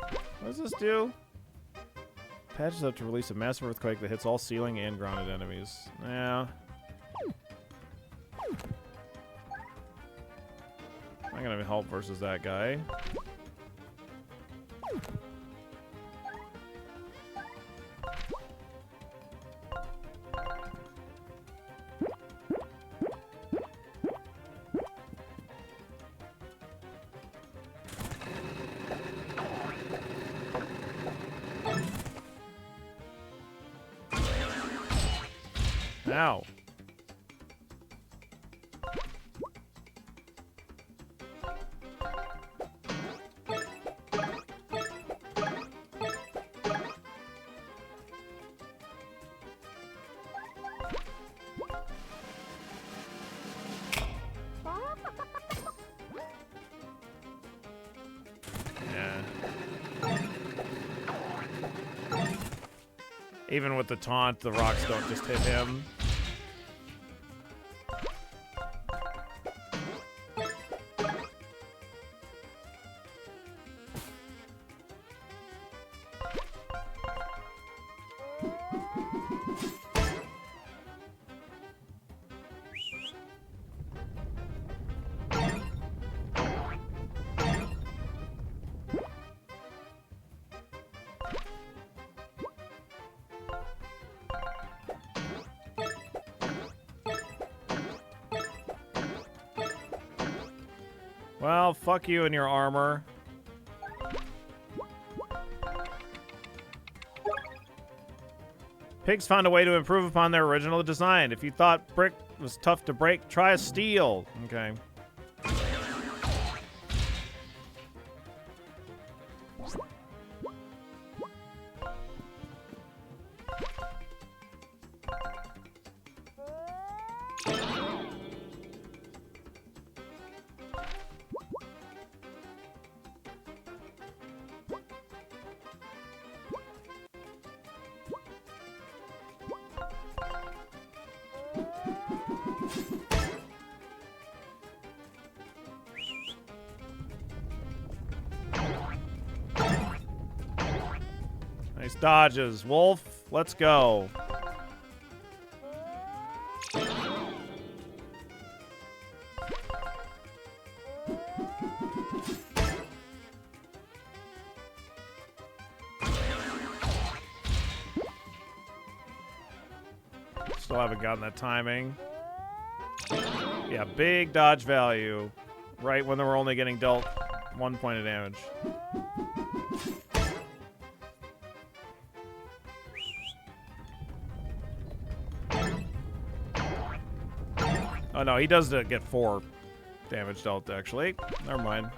What does this do? Patches up to release a massive earthquake that hits all ceiling and grounded enemies. Yeah. I'm gonna help versus that guy. Ow. Yeah. Even with the taunt, the rocks don't just hit him. Well, fuck you and your armor. Pigs found a way to improve upon their original design. If you thought brick was tough to break, try a steel. Okay. Nice dodges. Wolf, let's go. Still haven't gotten that timing. Yeah, big dodge value. Right when they were only getting dealt 1 point of damage. Oh no, he does get 4 damage dealt, actually. Never mind.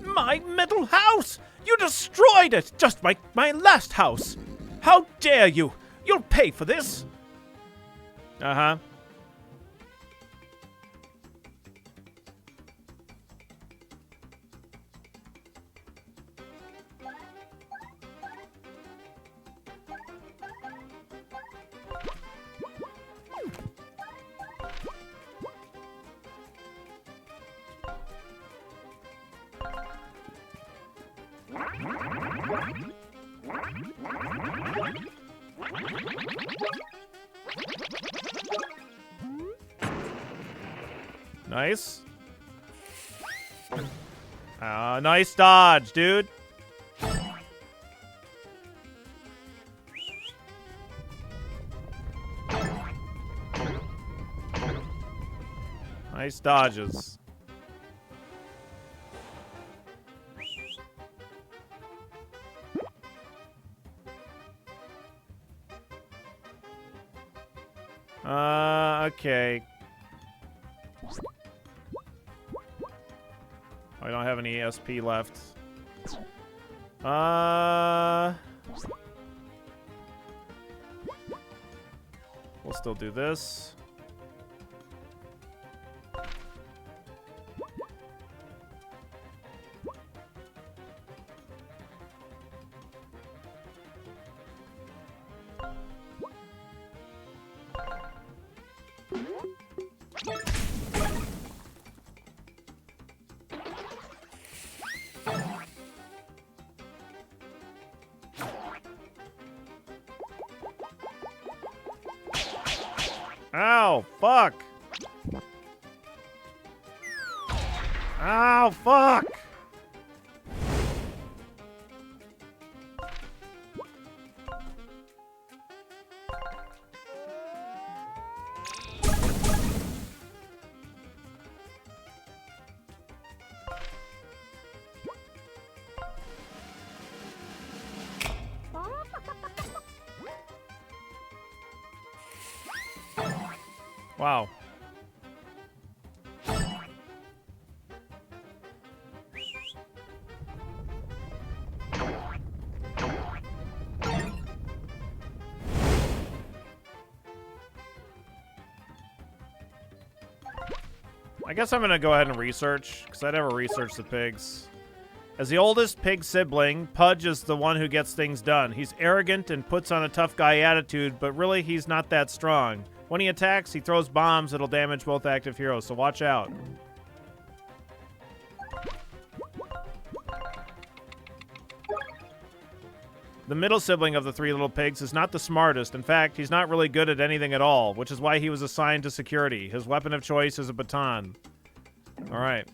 My metal house! You destroyed it! Just like my last house! How dare you! You'll pay for this! Uh-huh. Nice. Nice dodge, dude. Nice dodges. Okay. I don't have any ESP left. We'll still do this. Ow, fuck. Ow, fuck. Wow. I guess I'm gonna go ahead and research, because I never researched the pigs. As the oldest pig sibling, Pudge is the one who gets things done. He's arrogant and puts on a tough guy attitude, but really he's not that strong. When he attacks, he throws bombs that'll damage both active heroes, so watch out. The middle sibling of the three little pigs is not the smartest. In fact, he's not really good at anything at all, which is why he was assigned to security. His weapon of choice is a baton. All right.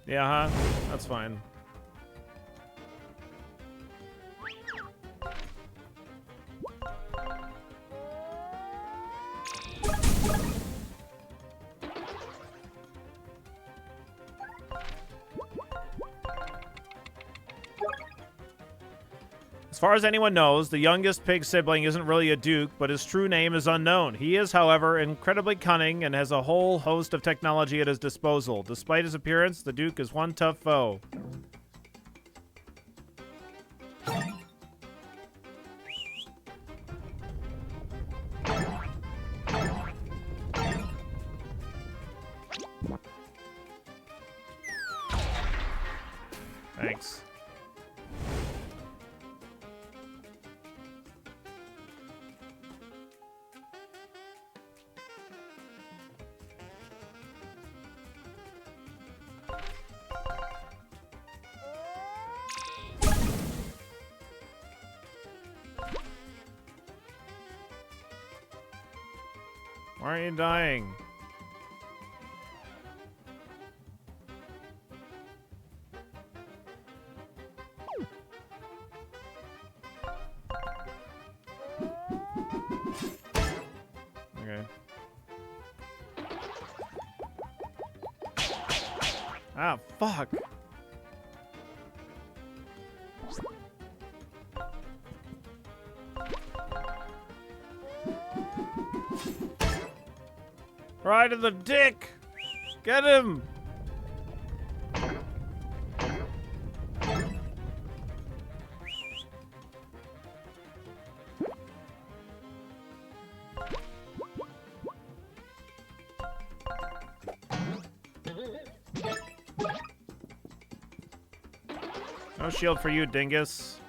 Yeah, huh? That's fine. As far as anyone knows, the youngest pig sibling isn't really a duke, but his true name is unknown. He is, however, incredibly cunning and has a whole host of technology at his disposal. Despite his appearance, the duke is one tough foe. Thanks. Why are you dying? Okay. Ah, fuck. Right in the dick! Get him! No shield for you, dingus.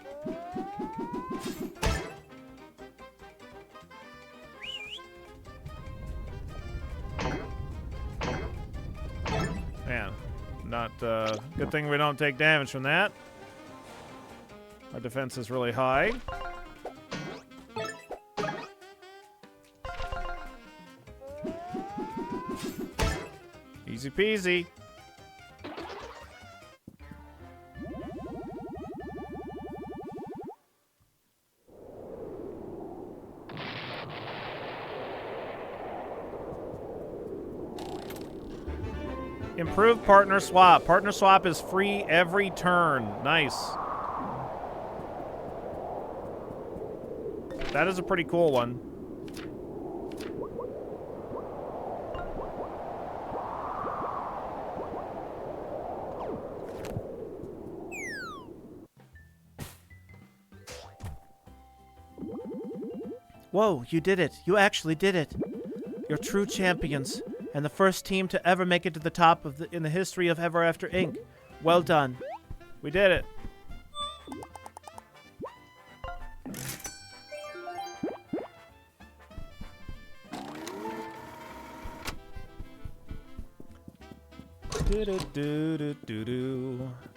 Man, not, good thing we don't take damage from that. Our defense is really high. Easy peasy. Improved partner swap. Partner swap is free every turn. Nice. That is a pretty cool one. Whoa, you did it. You actually did it. You're true champions, and the first team to ever make it to the top of in the history of Ever After Inc. Well done. We did it.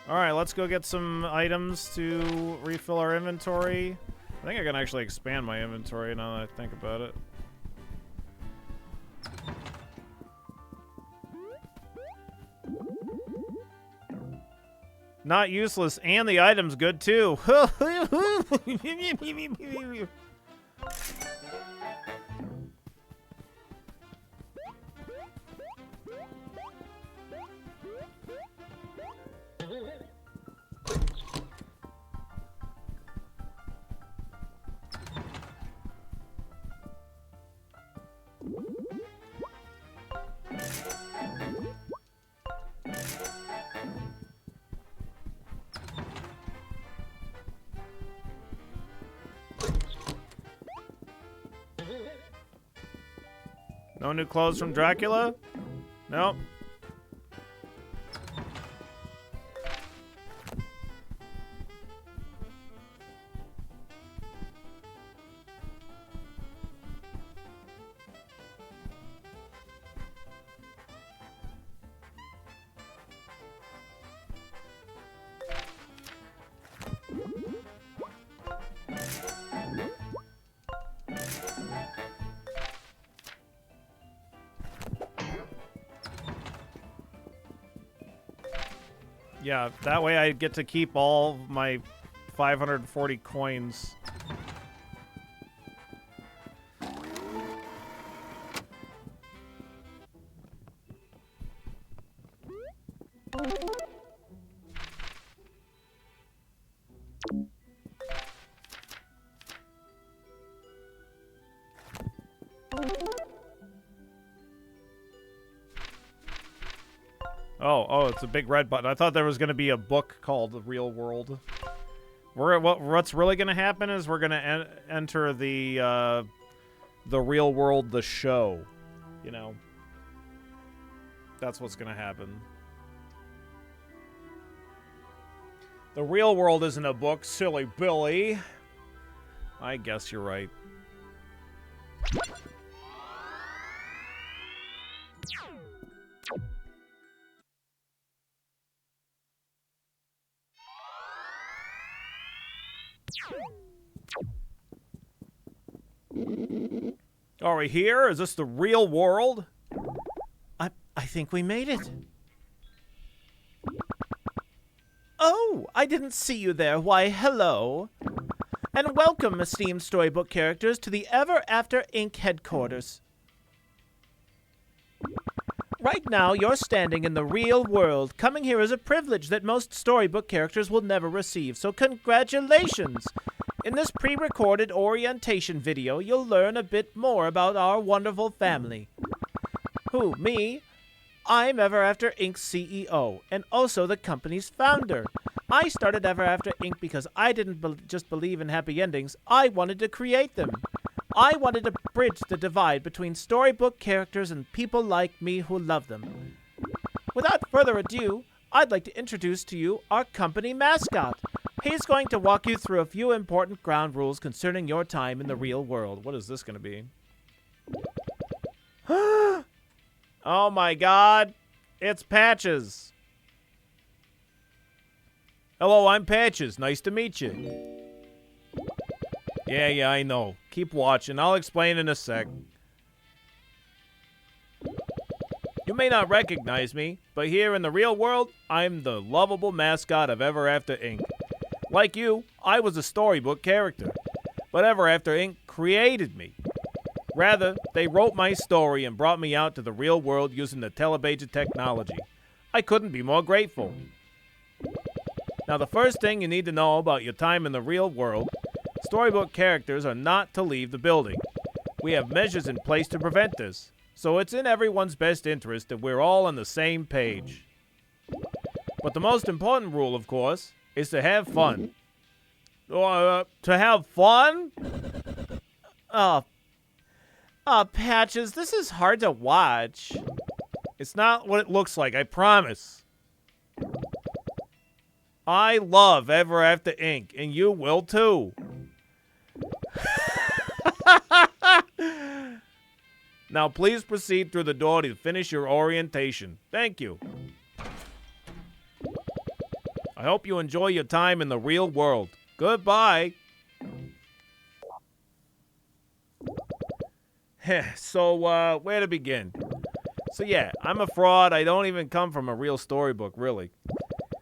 Alright, let's go get some items to refill our inventory. I think I can actually expand my inventory now that I think about it. Not useless, and the item's good too. No new clothes from Dracula? Nope. Yeah, that way I get to keep all my 540 coins. Oh, it's a big red button. I thought there was going to be a book called The Real World. What's really going to happen is we're going to enter the Real World, the show. You know, that's what's going to happen. The Real World isn't a book, silly Billy. I guess you're right. Are we here? Is this the real world? I think we made it. Oh, I didn't see you there. Why, hello. And welcome, esteemed storybook characters, to the Ever After Inc. headquarters. Right now, you're standing in the real world. Coming here is a privilege that most storybook characters will never receive, so congratulations! In this pre-recorded orientation video, you'll learn a bit more about our wonderful family. Who, me? I'm Ever After Inc.'s CEO, and also the company's founder. I started Ever After Inc. because I didn't just believe in happy endings, I wanted to create them. I wanted to bridge the divide between storybook characters and people like me who love them. Without further ado, I'd like to introduce to you our company mascot. He's going to walk you through a few important ground rules concerning your time in the real world. What is this going to be? Oh my god! It's Patches! Hello, I'm Patches. Nice to meet you. Yeah, I know. Keep watching. I'll explain in a sec. You may not recognize me, but here in the real world, I'm the lovable mascot of Ever After Inc. Like you, I was a storybook character, but Ever After Inc. created me. Rather, they wrote my story and brought me out to the real world using the telepager technology. I couldn't be more grateful. Now, the first thing you need to know about your time in the real world, storybook characters are not to leave the building. We have measures in place to prevent this, so it's in everyone's best interest that we're all on the same page. But the most important rule, of course, is to have fun. To have fun? Patches, this is hard to watch. It's not what it looks like, I promise. I love Ever After Inc., and you will too. Now please proceed through the door to finish your orientation. Thank you. I hope you enjoy your time in the real world. Goodbye. So, where to begin? So yeah, I'm a fraud. I don't even come from a real storybook, really.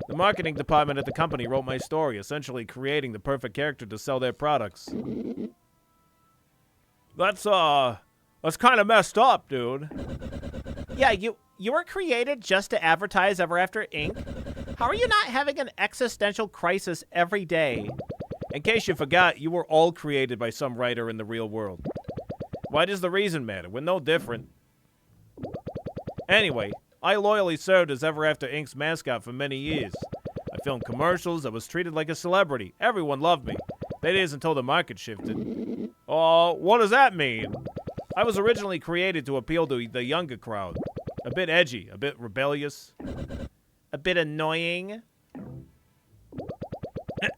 The marketing department at the company wrote my story, essentially creating the perfect character to sell their products. That's kind of messed up, dude. Yeah, you were created just to advertise Ever After Inc. How are you not having an existential crisis every day? In case you forgot, you were all created by some writer in the real world. Why does the reason matter? We're no different. Anyway, I loyally served as Ever After Inc.'s mascot for many years. I filmed commercials, I was treated like a celebrity. Everyone loved me. That is until the market shifted. Oh, what does that mean? I was originally created to appeal to the younger crowd. A bit edgy, a bit rebellious, a bit annoying.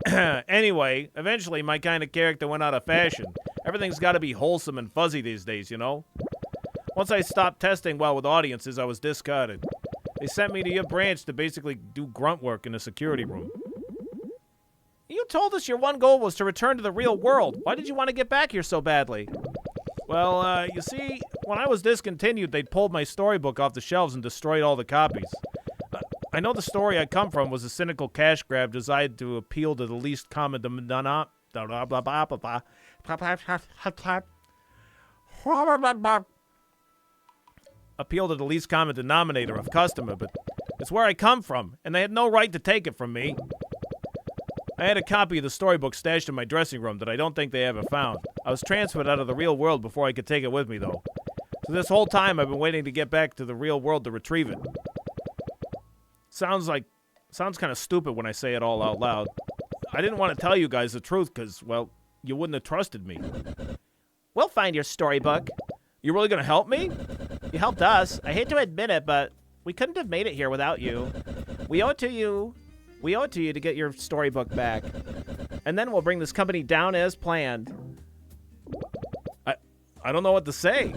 Anyway, eventually my kind of character went out of fashion. Everything's got to be wholesome and fuzzy these days, you know? Once I stopped testing well with audiences, I was discarded. They sent me to your branch to basically do grunt work in the security room. You told us your one goal was to return to the real world. Why did you want to get back here so badly? Well, you see, when I was discontinued, they'd pulled my storybook off the shelves and destroyed all the copies. I know the story I come from was a cynical cash grab designed to appeal to the least common denominator of customer, but it's where I come from, and they had no right to take it from me. I had a copy of the storybook stashed in my dressing room that I don't think they ever found. I was transferred out of the real world before I could take it with me, though. So this whole time I've been waiting to get back to the real world to retrieve it. Sounds kind of stupid when I say it all out loud. I didn't want to tell you guys the truth because, well, you wouldn't have trusted me. We'll find your storybook. You really gonna help me? You helped us. I hate to admit it, but we couldn't have made it here without you. We owe it to you. We owe it to you to get your storybook back. And then we'll bring this company down as planned. I don't know what to say.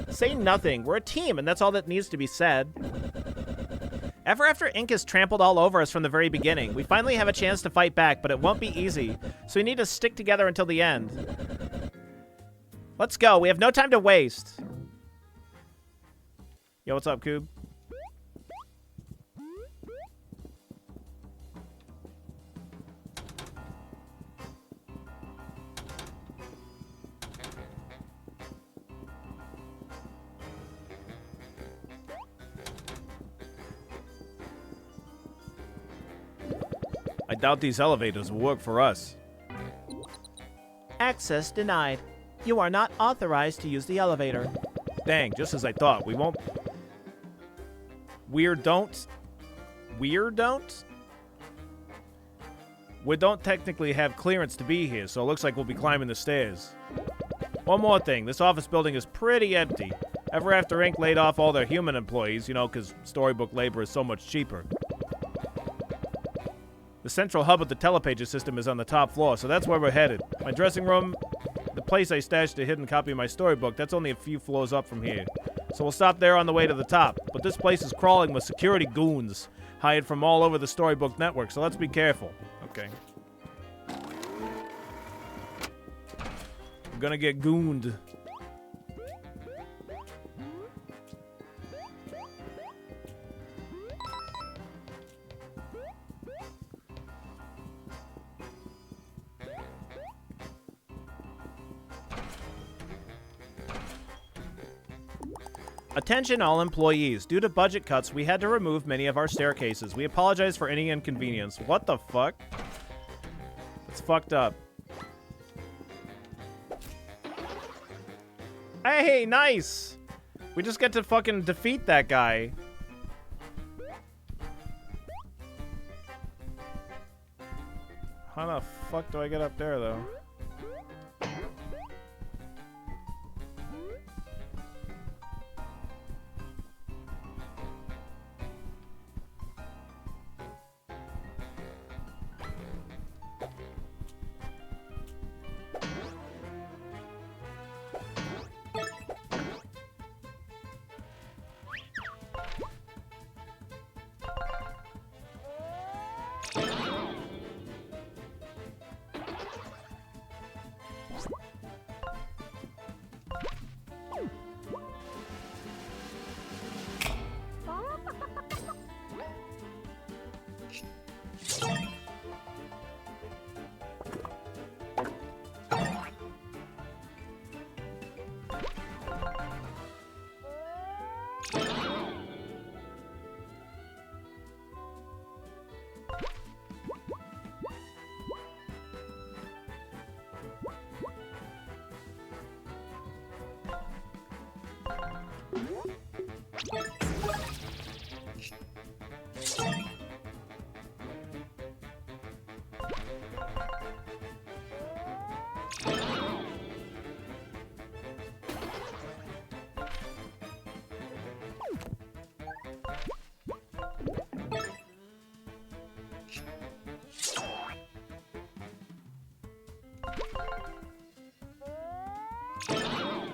Say nothing. We're a team, and that's all that needs to be said. Ever After Inc. has trampled all over us from the very beginning. We finally have a chance to fight back, but it won't be easy. So we need to stick together until the end. Let's go. We have no time to waste. Yo, what's up, Coob? I doubt these elevators will work for us. Access denied. You are not authorized to use the elevator. Dang, just as I thought. We won't... We don't technically have clearance to be here, so it looks like we'll be climbing the stairs. One more thing. This office building is pretty empty. Ever After Inc. laid off all their human employees, you know, because storybook labor is so much cheaper. The central hub of the telepager system is on the top floor, so that's where we're headed. My dressing room, the place I stashed a hidden copy of my storybook, that's only a few floors up from here. So we'll stop there on the way to the top. But this place is crawling with security goons hired from all over the storybook network, so let's be careful. Okay. We're gonna get gooned. Attention all employees. Due to budget cuts, we had to remove many of our staircases. We apologize for any inconvenience. What the fuck? It's fucked up. Hey, nice! We just get to fucking defeat that guy. How the fuck do I get up there, though?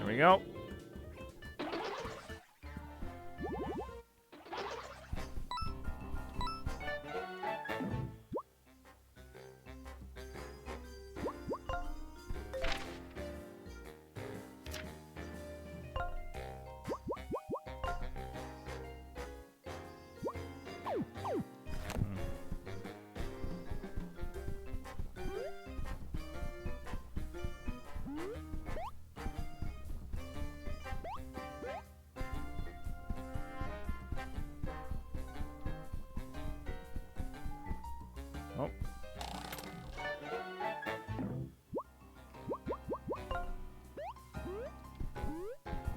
There we go. Oh.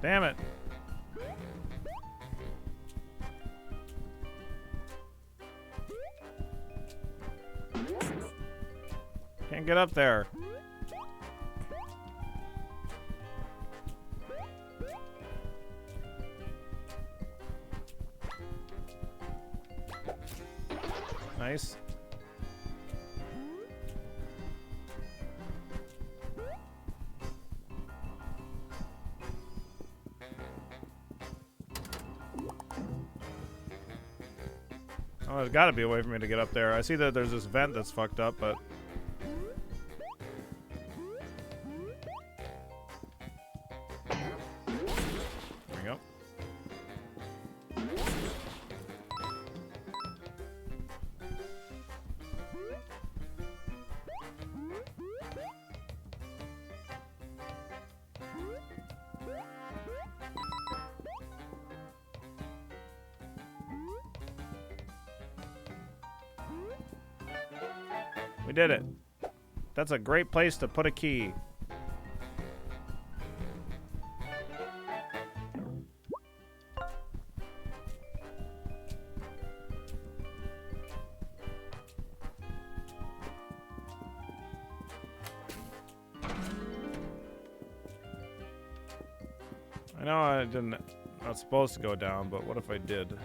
Damn it. Can't get up there. Nice. Oh, there's gotta be a way for me to get up there. I see that there's this vent that's fucked up, but... There we go. We did it. That's a great place to put a key. I know I didn't, not supposed to go down, but what if I did?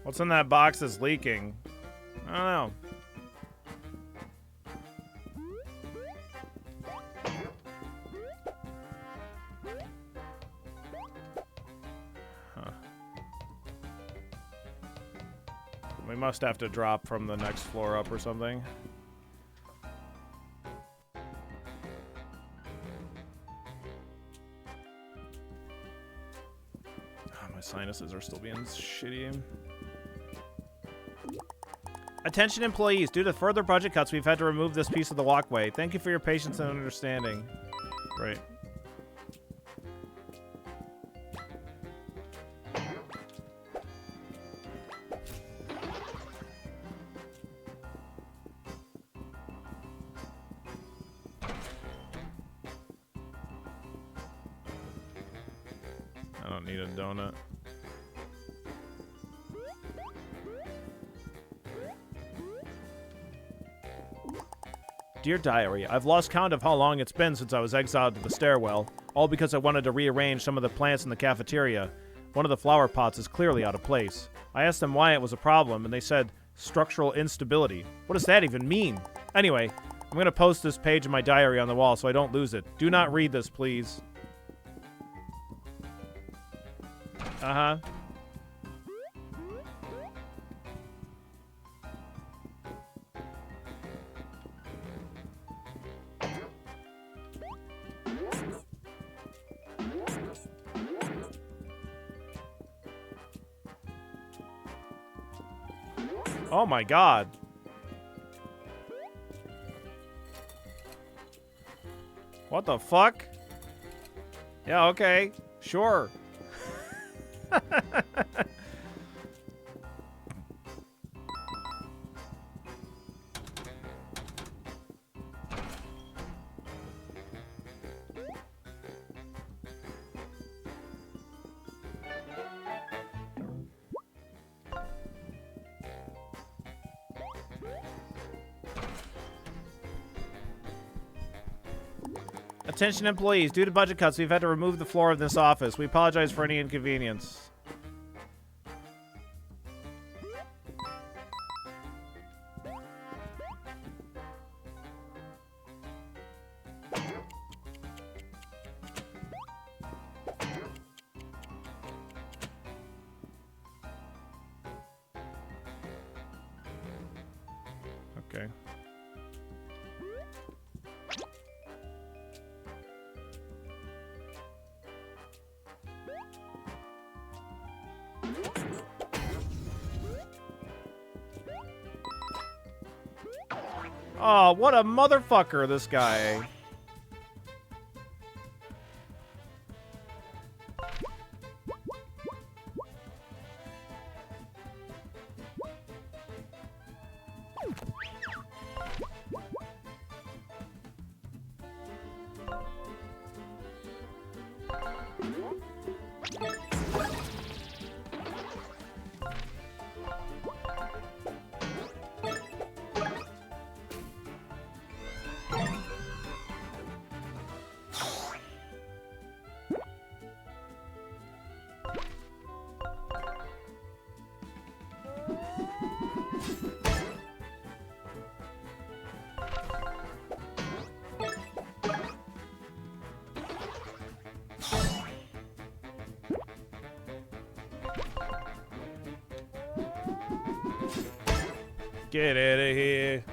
What's in that box that's leaking? I don't know. Huh. We must have to drop from the next floor up or something. My sinuses are still being shitty. Attention employees, due to further budget cuts, we've had to remove this piece of the walkway. Thank you for your patience and understanding. Great. I don't need a donut. Dear Diary, I've lost count of how long it's been since I was exiled to the stairwell, all because I wanted to rearrange some of the plants in the cafeteria. One of the flower pots is clearly out of place. I asked them why it was a problem, and they said, structural instability. What does that even mean? Anyway, I'm going to post this page in my diary on the wall so I don't lose it. Do not read this, please. Uh-huh. Oh my god. What the fuck? Yeah, okay. Sure. Attention employees, due to budget cuts, we've had to remove the floor of this office. We apologize for any inconvenience. Okay. Oh, what a motherfucker, this guy. Get out of here.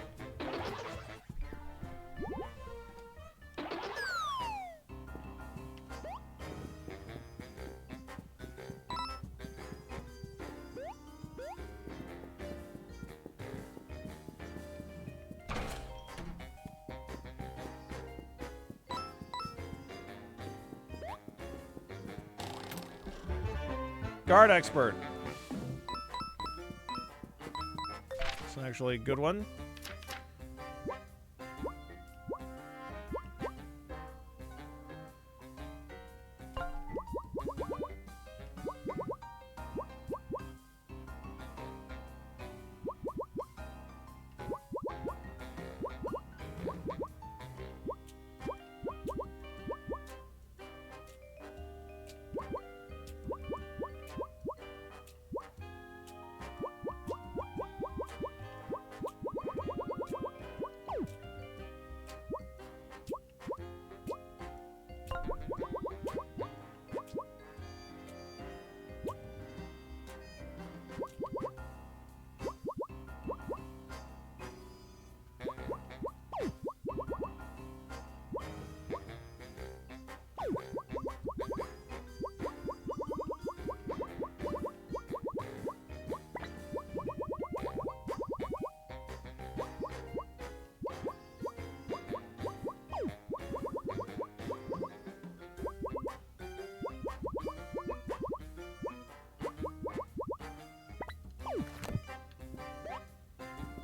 Guard expert. It's actually a good one.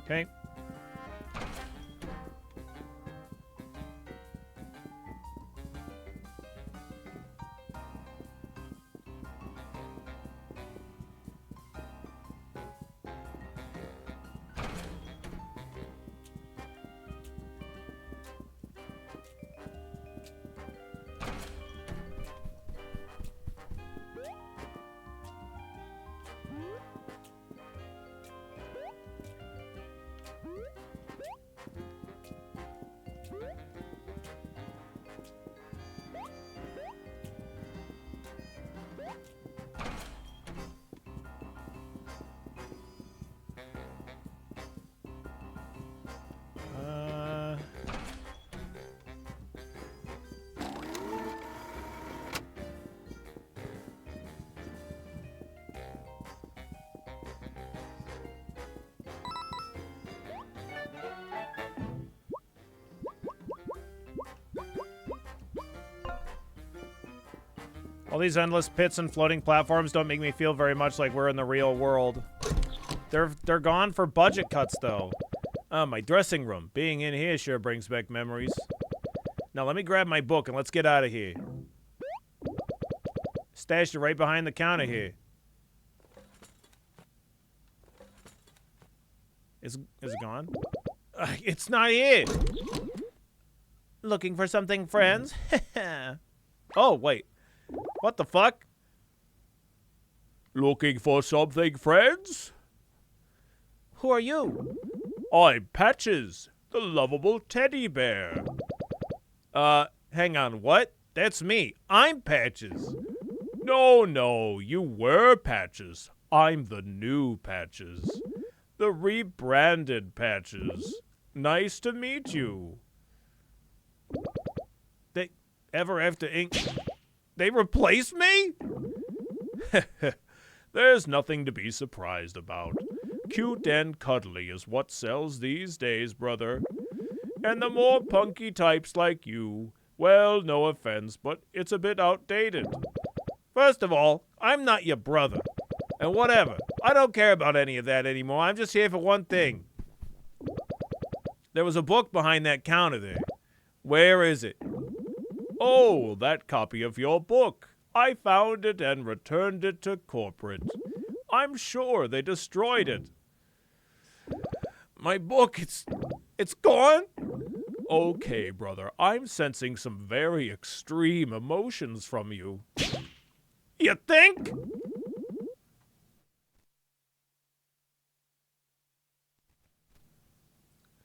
Okay. All these endless pits and floating platforms don't make me feel very much like we're in the real world. They're gone for budget cuts, though. My dressing room. Being in here sure brings back memories. Now let me grab my book and let's get out of here. Stashed it right behind the counter here. Is it gone? It's not here. Looking for something, friends? Oh, wait. What the fuck? Looking for something, friends? Who are you? I'm Patches, the lovable teddy bear. Hang on, what? That's me. I'm Patches. No, you were Patches. I'm the new Patches. The rebranded Patches. Nice to meet you. They ever after ink... They replaced me? There's nothing to be surprised about. Cute and cuddly is what sells these days, brother. And the more punky types like you, well, no offense, but it's a bit outdated. First of all, I'm not your brother. And whatever, I don't care about any of that anymore. I'm just here for one thing. There was a book behind that counter there. Where is it? Oh, that copy of your book. I found it and returned it to corporate. I'm sure they destroyed it. My book, it's gone? Okay, brother, I'm sensing some very extreme emotions from you. You think?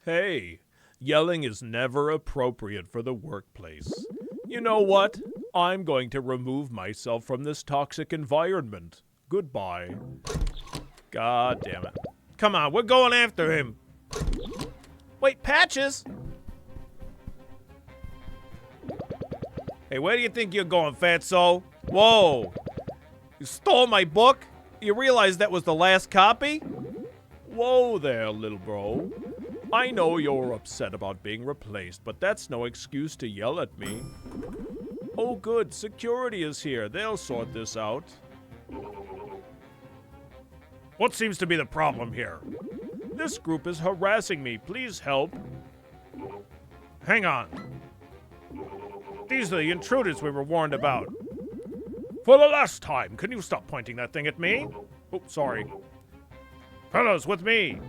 Hey, yelling is never appropriate for the workplace. You know what? I'm going to remove myself from this toxic environment. Goodbye. God damn it. Come on, we're going after him. Wait, Patches? Hey, where do you think you're going, fatso? Whoa. You stole my book? You realize that was the last copy? Whoa there, little bro. I know you're upset about being replaced, but that's no excuse to yell at me. Oh good, security is here. They'll sort this out. What seems to be the problem here? This group is harassing me. Please help. Hang on. These are the intruders we were warned about. For the last time, can you stop pointing that thing at me? Oh, sorry. Fellows, with me.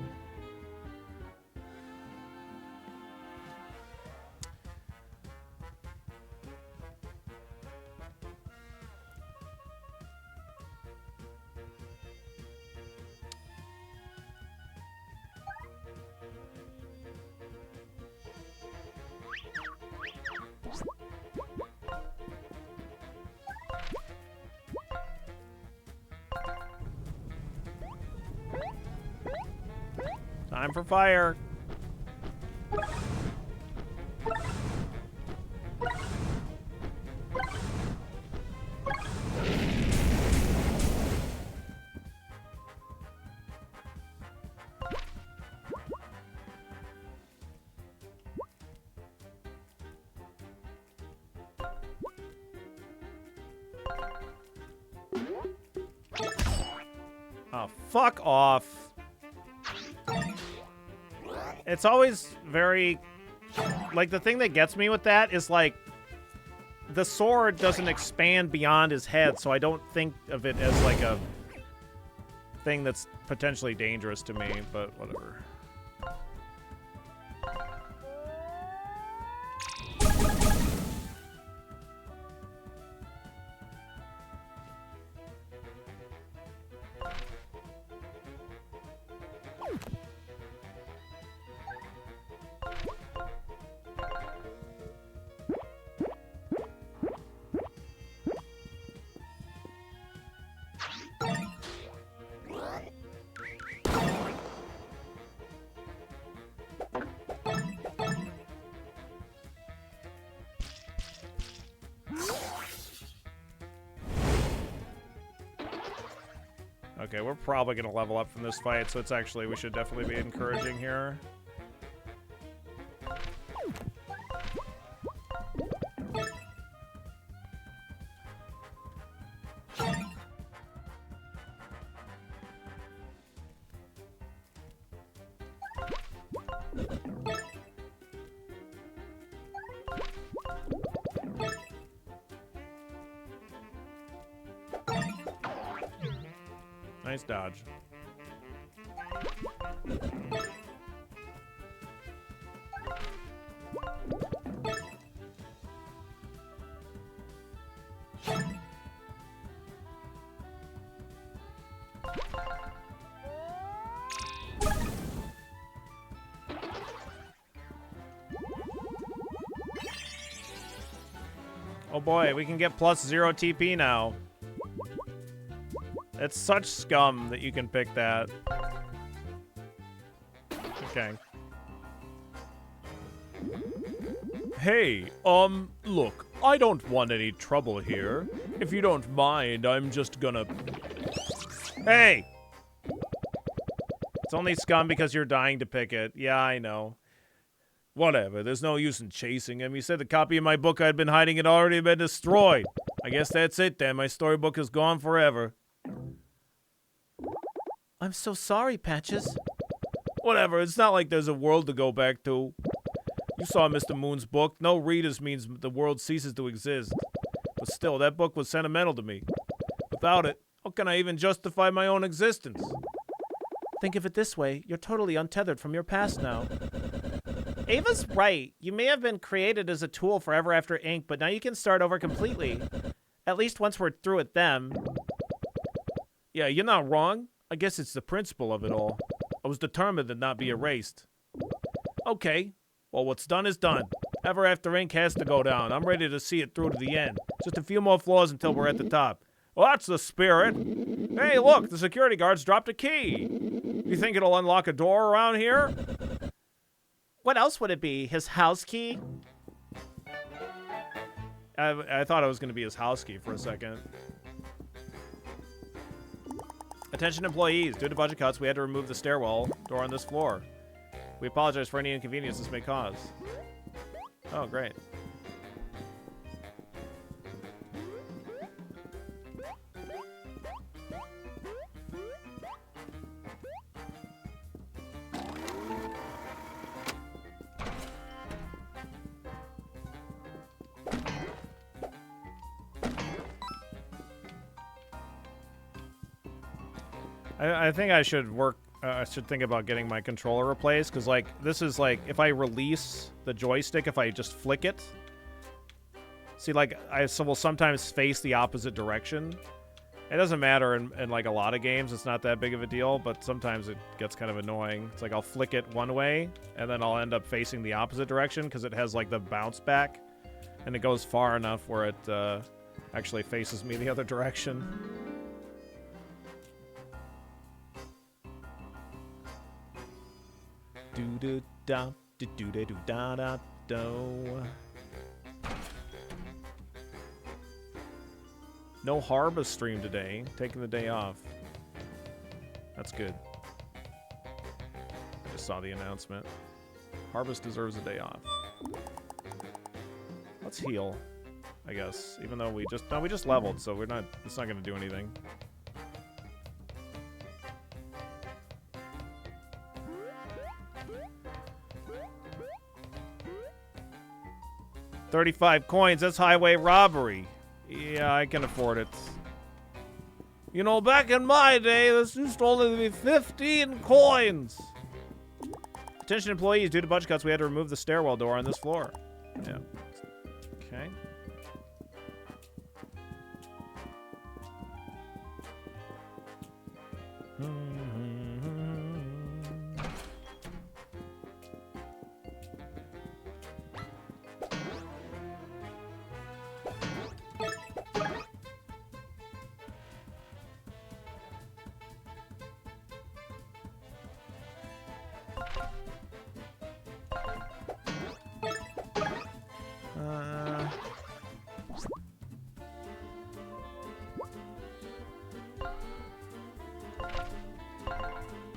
Time for fire. Oh, fuck off. It's always very... Like, the thing that gets me with that is, like, the sword doesn't expand beyond his head, so I don't think of it as, like, a thing that's potentially dangerous to me, but whatever. Okay, we're probably going to level up from this fight, so it's actually, we should definitely be encouraging here. Nice dodge. Oh boy, we can get +0 TP now. It's such scum that you can pick that. Okay. Hey, look, I don't want any trouble here. If you don't mind, I'm just gonna... Hey! It's only scum because you're dying to pick it. Yeah, I know. Whatever, there's no use in chasing him. You said the copy of my book I'd been hiding had already been destroyed. I guess that's it then. My storybook is gone forever. I'm so sorry, Patches. Whatever, it's not like there's a world to go back to. You saw Mr. Moon's book. No readers means the world ceases to exist. But still, that book was sentimental to me. Without it, how can I even justify my own existence? Think of it this way. You're totally untethered from your past now. Ava's right. You may have been created as a tool for Ever After Inc., but now you can start over completely. At least once we're through with them. Yeah, you're not wrong. I guess it's the principle of it all. I was determined to not be erased. Okay, well, what's done is done. Ever After Inc. has to go down. I'm ready to see it through to the end. Just a few more floors until we're at the top. Well, that's the spirit. Hey, look, the security guards dropped a key. You think it'll unlock a door around here? What else would it be? His house key? I thought it was going to be his house key for a second. Attention employees, due to budget cuts, we had to remove the stairwell door on this floor. We apologize for any inconvenience this may cause. Oh, great. I think I should work, I should think about getting my controller replaced, because, like, this is, like, if I release the joystick, if I just flick it, see, like, I will sometimes face the opposite direction. It doesn't matter in, like, a lot of games, it's not that big of a deal, but sometimes it gets kind of annoying. It's like I'll flick it one way, and then I'll end up facing the opposite direction, because it has, like, the bounce back, and it goes far enough where it actually faces me the other direction. Do do da do do do do da da do. No Harba stream today. Taking the day off. That's good. I just saw the announcement. Harbus deserves a day off. Let's heal, I guess. Even though we just leveled, so we're not. It's not going to do anything. 35 coins, that's highway robbery. Yeah, I can afford it. You know, back in my day, this used to only be 15 coins. Attention employees, due to budget cuts, we had to remove the stairwell door on this floor. Yeah. Okay.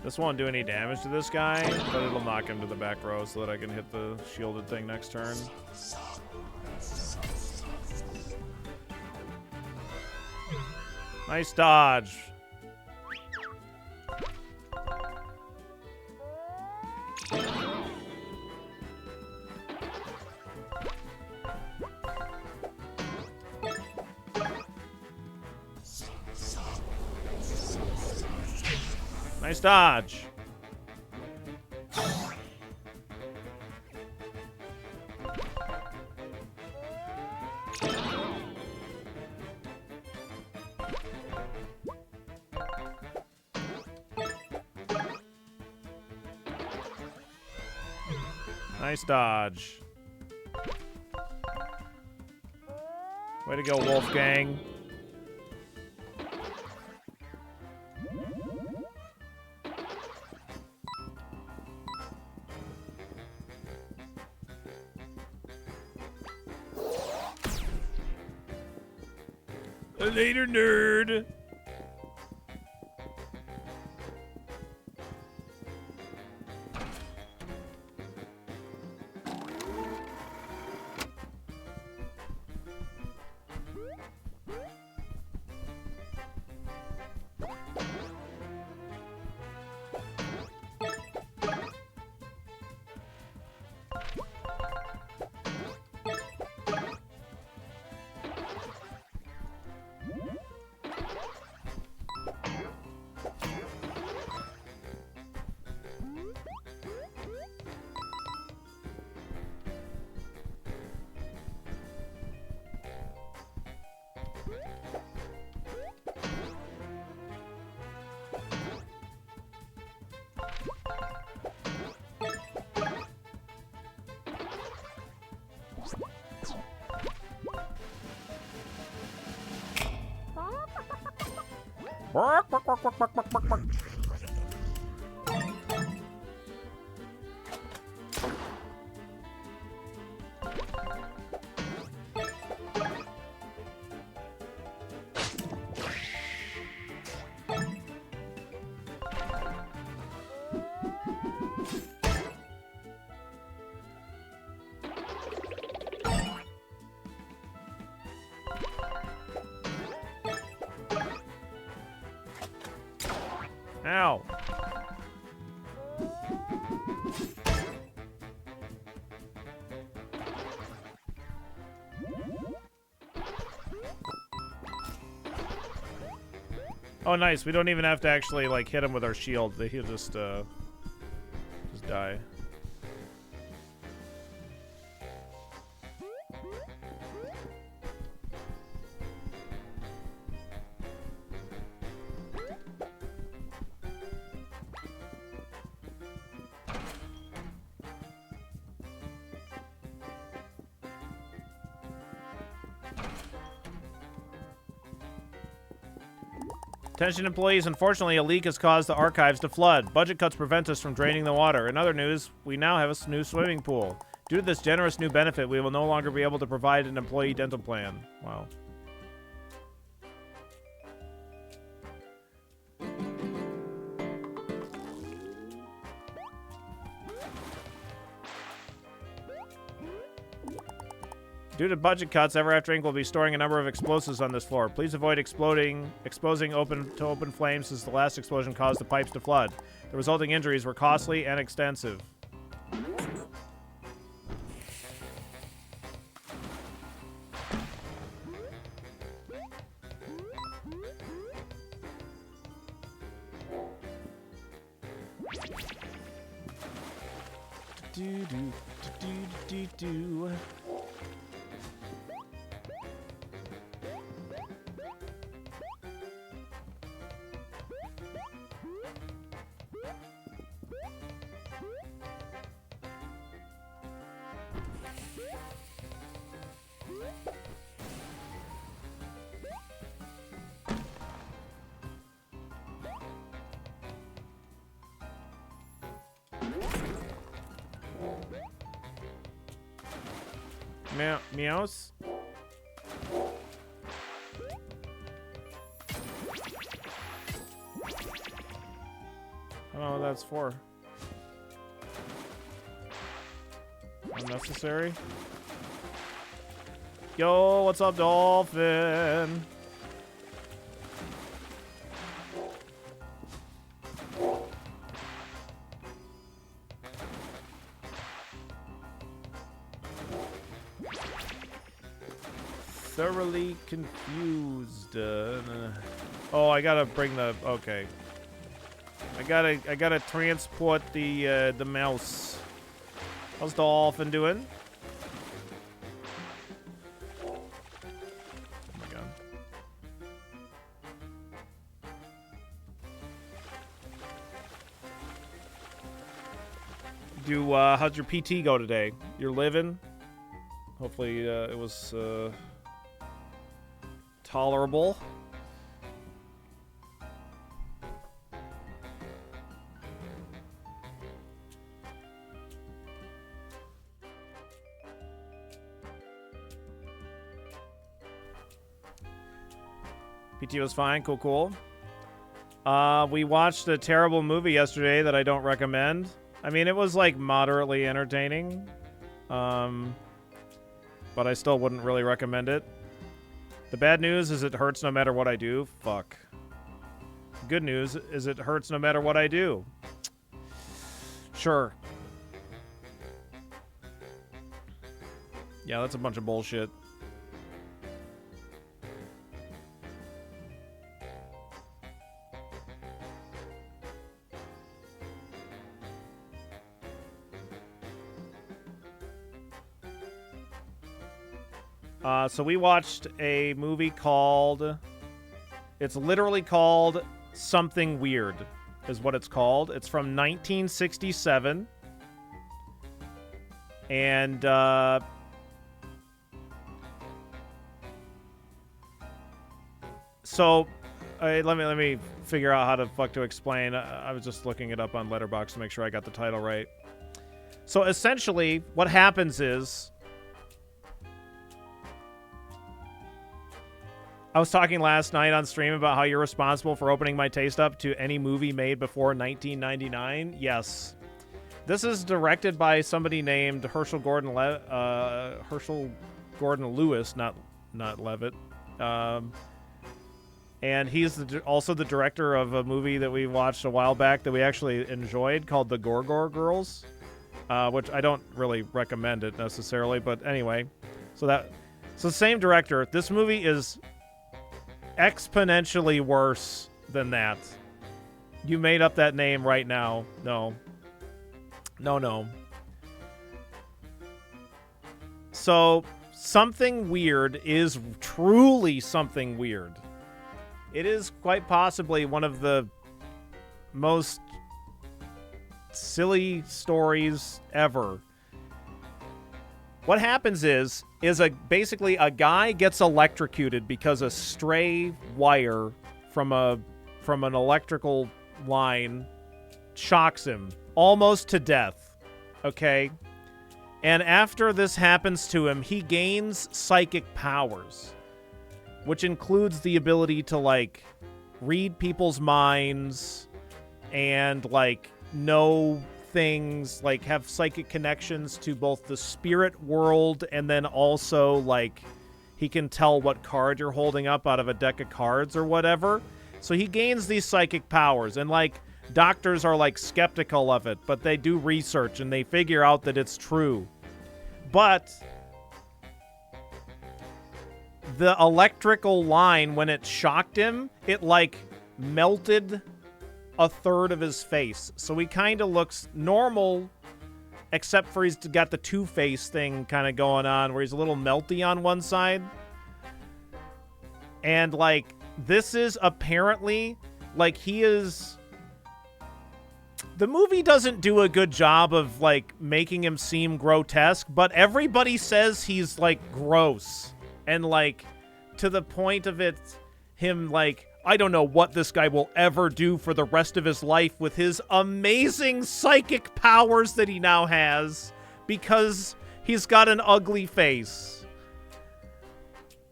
This won't do any damage to this guy, but it'll knock him to the back row so that I can hit the shielded thing next turn. Nice dodge. Nice dodge. Nice dodge. Way to go, Wolfgang. Later, nerd. Bark, bark, bark, bark, bark, bark, bark, bark. Ow. Oh, nice. We don't even have to actually, like, hit him with our shield. He'll just die. Attention employees, unfortunately a leak has caused the archives to flood. Budget cuts prevent us from draining the water. In other news, we now have a new swimming pool. Due to this generous new benefit, we will no longer be able to provide an employee dental plan. Wow. Due to budget cuts, Ever After Inc. will be storing a number of explosives on this floor. Please avoid exposing open flames, since the last explosion caused the pipes to flood. The resulting injuries were costly and extensive. Do, do, do, do, do, do. Meows? I don't know what that's for. Unnecessary? Yo, what's up, Dolphin? Thoroughly confused. Oh, I gotta bring the. Okay. I gotta transport the mouse. How's Dolphin doing? Oh my god. How'd your PT go today? You're living? Hopefully, it was tolerable. PT was fine. Cool, cool. We watched a terrible movie yesterday that I don't recommend. I mean, it was like moderately entertaining. But I still wouldn't really recommend it. The bad news is it hurts no matter what I do. Fuck. Good news is it hurts no matter what I do. Sure. Yeah, that's a bunch of bullshit. So we watched a movie called... It's literally called Something Weird, is what it's called. It's from 1967. And, so, let me figure out how the fuck to explain. I was just looking it up on Letterboxd to make sure I got the title right. So essentially, what happens is... I was talking last night on stream about how you're responsible for opening my taste up to any movie made before 1999. Yes. This is directed by somebody named Herschel Gordon Lewis, not Levitt. And he's also the director of a movie that we watched a while back that we actually enjoyed called The Gorgor Girls, which I don't really recommend it necessarily, but anyway. So same director. This movie is exponentially worse than that. You made up that name right now. No. So, Something Weird is truly something weird. It is quite possibly one of the most silly stories ever. What happens is basically a guy gets electrocuted because a stray wire from an electrical line shocks him almost to death. Okay? And after this happens to him, he gains psychic powers, which includes the ability to like read people's minds and like know things, like have psychic connections to both the spirit world and then also like he can tell what card you're holding up out of a deck of cards or whatever. So he gains these psychic powers, and like doctors are like skeptical of it, but they do research and they figure out that it's true. But the electrical line, when it shocked him, it like melted a third of his face. So he kind of looks normal, except for he's got the Two-Face thing kind of going on where he's a little melty on one side. And, like, this is apparently, like, he is... The movie doesn't do a good job of, like, making him seem grotesque, but everybody says he's, like, gross. And, like, to the point of it, him, like, I don't know what this guy will ever do for the rest of his life with his amazing psychic powers that he now has because he's got an ugly face.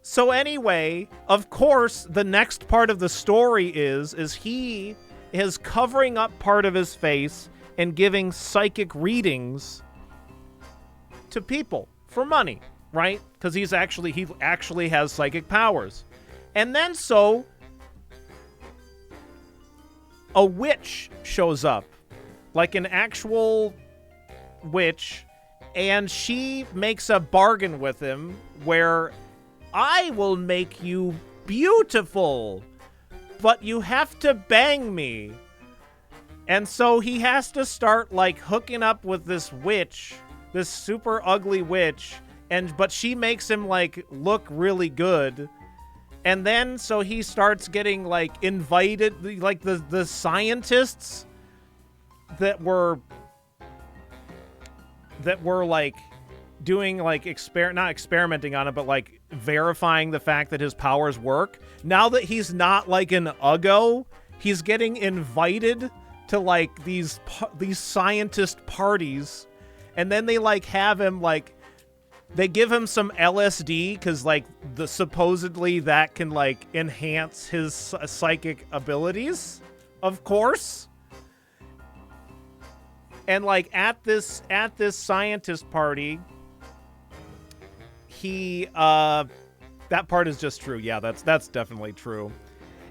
So anyway, of course, the next part of the story is he is covering up part of his face and giving psychic readings to people for money, right? Because he actually has psychic powers. And then so a witch shows up, like an actual witch, and she makes a bargain with him where I will make you beautiful, but you have to bang me. And so he has to start, like, hooking up with this witch, this super ugly witch, but she makes him, like, look really good. And then, so he starts getting, like, invited, like, the scientists that were, like, doing, like, not experimenting on it, but, like, verifying the fact that his powers work. Now that he's not, like, an Uggo, he's getting invited to, like, these scientist parties. And then they, like, have him, like, they give him some LSD because, like, supposedly that can, like, enhance his psychic abilities, of course. And, like, at this scientist party, he that part is just true. Yeah, that's definitely true.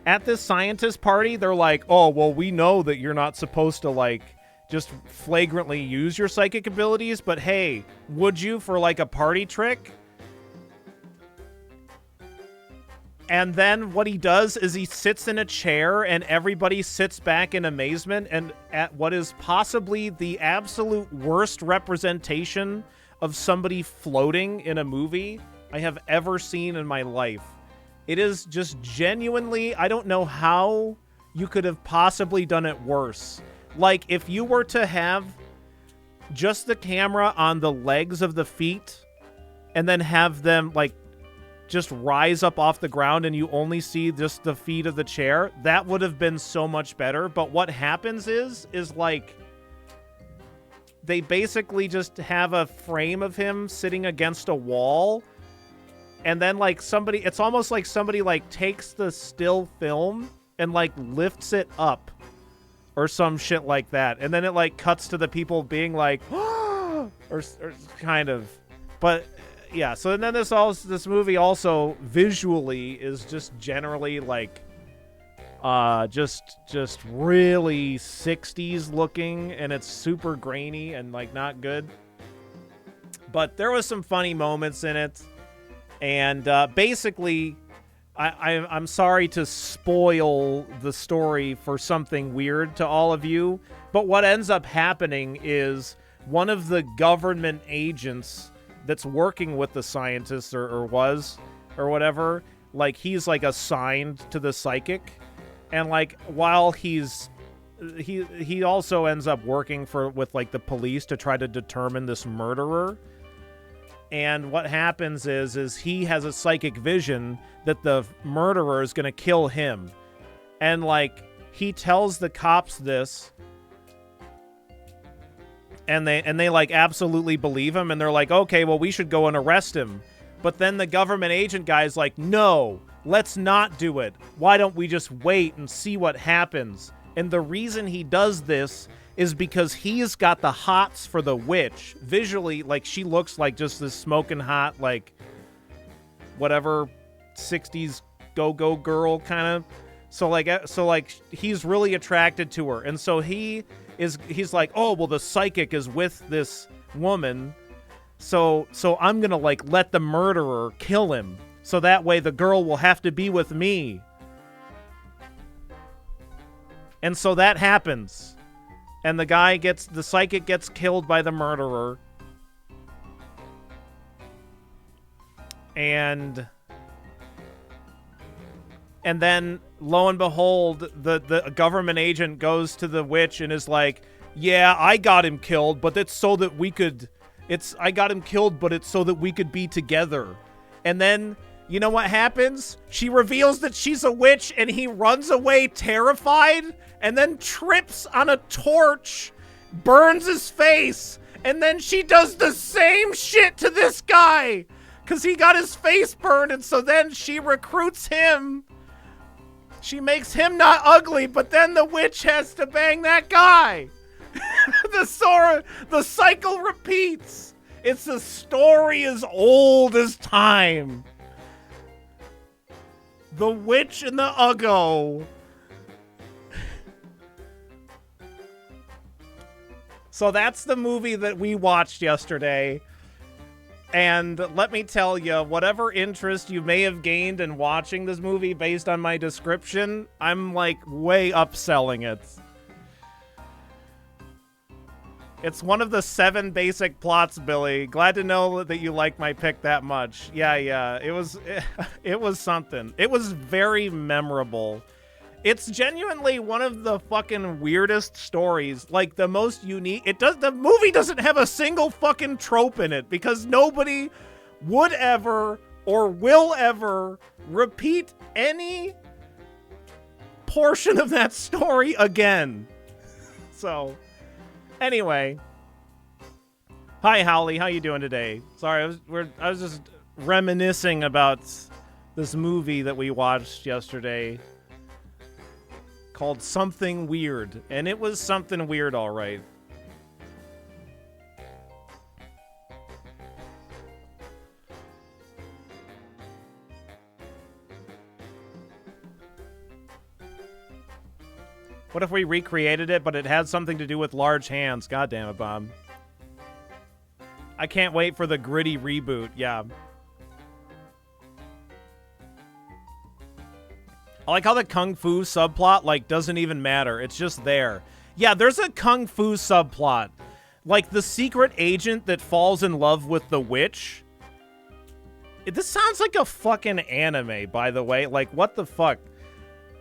At this scientist party, they're like, "Oh, well, we know that you're not supposed to, like, just flagrantly use your psychic abilities, but hey, would you for, like, a party trick?" And then what he does is he sits in a chair and everybody sits back in amazement and at what is possibly the absolute worst representation of somebody floating in a movie I have ever seen in my life. It is just genuinely, I don't know how you could have possibly done it worse. Like, if you were to have just the camera on the legs of the feet and then have them, like, just rise up off the ground and you only see just the feet of the chair, that would have been so much better. But what happens is like, they basically just have a frame of him sitting against a wall. And then, like, it's almost like somebody, like, takes the still film and, like, lifts it up. Or some shit like that. And then it, like, cuts to the people being like, or kind of. But, yeah. So then this movie also visually is just generally, like, just really 60s looking. And it's super grainy and, like, not good. But there was some funny moments in it. And basically, I'm sorry to spoil the story for something weird to all of you, but what ends up happening is one of the government agents that's working with the scientists or whatever, like, he's, like, assigned to the psychic, and, like, while he also ends up working with, like, the police to try to determine this murderer. And what happens is he has a psychic vision that the murderer is going to kill him. And, like, he tells the cops this. And they like, absolutely believe him. And they're like, okay, well, we should go and arrest him. But then the government agent guy is like, no, let's not do it. Why don't we just wait and see what happens? And the reason he does this is because he's got the hots for the witch. Visually, like, she looks like just this smoking hot, like, whatever 60s go-go girl kind of. So like he's really attracted to her. And so he's like, oh, well, the psychic is with this woman. So I'm going to, like, let the murderer kill him. So that way the girl will have to be with me. And so that happens. And the psychic gets killed by the murderer. And then, lo and behold, the government agent goes to the witch and is like, yeah, I got him killed, but it's so that we could... I got him killed, but it's so that we could be together. And then, you know what happens? She reveals that she's a witch, and he runs away terrified, and then trips on a torch, burns his face, and then she does the same shit to this guy, because he got his face burned, and so then she recruits him. She makes him not ugly, but then the witch has to bang that guy. The cycle repeats. It's a story as old as time. The Witch and the Uggo. So that's the movie that we watched yesterday. And let me tell you, whatever interest you may have gained in watching this movie based on my description, I'm like way upselling it. It's one of the 7 basic plots, Billy. Glad to know that you like my pick that much. Yeah. It was something. It was very memorable. It's genuinely one of the fucking weirdest stories. Like, the most unique. The movie doesn't have a single fucking trope in it because nobody would ever or will ever repeat any portion of that story again. So... Anyway, hi Howley, how you doing today? Sorry, I was just reminiscing about this movie that we watched yesterday called Something Weird, and it was something weird, all right. What if we recreated it, but it had something to do with large hands? God damn it, Bob. I can't wait for the gritty reboot. Yeah. I like how the Kung Fu subplot, like, doesn't even matter. It's just there. Yeah, there's a Kung Fu subplot. Like, the secret agent that falls in love with the witch. This sounds like a fucking anime, by the way. Like, what the fuck?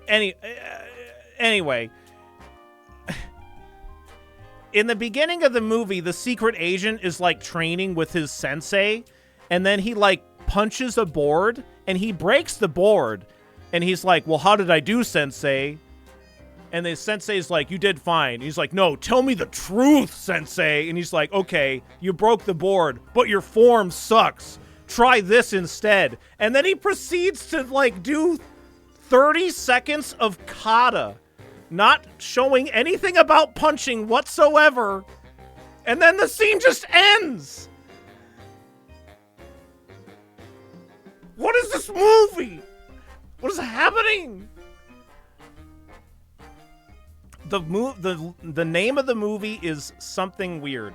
Anyway. In the beginning of the movie, the secret agent is, like, training with his sensei, and then he, like, punches a board, and he breaks the board, and he's like, well, how did I do, sensei? And the sensei's like, you did fine. And he's like, no, tell me the truth, sensei. And he's like, okay, you broke the board, but your form sucks. Try this instead. And then he proceeds to, like, do 30 seconds of kata. Not showing anything about punching whatsoever. And then the scene just ends. What is this movie? What is happening? The name of the movie is Something Weird,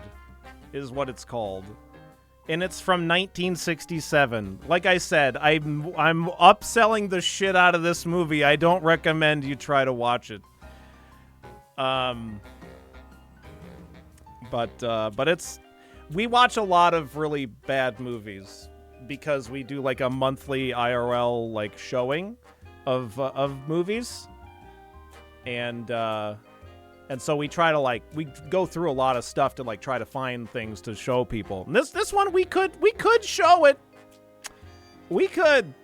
is what it's called. And it's from 1967. Like I said, I'm upselling the shit out of this movie. I don't recommend you try to watch it. But we watch a lot of really bad movies because we do like a monthly IRL like showing of movies, and so we try to we go through a lot of stuff to like try to find things to show people. And this one we could show it. We could.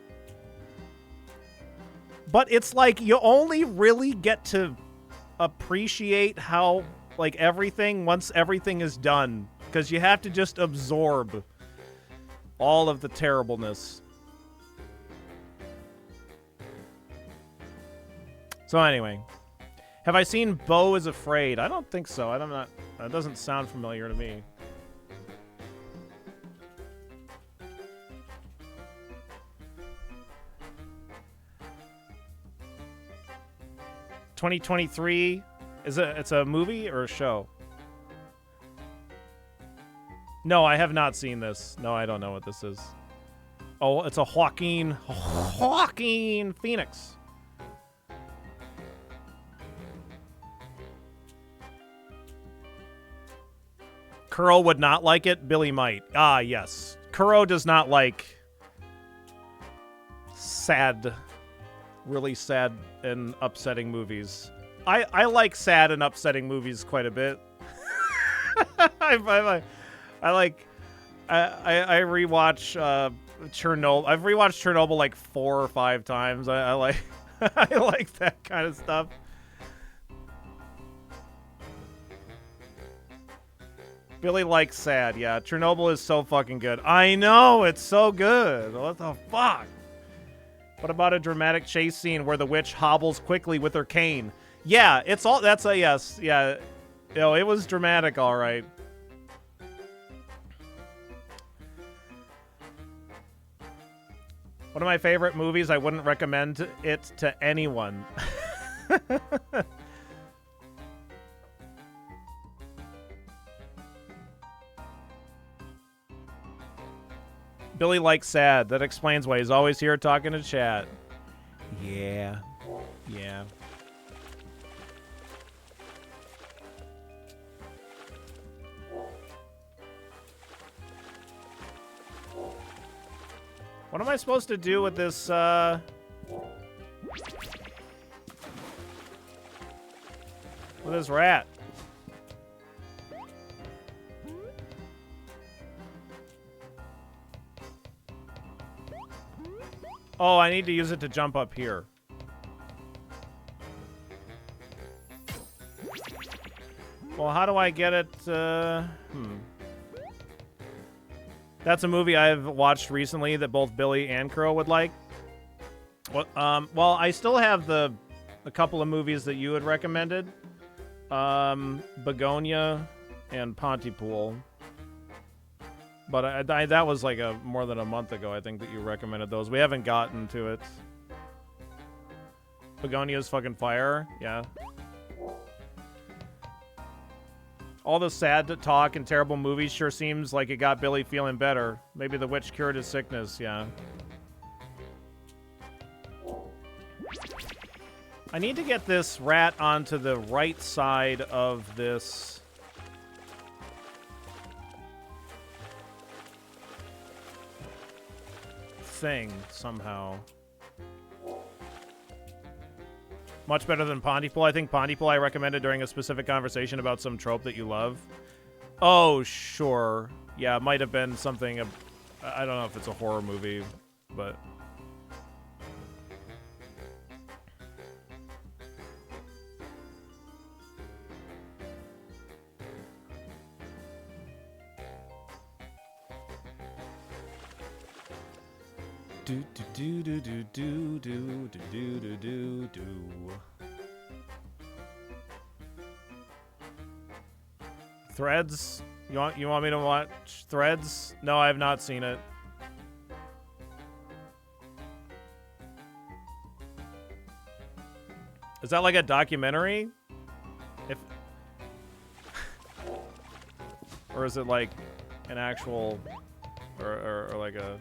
But it's like you only really get to appreciate how like everything once everything is done, because you have to just absorb all of the terribleness. So anyway, have I seen Beau is Afraid? I don't think so. That doesn't sound familiar to me. (2023) it's a movie or a show? No, I have not seen this. No, I don't know what this is. Oh, it's a Joaquin Phoenix. Kuro would not like it. Billy might. Ah, yes. Kuro does not like sad, really sad and upsetting movies. I like sad and upsetting movies quite a bit. I rewatch Chernobyl. I've rewatched Chernobyl like 4 or 5 times. I like I like that kind of stuff. Billy likes sad, yeah. Chernobyl is so fucking good. I know, it's so good. What the fuck? What about a dramatic chase scene where the witch hobbles quickly with her cane? Yeah, that's a yes. Yeah. It was dramatic, all right. One of my favorite movies, I wouldn't recommend it to anyone. Billy likes sad. That explains why he's always here talking to chat. Yeah. Yeah. What am I supposed to do with this, with this rat? Oh, I need to use it to jump up here. Well, how do I get it, That's a movie I've watched recently that both Billy and Kuro would like. Well, I still have a couple of movies that you had recommended. Begonia and Pontypool. But that was like more than a month ago, I think, that you recommended those. We haven't gotten to it. Begonia's fucking fire, yeah. All the sad talk and terrible movies sure seems like it got Billy feeling better. Maybe the witch cured his sickness, yeah. I need to get this rat onto the right side of this thing somehow. Much better than Pontypool. I think Pontypool I recommended during a specific conversation about some trope that you love. Oh, sure. Yeah, it might have been something. I don't know if it's a horror movie, but. Do do do do do do do do do do do. Threads? You want me to watch Threads? No, I have not seen it. Is that like a documentary? Or is it like an actual or like a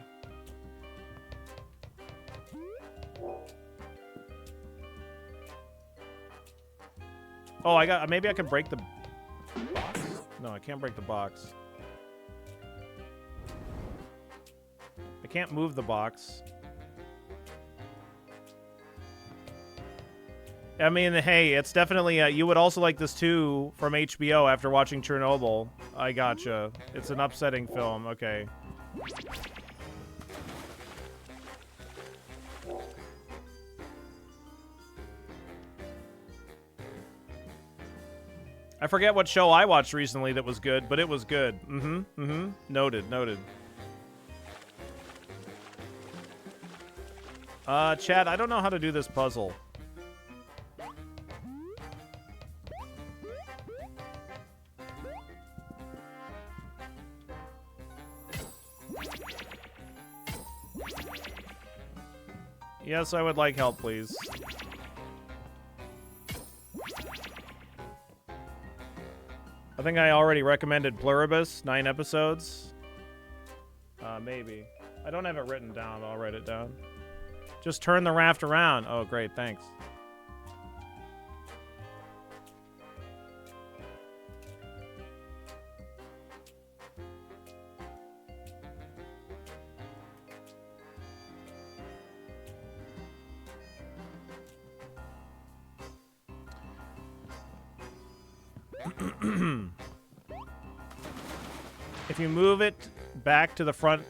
Oh, maybe I can break the... No, I can't break the box. I can't move the box. I mean, hey, it's definitely... you would also like this too from HBO after watching Chernobyl. I gotcha. It's an upsetting film. Okay. I forget what show I watched recently that was good, but it was good. Noted. Chad, I don't know how to do this puzzle. Yes, I would like help, please. I think I already recommended Pluribus, 9 episodes. Maybe. I don't have it written down, but I'll write it down. Just turn the raft around. Oh, great, thanks. If you move it back to the front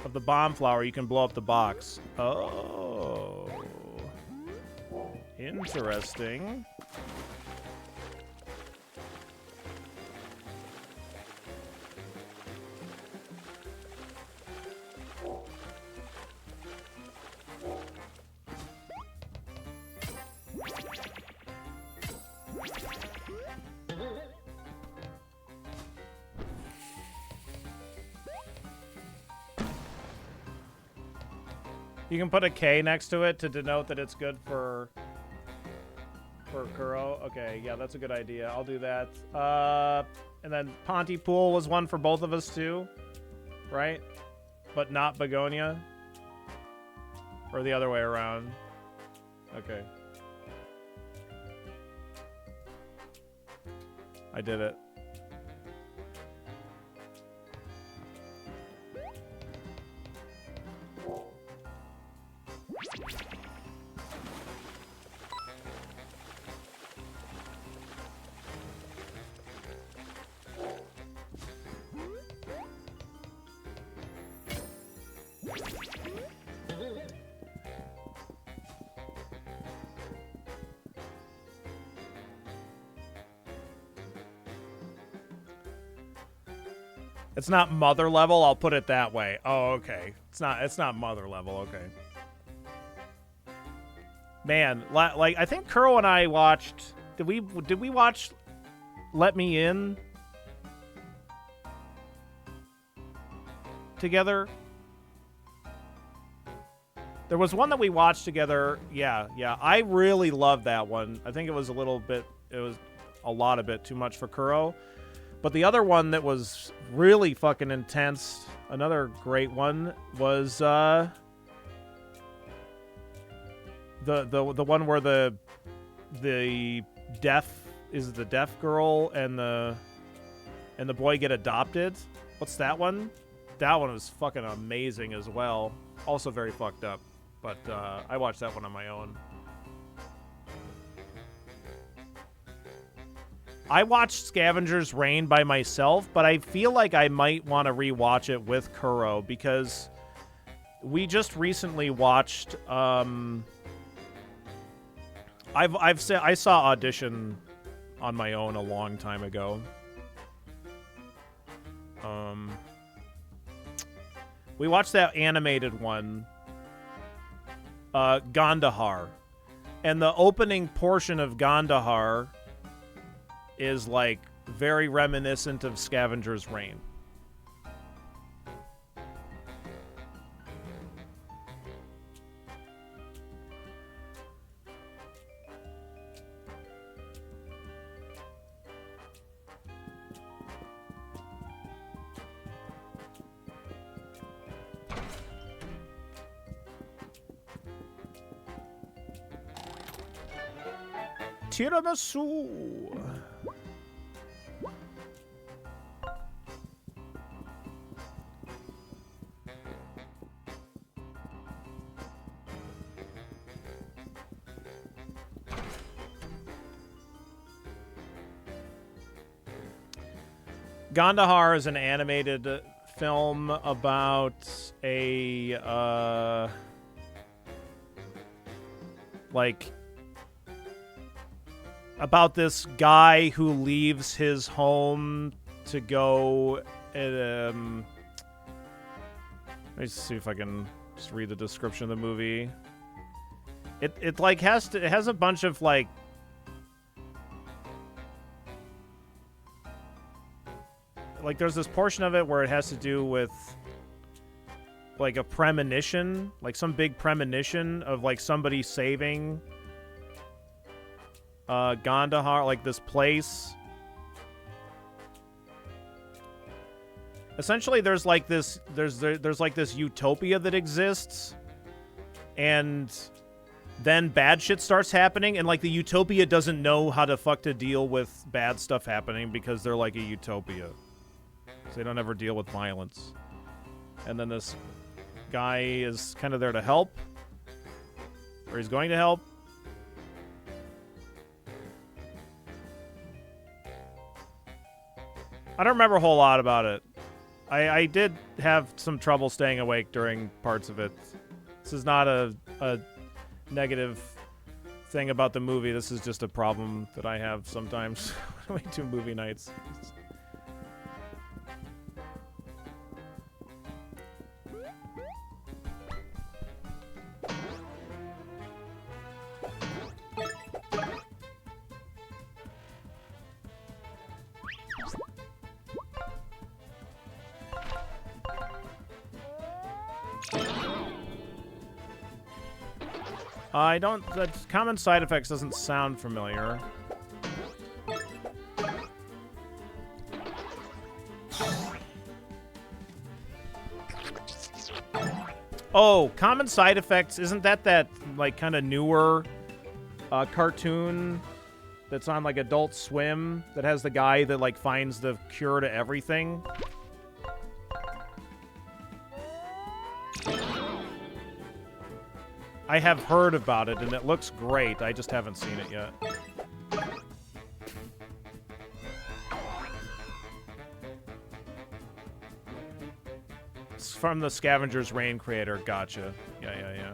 of the bomb flower, you can blow up the box. Oh. Interesting. You can put a K next to it to denote that it's good for Kuro. Okay, yeah, that's a good idea. I'll do that. And then Pontypool was one for both of us too, right? But not Begonia? Or the other way around? Okay. I did it. It's not mother level, I'll put it that way. Oh, okay. It's not mother level, okay. Man, like I think Kuro and I watched did we watch Let Me In together? There was one that we watched together. Yeah. I really loved that one. I think it was a lot a bit too much for Kuro. But the other one that was really fucking intense, another great one, was the one where the deaf girl and the boy get adopted. What's that one? That one was fucking amazing as well. Also very fucked up. But I watched that one on my own. I watched Scavenger's Reign by myself, but I feel like I might want to rewatch it with Kuro because we just recently watched. I saw Audition on my own a long time ago. We watched that animated one, Gandahar, and the opening portion of Gandahar is like very reminiscent of Scavenger's Reign. Tiramisu. Gandahar is an animated film about a about this guy who leaves his home to go let me see if I can just read the description of the movie. It has a bunch of like there's this portion of it where it has to do with like a premonition, like some big premonition of like somebody saving Gandahar, like this place. Essentially there's like this utopia that exists, and then bad shit starts happening, and like the utopia doesn't know how to deal with bad stuff happening because they're like a utopia. So they don't ever deal with violence. And then this guy is kind of there to help. Or he's going to help. I don't remember a whole lot about it. I did have some trouble staying awake during parts of it. This is not a negative thing about the movie. This is just a problem that I have sometimes when we do movie nights. I don't. The common side effects doesn't sound familiar. Oh, common side effects. Isn't that like kind of newer cartoon that's on like Adult Swim that has the guy that like finds the cure to everything? I have heard about it, and it looks great. I just haven't seen it yet. It's from the Scavenger's Reign creator. Gotcha. Yeah.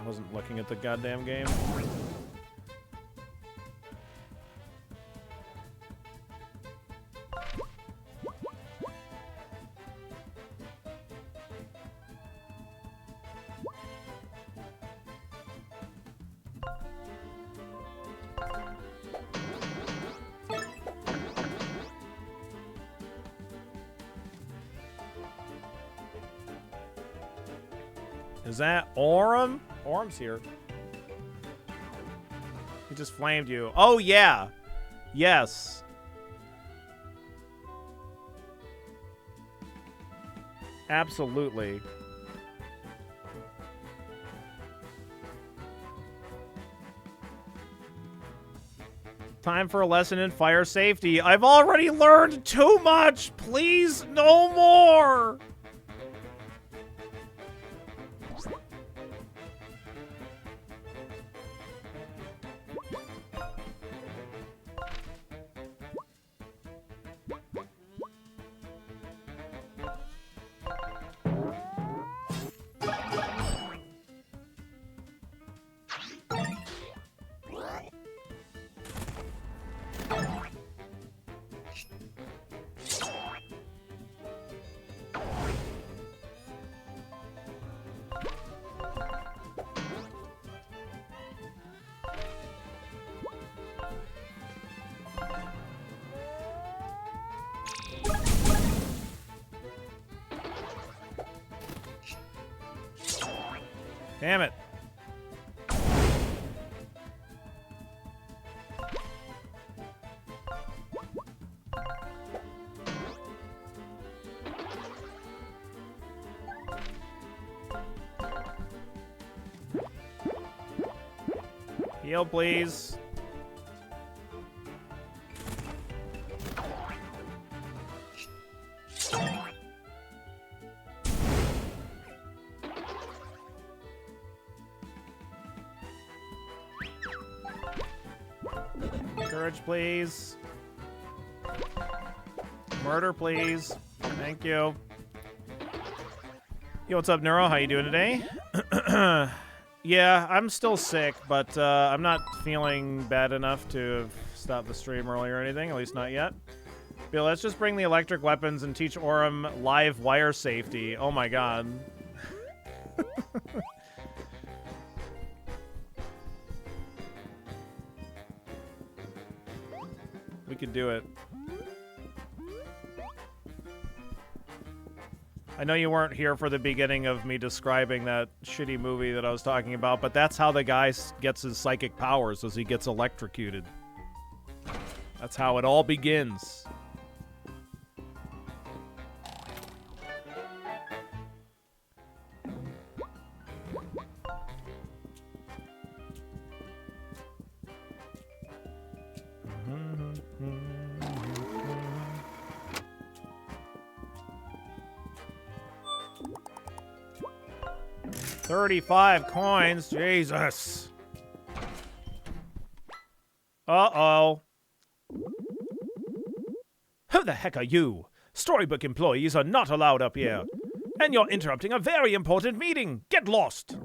Wasn't looking at the goddamn game. Is that Orem? Orem's here. He just flamed you. Oh, yeah. Yes. Absolutely. Time for a lesson in fire safety. I've already learned too much. Please, no more. Damn it. Heal, please. Courage, please. Murder, please. Thank you. Yo, what's up, Neuro? How you doing today? Yeah, I'm still sick, but I'm not feeling bad enough to stop the stream early or anything, at least not yet. Bill, let's just bring the electric weapons and teach Orem live wire safety. Oh my god. We could do it. I know you weren't here for the beginning of me describing that shitty movie that I was talking about, but that's how the guy gets his psychic powers, as he gets electrocuted. That's how it all begins. 35 coins? Jesus. Uh-oh. Who the heck are you? Storybook employees are not allowed up here. And you're interrupting a very important meeting. Get lost.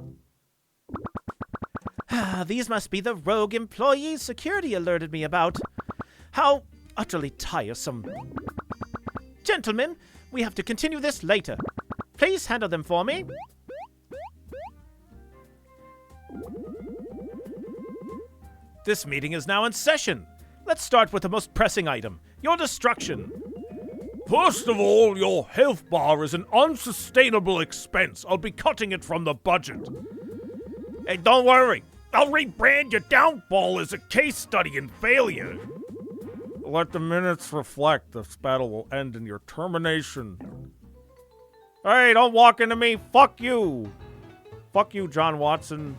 These must be the rogue employees security alerted me about. How utterly tiresome. Gentlemen, we have to continue this later. Please handle them for me. This meeting is now in session. Let's start with the most pressing item, your destruction. First of all, your health bar is an unsustainable expense. I'll be cutting it from the budget. Hey, don't worry. I'll rebrand your downfall as a case study in failure. Let the minutes reflect. This battle will end in your termination. Hey, don't walk into me. Fuck you. Fuck you, John Watson.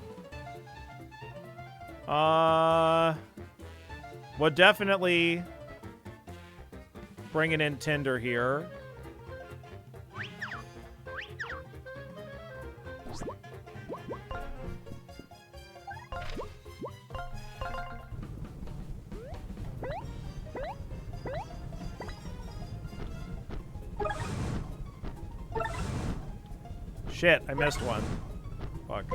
We're definitely bringing in Tinder here. Shit, I missed one. Fuck.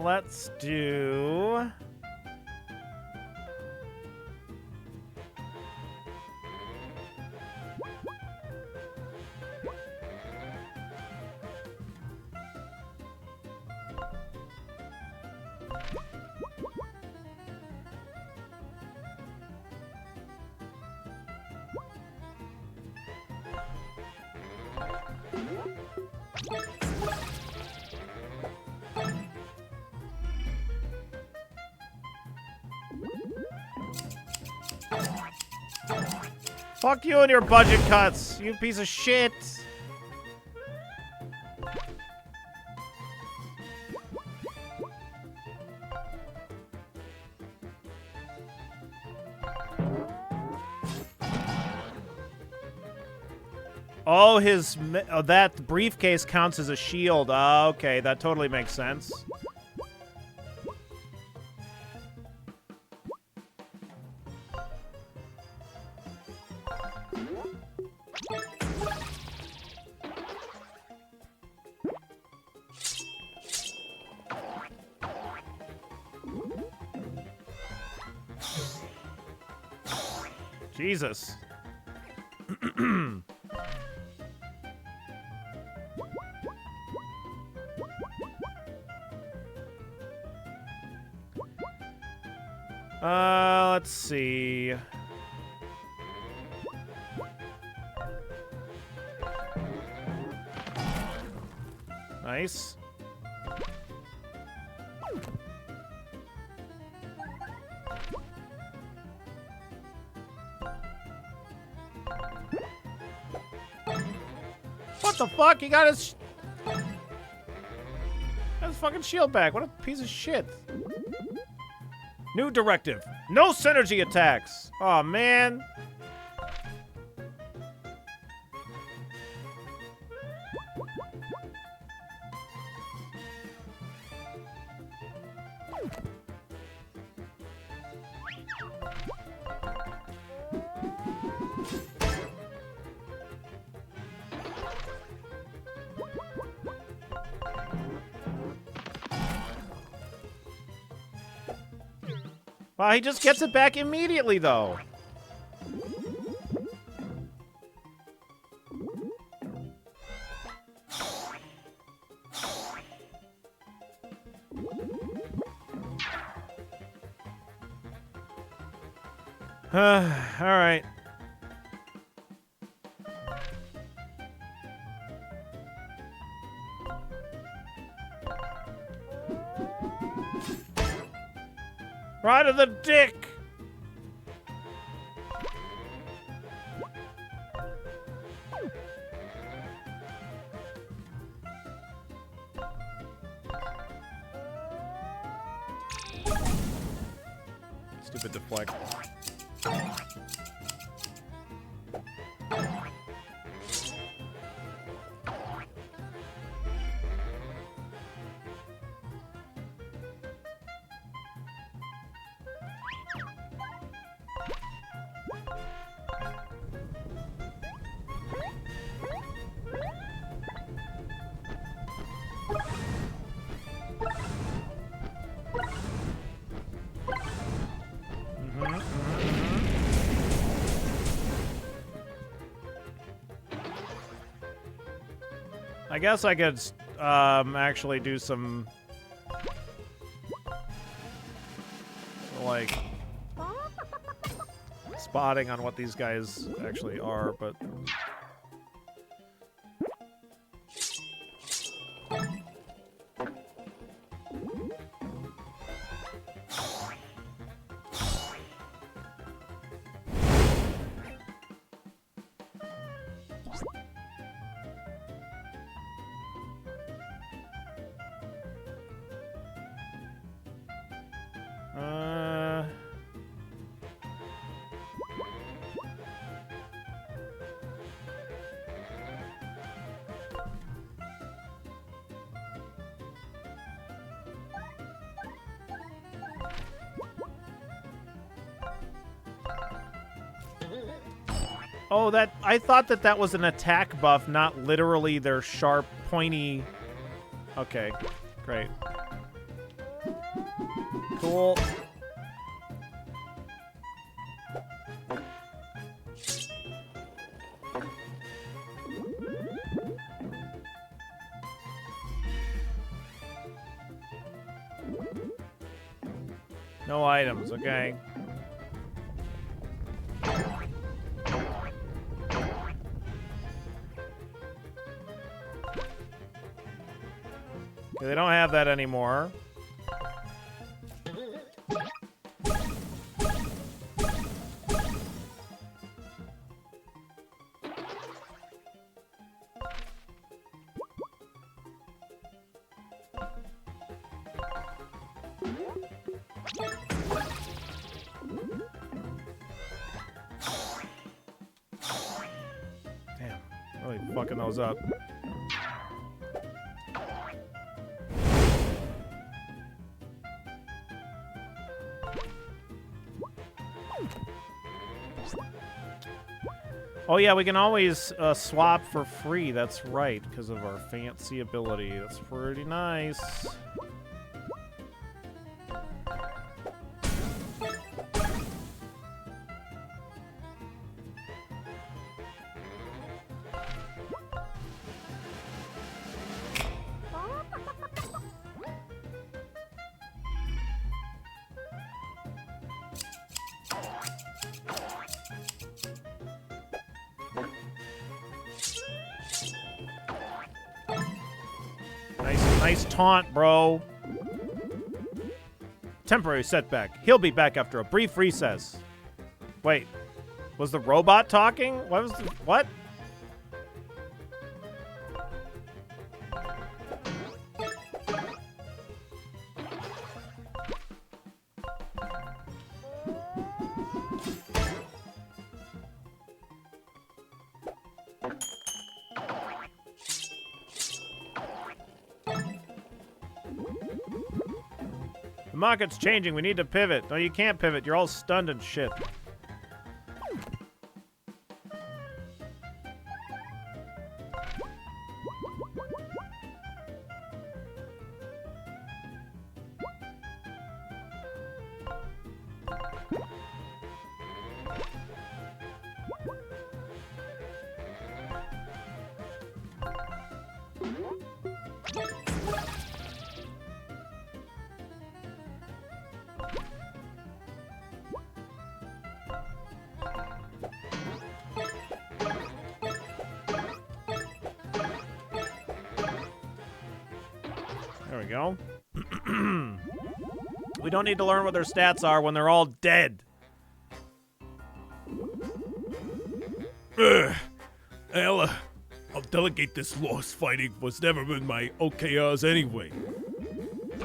Let's do... Fuck you and your budget cuts, you piece of shit. Oh, that briefcase counts as a shield. Okay, that totally makes sense. Jesus. Let's see. Nice. What the fuck? He got his fucking shield back. What a piece of shit. New directive. No synergy attacks. Aw, man. Wow, he just gets it back immediately, though. All right. Right to the dick! Stupid deflect. I guess I could actually do some like spotting on what these guys actually are, but oh, that I thought that was an attack buff, not literally their sharp, pointy. Okay, great. Cool. No items, okay. Okay, they don't have that anymore. Damn, really fucking those up. Oh yeah, we can always swap for free. That's right, because of our fancy ability. That's pretty nice. Nice taunt, bro. Temporary setback. He'll be back after a brief recess. Wait, was the robot talking? What was the, what? The market's changing. We need to pivot. No, you can't pivot. You're all stunned and shit. There we go. We don't need to learn what their stats are when they're all dead. I'll delegate this lost fighting was never been my OKRs anyway.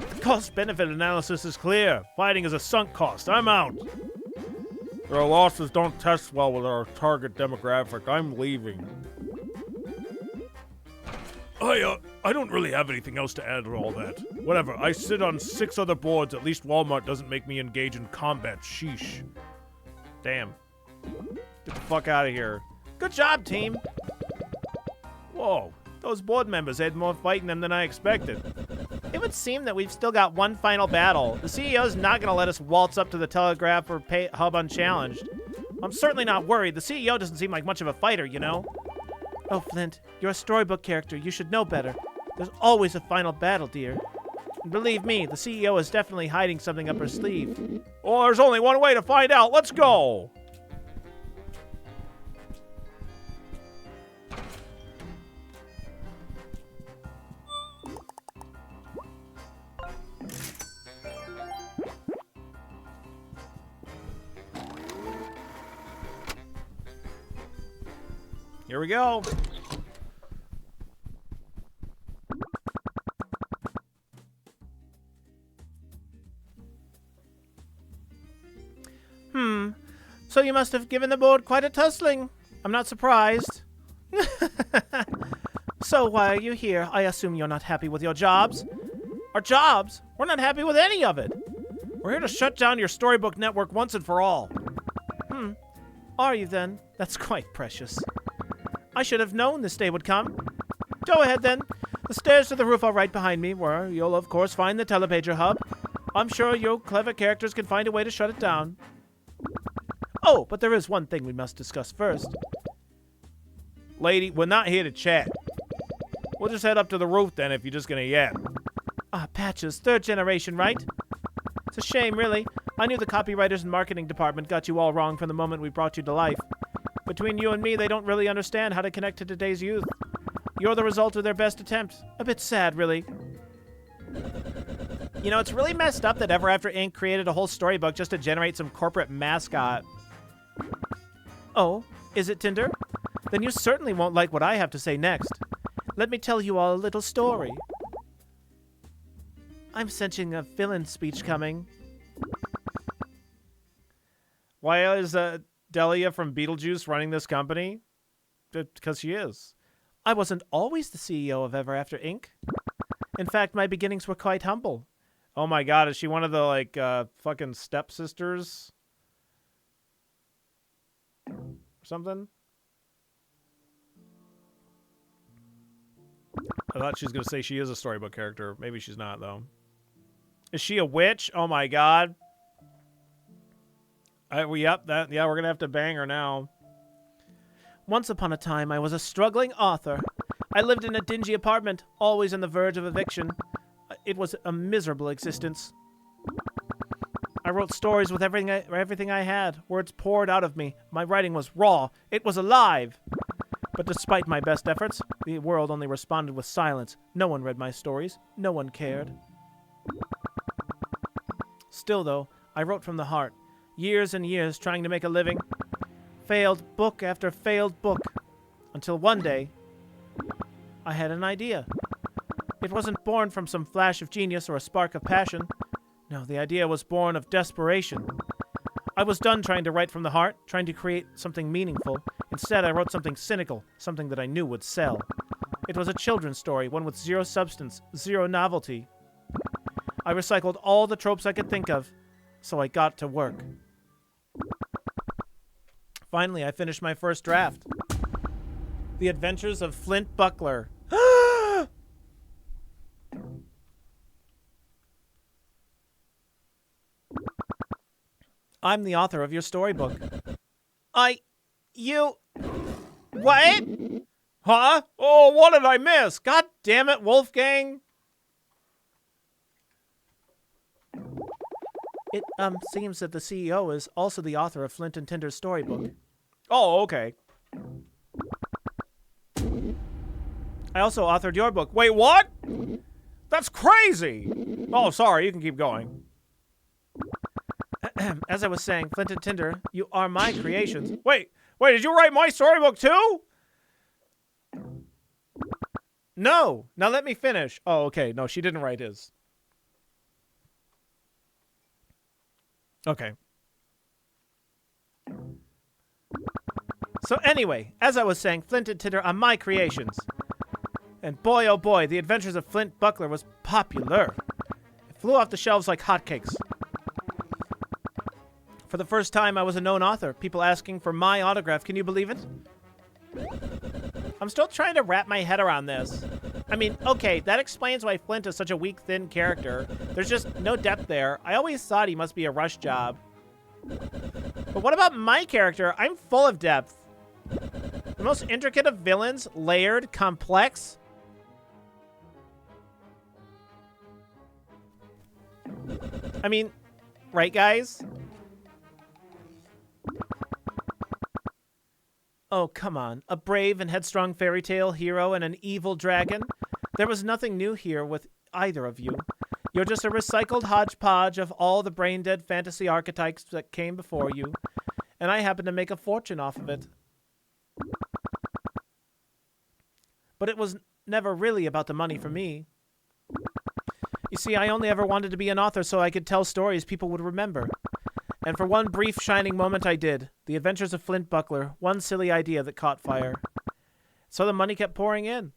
The cost-benefit analysis is clear. Fighting is a sunk cost. I'm out. Their losses don't test well with our target demographic. I'm leaving. I don't really have anything else to add to all that. Whatever, I sit on 6 other boards. At least Walmart doesn't make me engage in combat. Sheesh. Damn. Get the fuck out of here. Good job, team. Whoa. Those board members had more fight in them than I expected. It would seem that we've still got one final battle. The CEO's not going to let us waltz up to the Telegraph or Hub unchallenged. I'm certainly not worried. The CEO doesn't seem like much of a fighter, you know? Oh, Flint, you're a storybook character. You should know better. There's always a final battle, dear. And believe me, the CEO is definitely hiding something up her sleeve. Well, there's only one way to find out. Let's go! Here we go. So you must have given the board quite a tussling. I'm not surprised. So why are you here? I assume you're not happy with your jobs. Our jobs? We're not happy with any of it. We're here to shut down your storybook network once and for all. Are you then? That's quite precious. I should have known this day would come. Go ahead then. The stairs to the roof are right behind me, where you'll of course find the Telepager hub. I'm sure you clever characters can find a way to shut it down. Oh, but there is one thing we must discuss first. Lady, we're not here to chat. We'll just head up to the roof then if you're just gonna yap. Patches, 3rd generation, right? It's a shame, really. I knew the copywriters and marketing department got you all wrong from the moment we brought you to life. Between you and me, they don't really understand how to connect to today's youth. You're the result of their best attempt. A bit sad, really. You know, it's really messed up that Ever After Inc. created a whole storybook just to generate some corporate mascot. Oh, is it Tinder? Then you certainly won't like what I have to say next. Let me tell you all a little story. I'm sensing a villain speech coming. Why is Delia from Beetlejuice running this company? Because she is. I wasn't always the CEO of Ever After Inc. In fact, my beginnings were quite humble. Oh my god, is she one of the, like, fucking stepsisters? Or something? I thought she was going to say she is a storybook character. Maybe she's not, though. Is she a witch? Oh my god. Yeah, we're going to have to bang her now. Once upon a time, I was a struggling author. I lived in a dingy apartment, always on the verge of eviction. It was a miserable existence. I wrote stories with everything I had. Words poured out of me. My writing was raw. It was alive. But despite my best efforts, the world only responded with silence. No one read my stories. No one cared. Still, though, I wrote from the heart. Years and years trying to make a living. Failed book after failed book. Until one day, I had an idea. It wasn't born from some flash of genius or a spark of passion. No, the idea was born of desperation. I was done trying to write from the heart, trying to create something meaningful. Instead, I wrote something cynical, something that I knew would sell. It was a children's story, one with zero substance, zero novelty. I recycled all the tropes I could think of, so I got to work. Finally, I finished my first draft. The Adventures of Flint Buckler. I'm the author of your storybook. What? Huh? Oh, what did I miss? God damn it, Wolfgang. It, seems that the CEO is also the author of Flint and Tinder's storybook. Oh, okay. I also authored your book. Wait, what? That's crazy. Oh, sorry, you can keep going. As I was saying, Flint and Tinder, you are my creations. Wait, did you write my storybook too? No. Now let me finish. Oh, okay. No, she didn't write his. Okay. So anyway, as I was saying, Flint and Tinder are my creations. And boy, oh boy, The Adventures of Flint Buckler was popular. It flew off the shelves like hotcakes. For the first time, I was a known author. People asking for my autograph. Can you believe it? I'm still trying to wrap my head around this. I mean, okay, that explains why Flint is such a weak, thin character. There's just no depth there. I always thought he must be a rush job. But what about my character? I'm full of depth. The most intricate of villains, layered, complex. I mean, right, guys? Oh, come on. A brave and headstrong fairy tale hero and an evil dragon? There was nothing new here with either of you. You're just a recycled hodgepodge of all the brain-dead fantasy archetypes that came before you, and I happen to make a fortune off of it. But it was never really about the money for me. You see, I only ever wanted to be an author so I could tell stories people would remember. And for one brief shining moment I did. The Adventures of Flint Buckler, one silly idea that caught fire. So the money kept pouring in.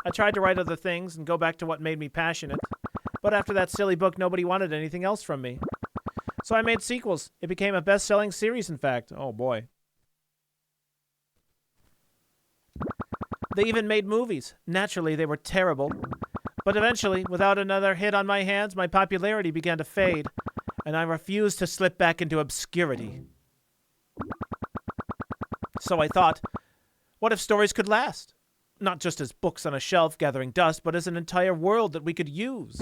I tried to write other things and go back to what made me passionate. But after that silly book, nobody wanted anything else from me. So I made sequels. It became a best-selling series, in fact. Oh, boy. They even made movies. Naturally, they were terrible. But eventually, without another hit on my hands, my popularity began to fade, and I refused to slip back into obscurity. So I thought, what if stories could last? Not just as books on a shelf gathering dust, but as an entire world that we could use.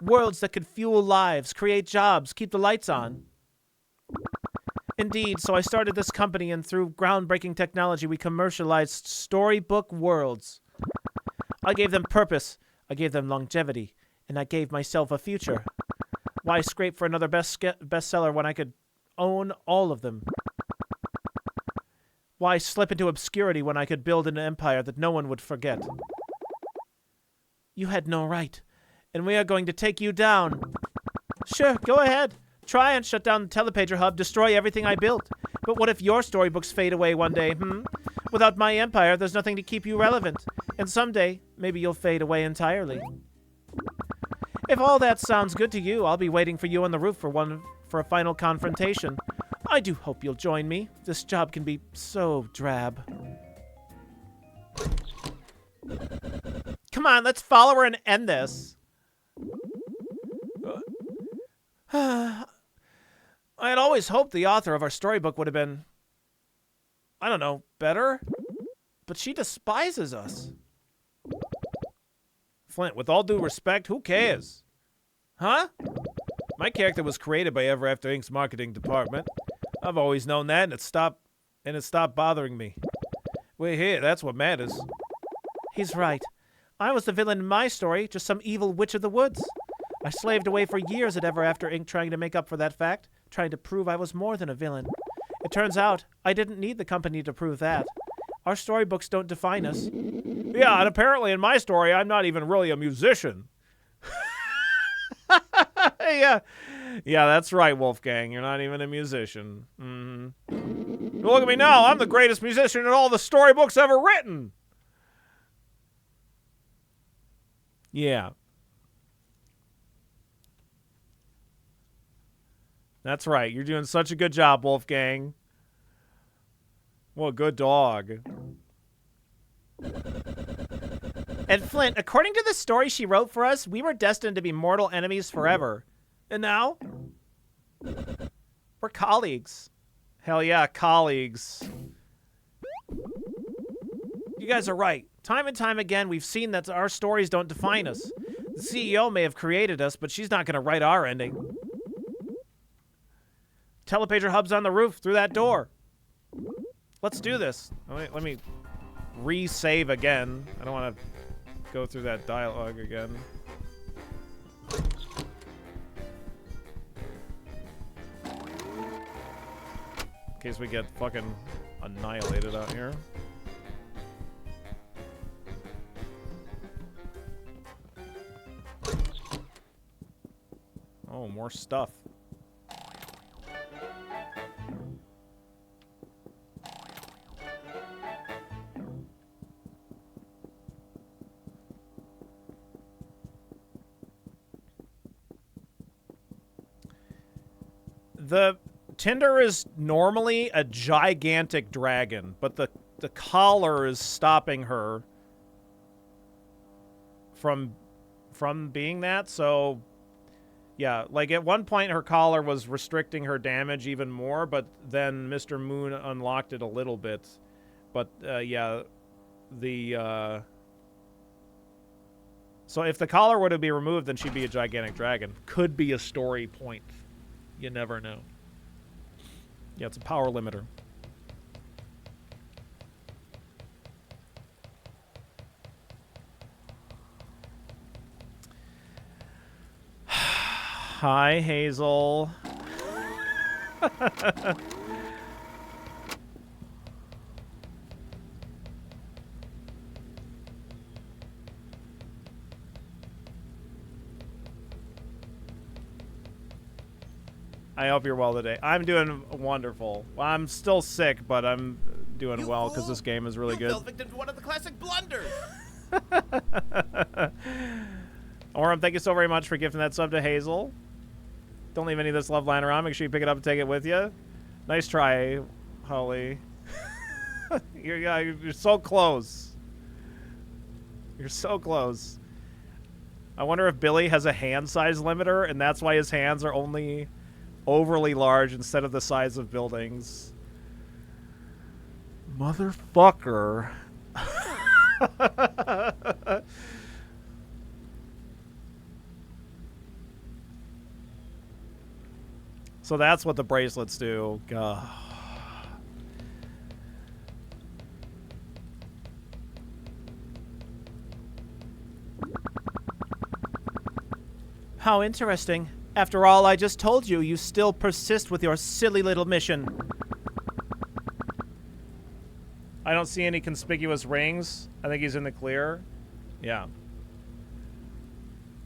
Worlds that could fuel lives, create jobs, keep the lights on. Indeed, so I started this company, and through groundbreaking technology, we commercialized storybook worlds. I gave them purpose, I gave them longevity, and I gave myself a future. Why scrape for another bestseller when I could own all of them? Why slip into obscurity when I could build an empire that no one would forget? You had no right, and we are going to take you down. Sure, go ahead. Try and shut down the Telepager Hub, destroy everything I built. But what if your storybooks fade away one day, Without my empire, there's nothing to keep you relevant. And someday, maybe you'll fade away entirely. If all that sounds good to you, I'll be waiting for you on the roof for a final confrontation. I do hope you'll join me. This job can be so drab. Come on, let's follow her and end this. I had always hoped the author of our storybook would have been, I don't know, better? But she despises us. Flint, with all due respect, who cares? Huh? My character was created by Ever After Inc.'s marketing department. I've always known that, and it stopped bothering me. We're here, that's what matters. He's right. I was the villain in my story, just some evil witch of the woods. I slaved away for years at Ever After Inc. trying to make up for that fact, trying to prove I was more than a villain. It turns out, I didn't need the company to prove that. Our storybooks don't define us. Yeah, and apparently in my story, I'm not even really a musician. Yeah, that's right, Wolfgang. You're not even a musician. Look at me now. I'm the greatest musician in all the storybooks ever written. Yeah. That's right. You're doing such a good job, Wolfgang. What a good dog. And Flint, according to the story she wrote for us, we were destined to be mortal enemies forever. And now, we're colleagues. Hell yeah, colleagues. You guys are right. Time and time again, we've seen that our stories don't define us. The CEO may have created us, but she's not going to write our ending. Telepager Hub's on the roof through that door. Let's do this. Let me re-save again. I don't want to go through that dialogue again. In case we get fucking annihilated out here. Oh, more stuff. The Tinder is normally a gigantic dragon, but the collar is stopping her from being that. So yeah, like at one point her collar was restricting her damage even more, but then Mr. Moon unlocked it a little bit. But yeah, the so if the collar were to be removed, then she'd be a gigantic dragon. Could be a story point. You never know. Yeah, it's a power limiter. Hi, Hazel. I hope you're well today. I'm doing wonderful. Well, I'm still sick, but I'm doing well because this game is really good. Fell victim to one of the classic blunders. Orem, thank you so very much for gifting that sub to Hazel. Don't leave any of this love lying around. Make sure you pick it up and take it with you. Nice try, Holly. You're so close. You're so close. I wonder if Billy has a hand size limiter, and that's why his hands are only overly large instead of the size of buildings. Motherfucker. So that's what the bracelets do. God. How interesting. After all I just told you, you still persist with your silly little mission. I don't see any conspicuous rings. I think he's in the clear. Yeah.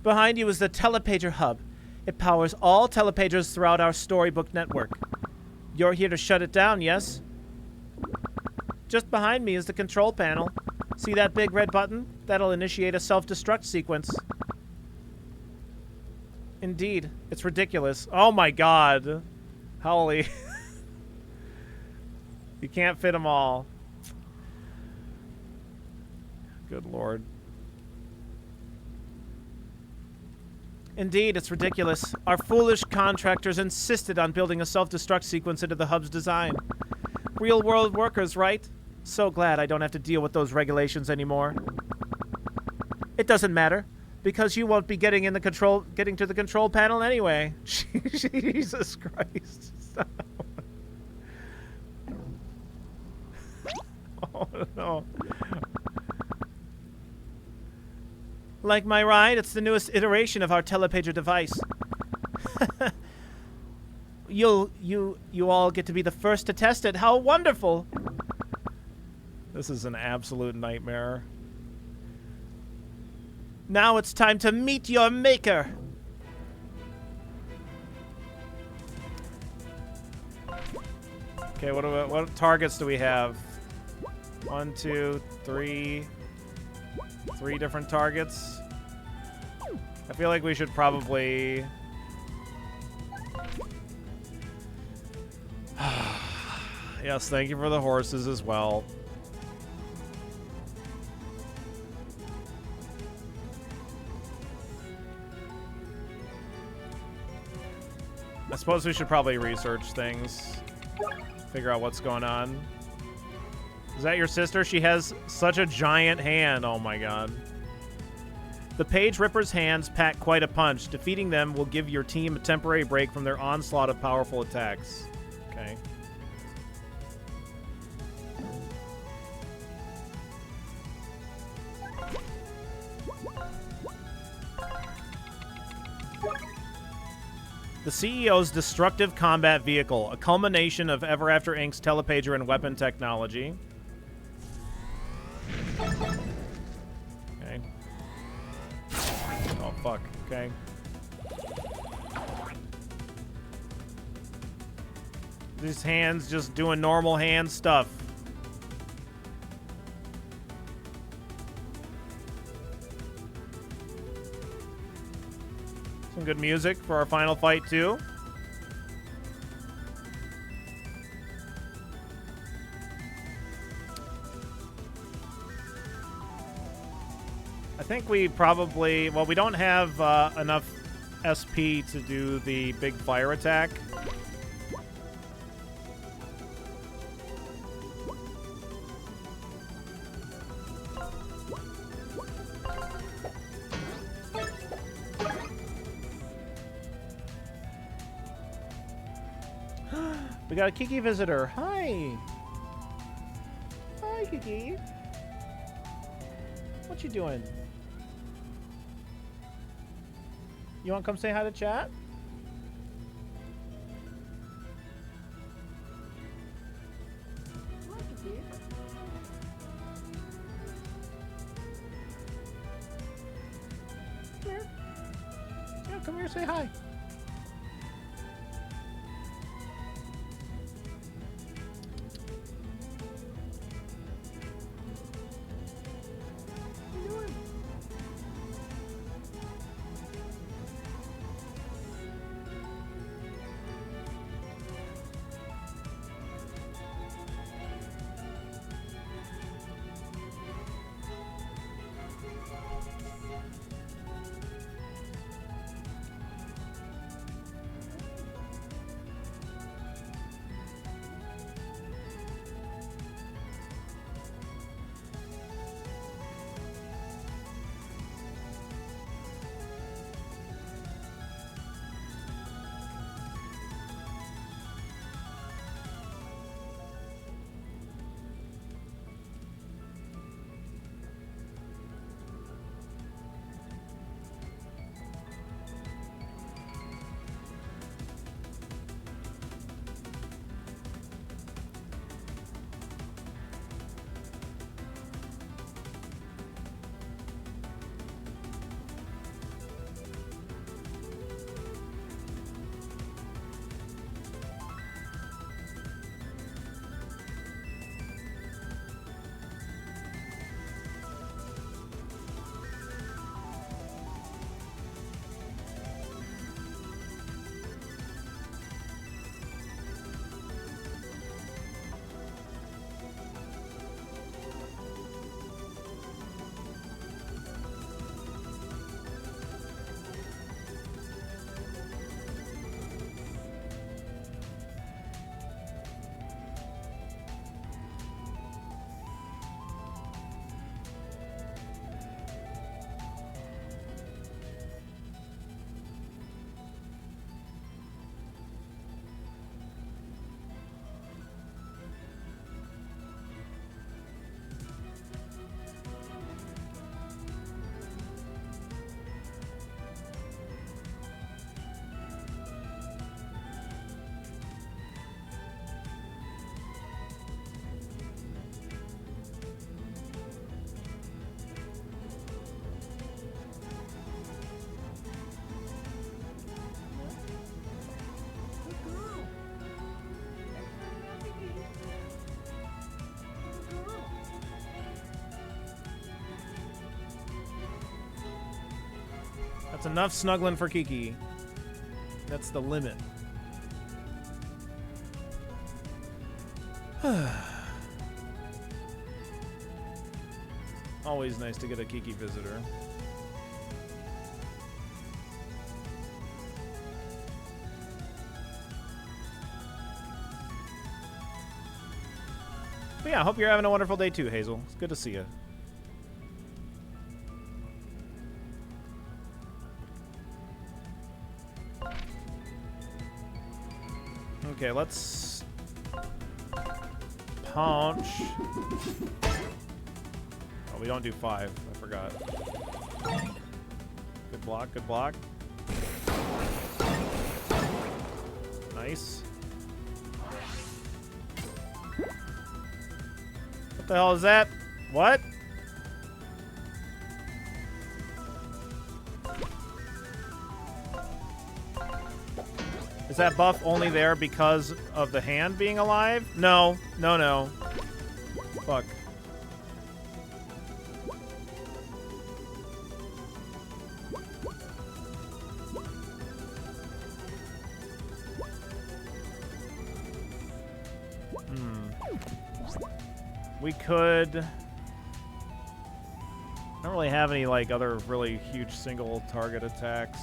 Behind you is the Telepager Hub. It powers all Telepagers throughout our storybook network. You're here to shut it down, yes? Just behind me is the control panel. See that big red button? That'll initiate a self-destruct sequence. Indeed, it's ridiculous. Oh my god. Holly. You can't fit them all. Good lord. Indeed, it's ridiculous. Our foolish contractors insisted on building a self-destruct sequence into the hub's design. Real-world workers, right? So glad I don't have to deal with those regulations anymore. It doesn't matter, because you won't be getting to the control panel anyway. Jesus Christ. Oh no. Like my ride, it's the newest iteration of our Telepager device. You all get to be the first to test it. How wonderful! This is an absolute nightmare. Now it's time to meet your maker. Okay, what targets do we have? 1, 2, 3. 3 different targets. I feel like we should probably... Yes, thank you for the horses as well. I suppose we should probably research things. Figure out what's going on. Is that your sister? She has such a giant hand. Oh my god. The Page Ripper's hands pack quite a punch. Defeating them will give your team a temporary break from their onslaught of powerful attacks. Okay. The CEO's destructive combat vehicle, a culmination of Ever After Inc.'s Telepager and weapon technology. Okay. Oh, fuck. Okay. These hands just doing normal hand stuff. Some good music for our final fight, too. I think we probably... Well, we don't have enough SP to do the big fire attack. We got a Kiki visitor. Hi. Hi, Kiki. What you doing? You want to come say hi to chat? Hi, Kiki. Come here. Yeah, come here, say hi. What you doing? That's enough snuggling for Kiki. That's the limit. Always nice to get a Kiki visitor. But yeah, I hope you're having a wonderful day too, Hazel. It's good to see you. Okay, let's punch. Oh, we don't do 5. I forgot. Good block, good block. Nice. What the hell is that? What? Is that buff only there because of the hand being alive? No. No, no. Fuck. We could... I don't really have any, like, other really huge single target attacks.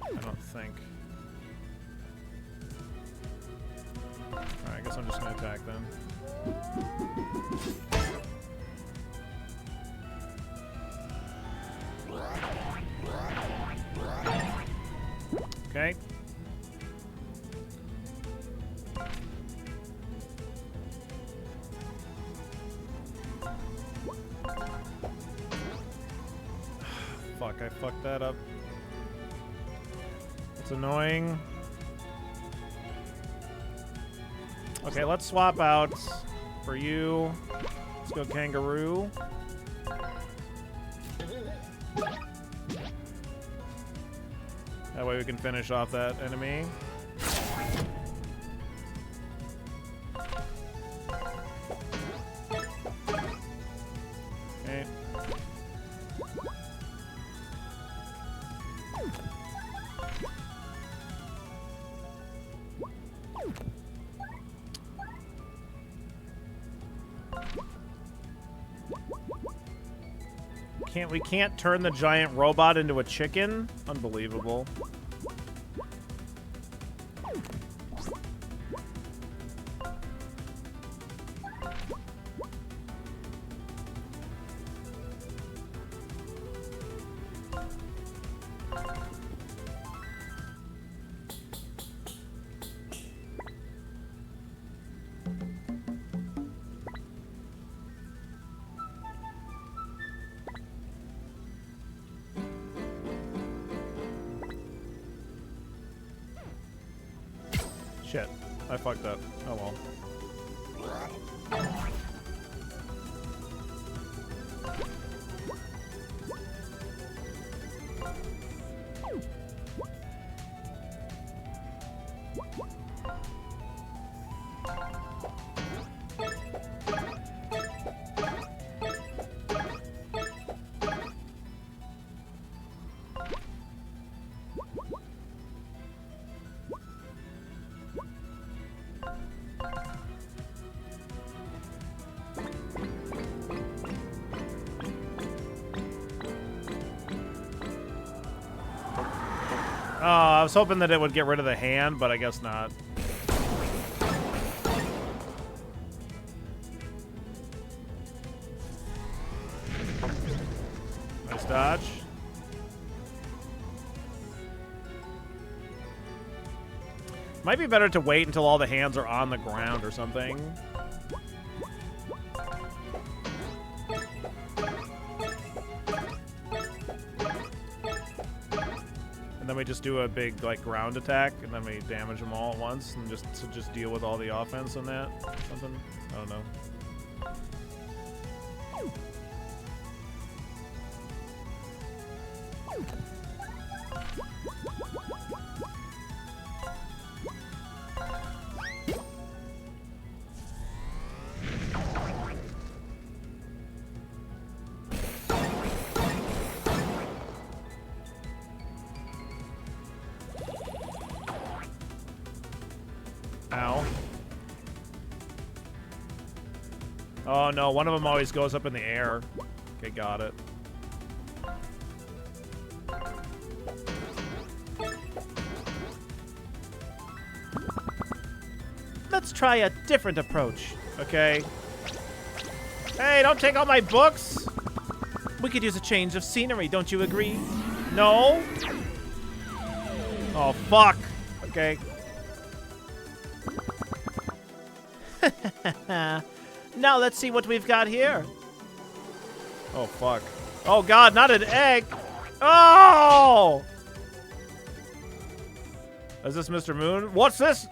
I don't think. Alright, I guess I'm just gonna attack then. Okay. Fuck, I fucked that up. It's annoying. Okay, let's swap out for you. Let's go Kangaroo. That way we can finish off that enemy. Okay. We can't turn the giant robot into a chicken? Unbelievable. Shit. I fucked up. Oh well. Oh, I was hoping that it would get rid of the hand, but I guess not. Nice dodge. Might be better to wait until all the hands are on the ground or something. And then we just do a big, like, ground attack, and then we damage them all at once, and just deal with all the offense on that or something. I don't know. Ow. Oh no, one of them always goes up in the air. Okay, got it. Let's try a different approach. Okay. Hey, don't take all my books! We could use a change of scenery, don't you agree? No? Oh, fuck. Okay. Now let's see what we've got here. Oh, fuck. Oh, God, not an egg! Oh! Is this Mr. Moon? What's this?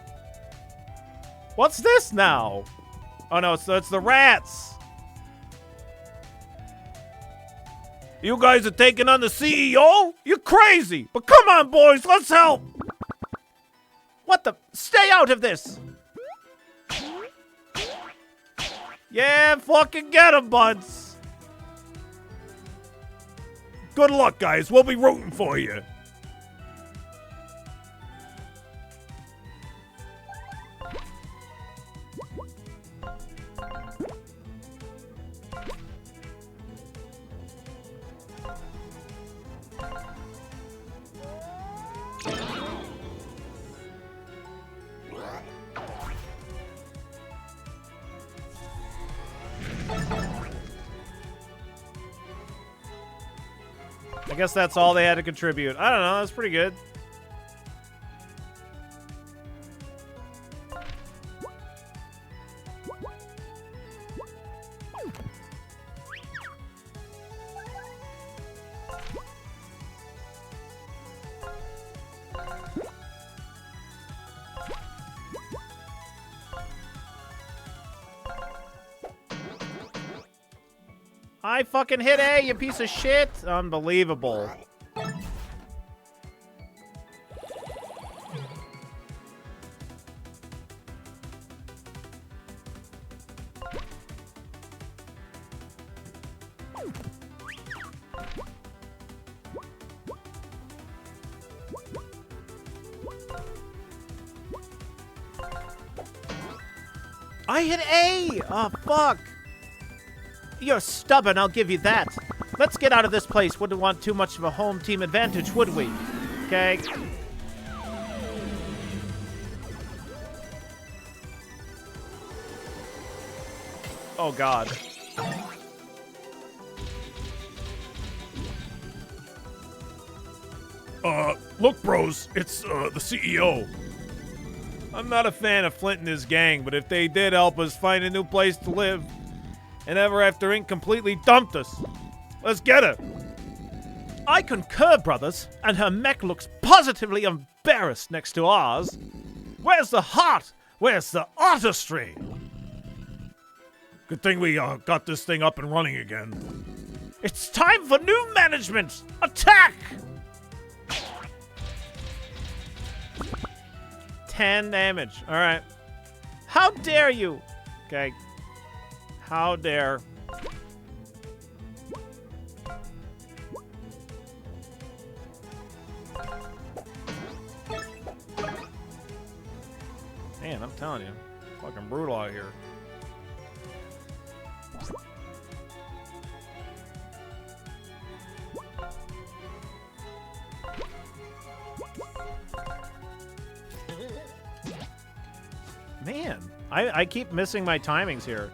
What's this now? Oh, no, it's the rats! You guys are taking on the CEO? You're crazy! But come on, boys, let's help! What the? Stay out of this! Yeah, fucking get him, buds! Good luck, guys. We'll be rooting for you. I guess that's all they had to contribute. I don't know, that's pretty good. I fucking hit A, you piece of shit! Unbelievable. I hit A! Oh, fuck! You're stubborn, I'll give you that. Let's get out of this place. Wouldn't want too much of a home team advantage, would we? Okay. Oh, God. Look, bros, it's, the CEO. I'm not a fan of Flint and his gang, but if they did help us find a new place to live, and Ever After Inc. completely dumped us, let's get her. I concur, brothers, and her mech looks positively embarrassed next to ours. Where's the heart? Where's the artistry? Good thing we got this thing up and running again. It's time for new management! Attack! 10 damage. All right. How dare you? Okay. How dare. Man, I'm telling you. Fucking brutal out here. Man, I keep missing my timings here.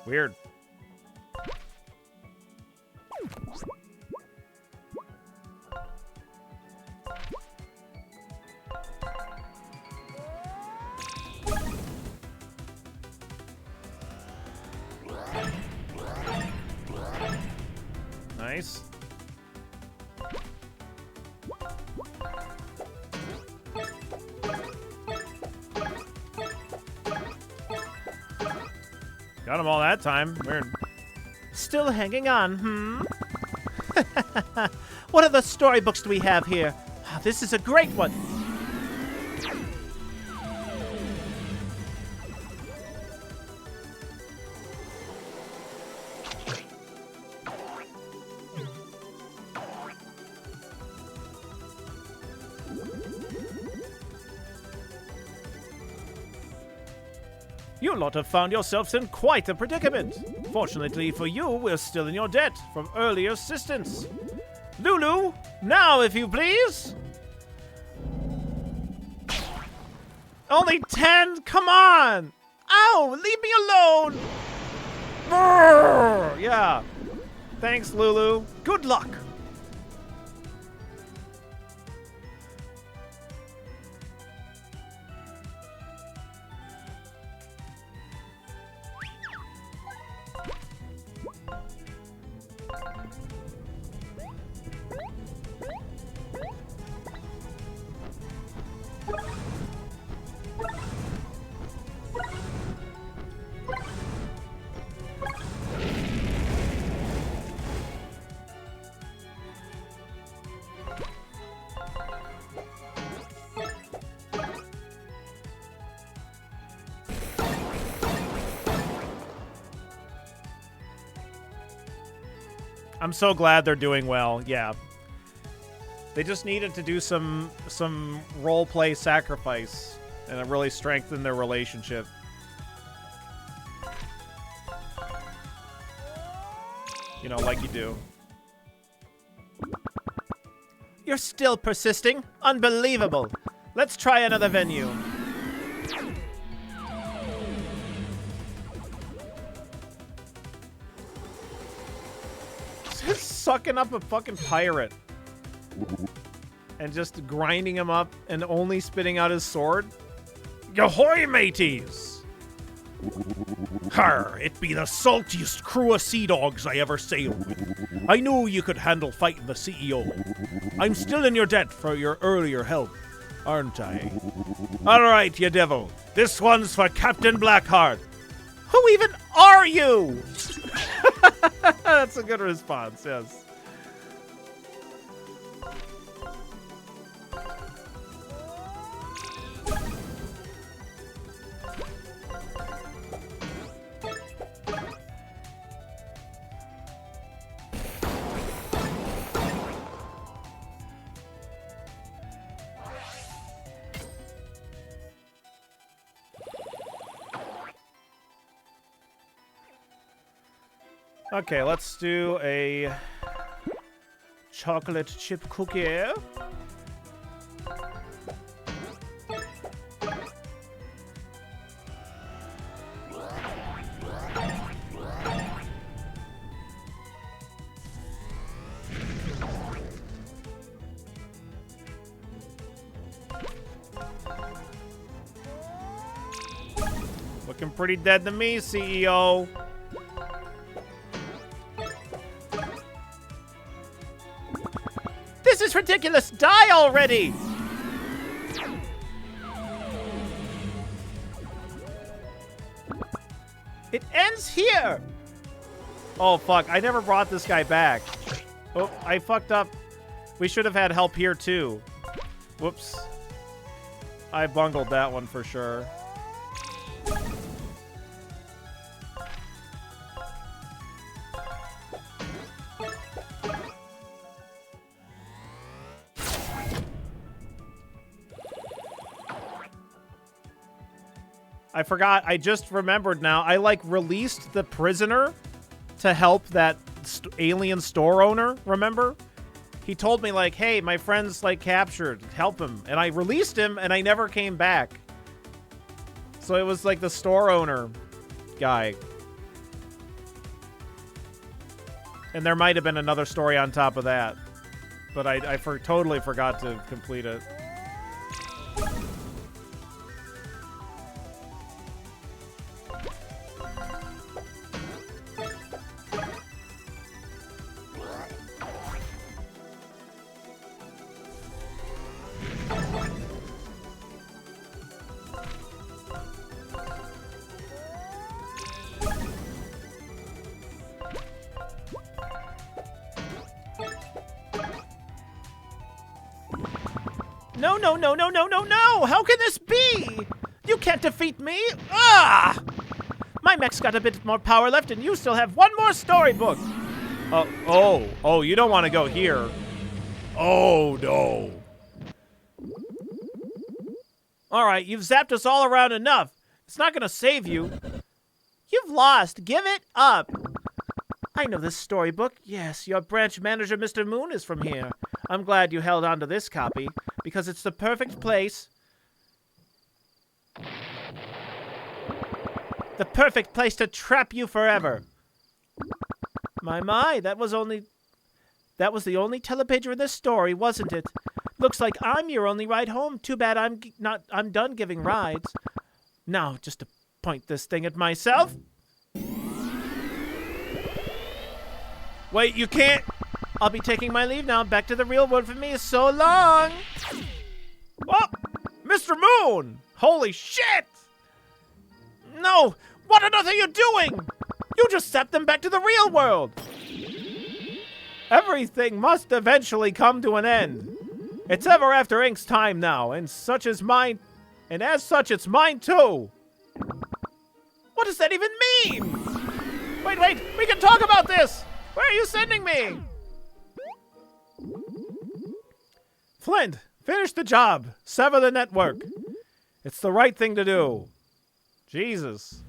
Weird. Nice. Got him all that time. Weird. Still hanging on, hmm? What other storybooks do we have here? This is a great one. You lot have found yourselves in quite a predicament. Fortunately for you, we're still in your debt from earlier assistance. Lulu, now if you please. Only 10? Come on! Ow! Leave me alone! Brrr! Yeah. Thanks, Lulu. Good luck. I'm so glad they're doing well. Yeah. They just needed to do some role play sacrifice, and it really strengthened their relationship. You know, like you do. You're still persisting? Unbelievable. Let's try another venue. Just sucking up a fucking pirate. And just grinding him up and only spitting out his sword? Ahoy, mateys! Har, it be the saltiest crew of sea dogs I ever sailed with. I knew you could handle fighting the CEO. I'm still in your debt for your earlier help, aren't I? Alright, you devil. This one's for Captain Blackheart. Who even are you? That's a good response, yes. Okay, let's do a chocolate chip cookie. Looking pretty dead to me, CEO. This is ridiculous! Die already! It ends here! Oh, fuck. I never brought this guy back. Oh, I fucked up. We should have had help here, too. Whoops. I bungled that one for sure. I forgot. I just remembered now. I, like, released the prisoner to help that alien store owner, remember? He told me, like, hey, my friend's, like, captured. Help him. And I released him, and I never came back. So it was, like, the store owner guy. And there might have been another story on top of that. But I totally forgot to complete it. No! How can this be? You can't defeat me! Ah! My mech's got a bit more power left, and you still have one more storybook! Oh, you don't want to go here. Oh, no. Alright, you've zapped us all around enough. It's not gonna save you. You've lost. Give it up. I know this storybook. Yes, your branch manager, Mr. Moon, is from here. I'm glad you held on to this copy, because it's the perfect place. The perfect place to trap you forever. My, that was the only telepager in this story, wasn't it? Looks like I'm your only ride home. Too bad I'm done giving rides. Now, just to point this thing at myself. Wait, you can't. I'll be taking my leave now. Back to the real world for me. So long. Oh, Mr. Moon. Holy shit. No, what on earth are you doing? You just zapped them back to the real world. Everything must eventually come to an end. It's Ever After Inc.'s time now, and such is mine, and as such, it's mine too. What does that even mean? Wait, we can talk about this. Where are you sending me? Flint, finish the job. Sever the network. It's the right thing to do. Jesus.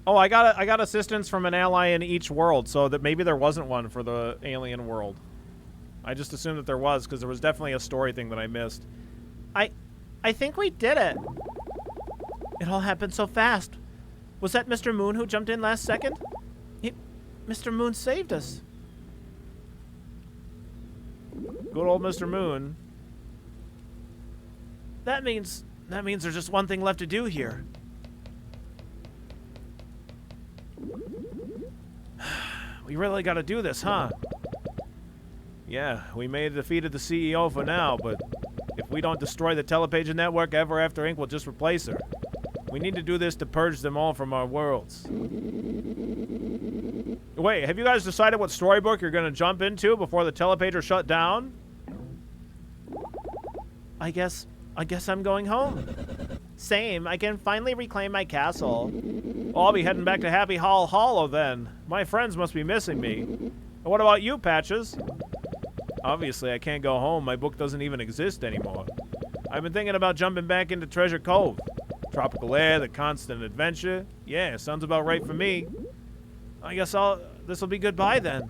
Oh, I got assistance from an ally in each world, so that maybe there wasn't one for the alien world. I just assumed that there was, because there was definitely a story thing that I missed. I think we did it. It all happened so fast. Was that Mr. Moon who jumped in last second? Mr. Moon saved us. Good old Mr. Moon. That means there's just one thing left to do here. We really gotta do this, huh? Yeah, we may have defeated the CEO for now, but if we don't destroy the Telepager network, Ever After Inc. will just replace her. We need to do this to purge them all from our worlds. Wait, have you guys decided what storybook you're gonna jump into before the Telepager shut down? I guess I'm going home. Same, I can finally reclaim my castle. Well, I'll be heading back to Happy Hollow then. My friends must be missing me. And what about you, Patches? Obviously, I can't go home. My book doesn't even exist anymore. I've been thinking about jumping back into Treasure Cove. Tropical air, the constant adventure. Yeah, sounds about right for me. I guess this'll be goodbye then.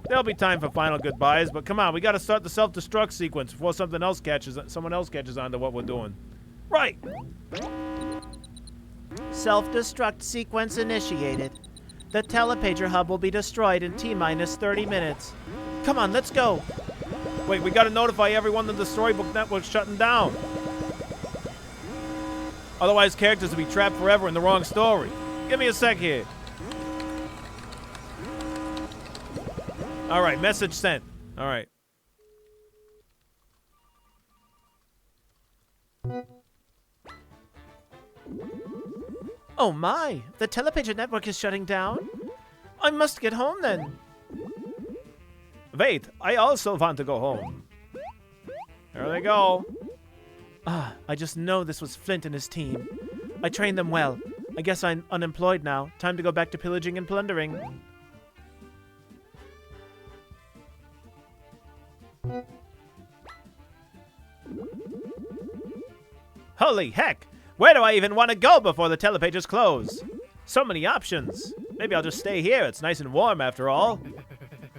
There'll be time for final goodbyes, but come on, we gotta start the self-destruct sequence before someone else catches on to what we're doing. Right! Self-destruct sequence initiated. The Telepager hub will be destroyed in T-minus 30 minutes. Come on, let's go. Wait, we gotta notify everyone that the Storybook Network's shutting down. Otherwise, characters will be trapped forever in the wrong story. Give me a sec here. Alright, message sent. Alright. Oh my, the Telepager network is shutting down? I must get home then. Wait, I also want to go home. There they go. I just know this was Flint and his team. I trained them well. I guess I'm unemployed now. Time to go back to pillaging and plundering. Holy heck! Where do I even want to go before the Telepagers close? So many options. Maybe I'll just stay here. It's nice and warm after all.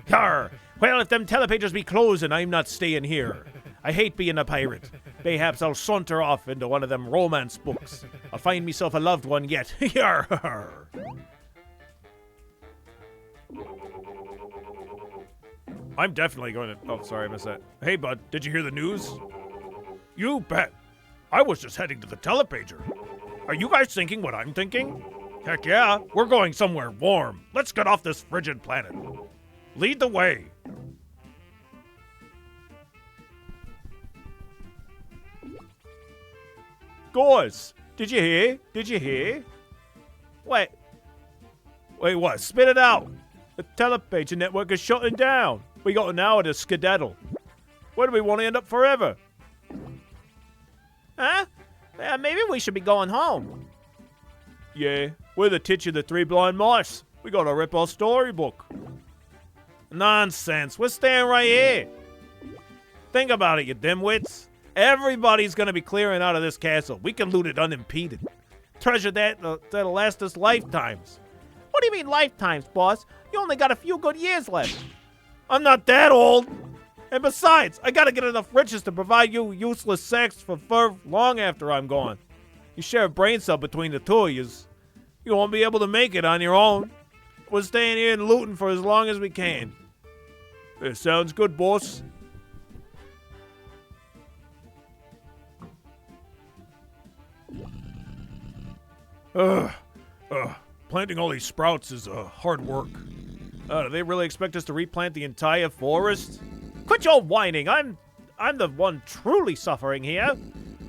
Yarr! Well, if them Telepagers be closing, I'm not staying here. I hate being a pirate. Mayhaps I'll saunter off into one of them romance books. I'll find myself a loved one yet. Yarr! I'm definitely going to... Oh, sorry, I missed that. Hey, bud, did you hear the news? You bet. I was just heading to the Telepager. Are you guys thinking what I'm thinking? Heck yeah, we're going somewhere warm. Let's get off this frigid planet. Lead the way. Guys, did you hear? Did you hear? Wait, what? Spit it out. The Telepager network is shutting down. We got an hour to skedaddle. Where do we want to end up forever? Huh? Maybe we should be going home. Yeah, we're the Titch of the Three Blind Mice. We gotta rip our storybook. Nonsense. We're staying right here. Think about it, you dimwits. Everybody's gonna be clearing out of this castle. We can loot it unimpeded. Treasure that'll last us lifetimes. What do you mean lifetimes, boss? You only got a few good years left. I'm not that old. And besides, I gotta get enough riches to provide you useless sacks for fur long after I'm gone. You share a brain cell between the two of yous. You won't be able to make it on your own. We're staying here and looting for as long as we can. It sounds good, boss. Planting all these sprouts is hard work. Do they really expect us to replant the entire forest? Quit your whining. I'm the one truly suffering here.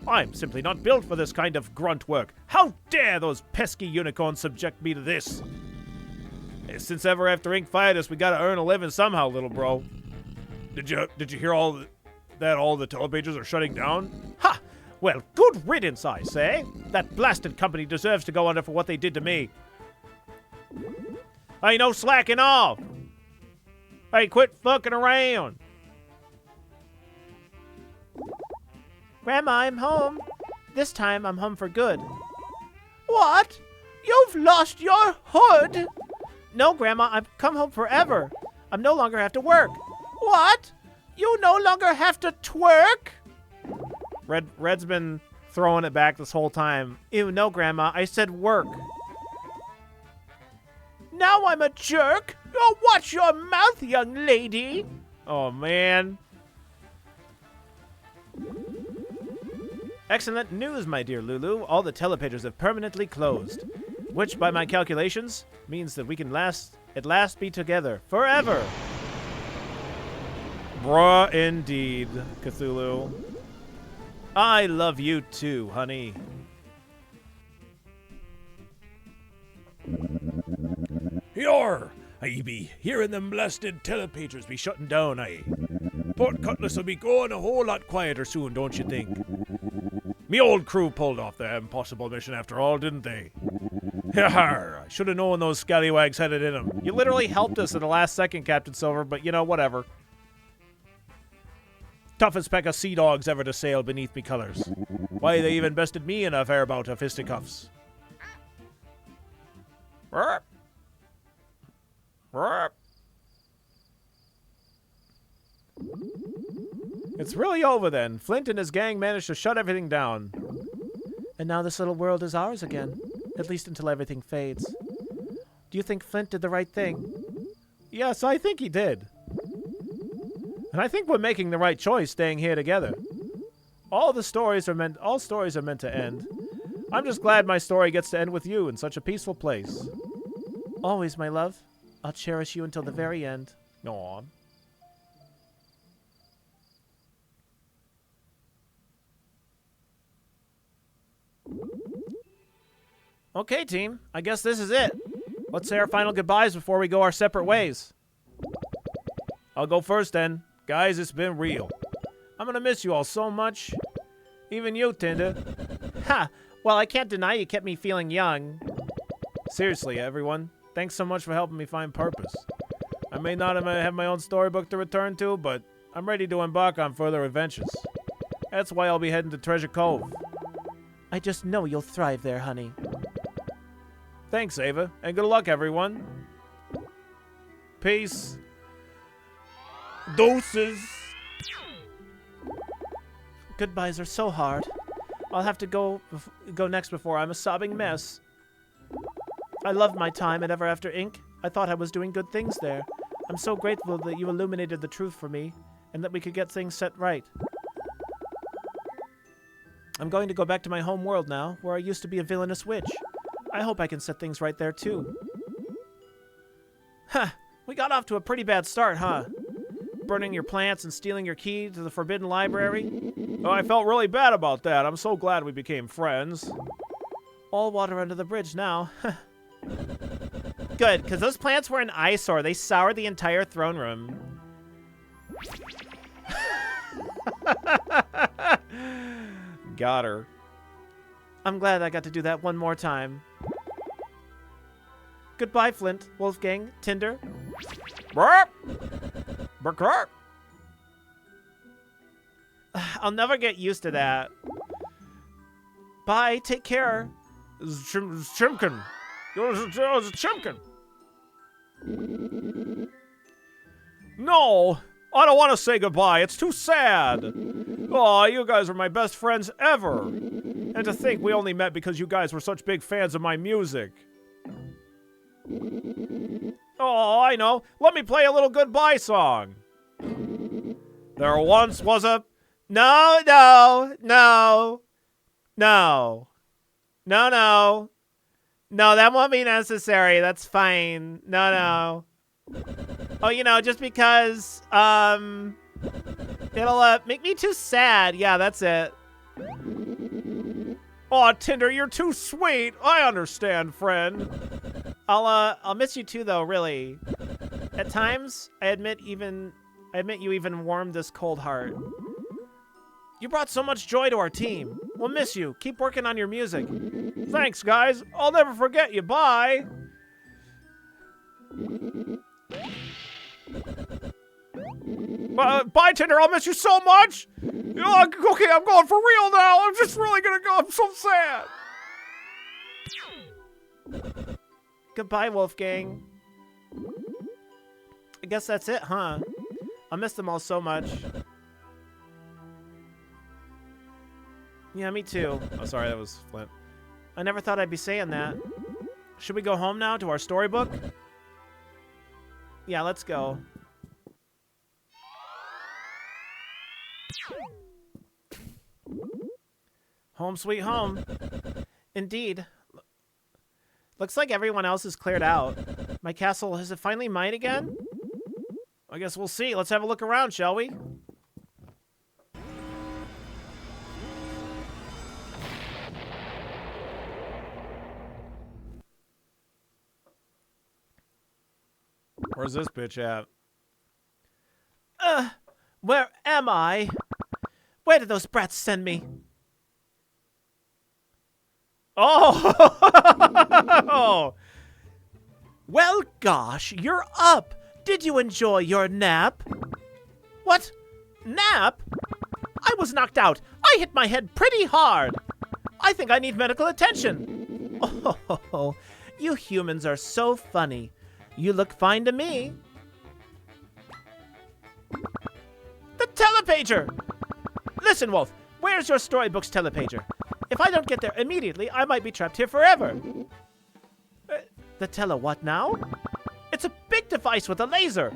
I'm simply not built for this kind of grunt work. How dare those pesky unicorns subject me to this? Since Ever After Inc. fired us, we gotta earn a living somehow, little bro. Did you hear all the Telepagers are shutting down? Ha! Well, good riddance, I say. That blasted company deserves to go under for what they did to me. Hey, no slacking off. Hey, quit fucking around. Grandma, I'm home. This time I'm home for good. What? You've lost your hood? No, Grandma, I've come home forever. I'm no longer have to work. What? You no longer have to twerk? Red's been throwing it back this whole time. Ew, no, Grandma, I said work. Now I'm a jerk? Oh, watch your mouth, young lady. Oh, man. Excellent news, my dear Lulu. All the telepages have permanently closed. Which, by my calculations, means that we can at last be together. Forever! Bruh, indeed, Cthulhu. I love you too, honey. Yor! I be hearing them blasted telepagers be shutting down, aye. Port Cutlass will be going a whole lot quieter soon, don't you think? Me old crew pulled off the impossible mission after all, didn't they? Yar, I should have known those scallywags had it in them. You literally helped us in the last second, Captain Silver, but you know, whatever. Toughest pack of sea dogs ever to sail beneath me colors. Why, they even bested me in a fair bout of fisticuffs. Burp. Burp. It's really over then. Flint and his gang managed to shut everything down. And now this little world is ours again. At least until everything fades. Do you think Flint did the right thing? Yes, I think he did. And I think we're making the right choice staying here together. All stories are meant to end. I'm just glad my story gets to end with you in such a peaceful place. Always, my love. I'll cherish you until the very end. Aww. Okay, team. I guess this is it. Let's say our final goodbyes before we go our separate ways. I'll go first then. Guys, it's been real. I'm gonna miss you all so much. Even you, Tinder. Ha! Well, I can't deny you kept me feeling young. Seriously, everyone. Thanks so much for helping me find purpose. I may not have my own storybook to return to, but I'm ready to embark on further adventures. That's why I'll be heading to Treasure Cove. I just know you'll thrive there, honey. Thanks, Ava, and good luck, everyone. Peace. Doses. Goodbyes are so hard. I'll have to go next before I'm a sobbing mess. I loved my time at Ever After Inc. I thought I was doing good things there. I'm so grateful that you illuminated the truth for me, and that we could get things set right. I'm going to go back to my home world now, where I used to be a villainous witch. I hope I can set things right there, too. Huh, we got off to a pretty bad start, huh? Burning your plants and stealing your key to the Forbidden Library. Oh, I felt really bad about that. I'm so glad we became friends. All water under the bridge now. Good, because those plants were an eyesore. They soured the entire throne room. Got her. I'm glad I got to do that one more time. Goodbye, Flint, Wolfgang, Tinder. Burp! Burp! I'll never get used to that. Bye, take care. Chimkin. It's Chimkin. No, I don't want to say goodbye. It's too sad. Oh, you guys were my best friends ever. And to think we only met because you guys were such big fans of my music. Oh, I know. Let me play a little goodbye song. There once was a... No. No, that won't be necessary. That's fine. No. Oh, you know, just because, it'll, make me too sad. Yeah, that's it. Oh, Tinder, you're too sweet. I understand, friend. I'll miss you too, though, really. At times, I admit you even warmed this cold heart. You brought so much joy to our team. We'll miss you. Keep working on your music. Thanks, guys. I'll never forget you. Bye. Bye, Tinder. I'll miss you so much. Okay, I'm going for real now. I'm just really gonna go. I'm so sad. Goodbye, Wolfgang. I guess that's it, huh? I miss them all so much. Yeah, me too. Oh, sorry, that was Flint. I never thought I'd be saying that. Should we go home now to our storybook? Yeah, let's go. Home sweet home. Indeed. Looks like everyone else is cleared out. My castle, is it finally mine again? I guess we'll see. Let's have a look around, shall we? Where's this bitch at? Where am I? Where did those brats send me? Oh! Well, gosh, you're up. Did you enjoy your nap? What? Nap? I was knocked out. I hit my head pretty hard. I think I need medical attention. Oh, you humans are so funny. You look fine to me. The telepager! Listen, Wolf, where's your storybook's telepager? If I don't get there immediately, I might be trapped here forever. The tele what now? It's a big device with a laser.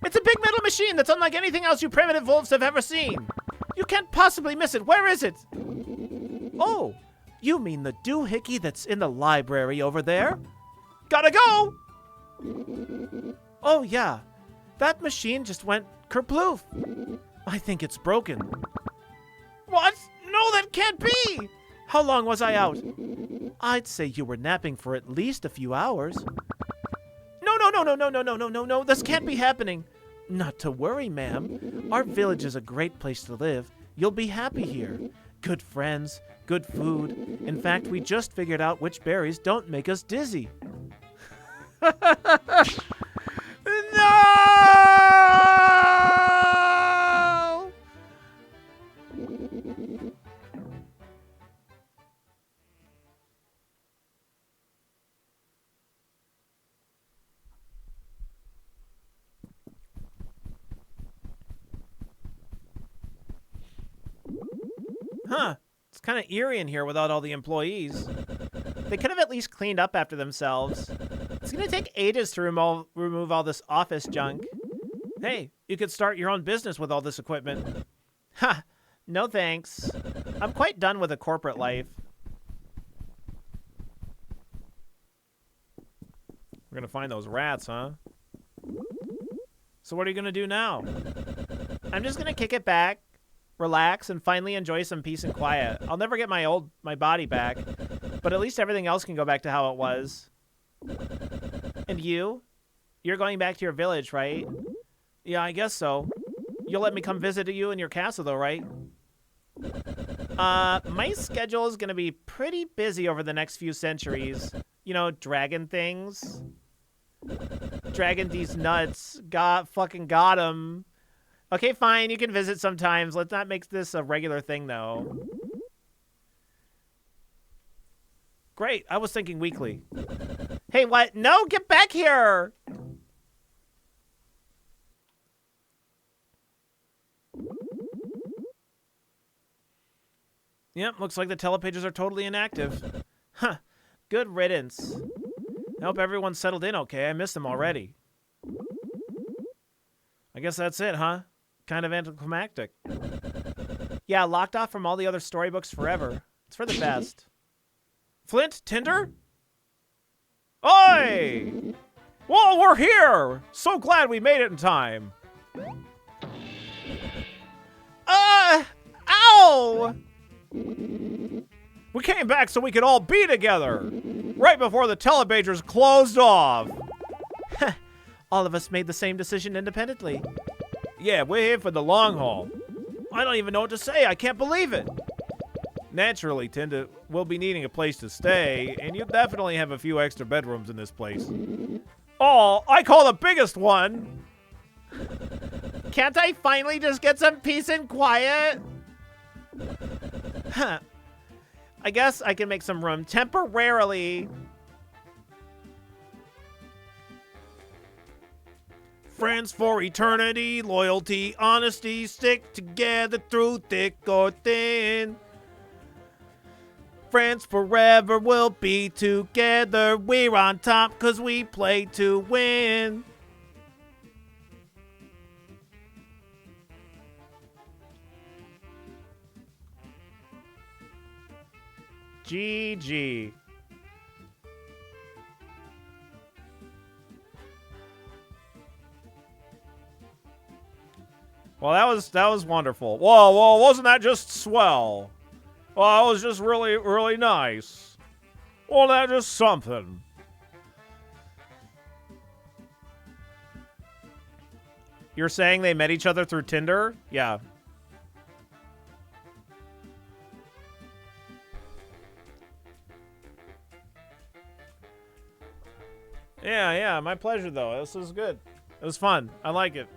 It's a big metal machine that's unlike anything else you primitive wolves have ever seen. You can't possibly miss it. Where is it? Oh, you mean the doohickey that's in the library over there? Gotta go! Oh, yeah. That machine just went kerploof. I think it's broken. What? No, that can't be! How long was I out? I'd say you were napping for at least a few hours. No. This can't be happening. Not to worry, ma'am. Our village is a great place to live. You'll be happy here. Good friends, good food. In fact, we just figured out which berries don't make us dizzy. No! Huh. It's kind of eerie in here without all the employees. They could have at least cleaned up after themselves. It's gonna take ages to remove all this office junk. Hey, you could start your own business with all this equipment. Ha! No thanks. I'm quite done with a corporate life. We're gonna find those rats, huh? So what are you gonna do now? I'm just gonna kick it back, relax, and finally enjoy some peace and quiet. I'll never get my body back, but at least everything else can go back to how it was. And you? You're going back to your village, right? Yeah, I guess so. You'll let me come visit you in your castle, though, right? My schedule is gonna be pretty busy over the next few centuries. You know, dragon things. Dragon these nuts. Fucking got him. Okay, fine, you can visit sometimes. Let's not make this a regular thing, though. Great, I was thinking weekly. Hey, what? No, get back here! Yep, looks like the telepages are totally inactive. Huh, good riddance. I hope everyone's settled in okay. I missed them already. I guess that's it, huh? Kind of anticlimactic. Yeah, locked off from all the other storybooks forever. It's for the best. Flint, Tinder? Oi! Whoa, we're here! So glad we made it in time. Ow! We came back so we could all be together. Right before the telepagers closed off. All of us made the same decision independently. Yeah, we're here for the long haul. I don't even know what to say. I can't believe it. Naturally, Tinder will be needing a place to stay, and you definitely have a few extra bedrooms in this place. Oh, I call the biggest one. Can't I finally just get some peace and quiet? Huh. I guess I can make some room temporarily. Friends for eternity, loyalty, honesty, stick together through thick or thin. Friends forever will be together. We're on top 'cause we play to win. GG. Well, that was wonderful. Whoa, wasn't that just swell? Well, that was just really, really nice. Well, that just something. You're saying they met each other through Tinder? Yeah. Yeah, my pleasure, though. This was good. It was fun. I like it.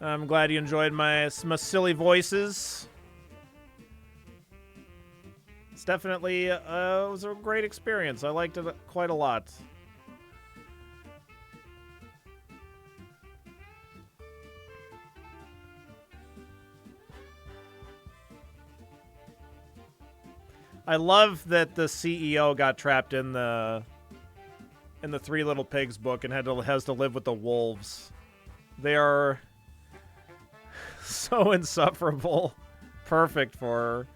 I'm glad you enjoyed my silly voices. It's definitely, it was a great experience. I liked it quite a lot. I love that the CEO got trapped in the Three Little Pigs book and has to live with the wolves. They are so insufferable. Perfect for her.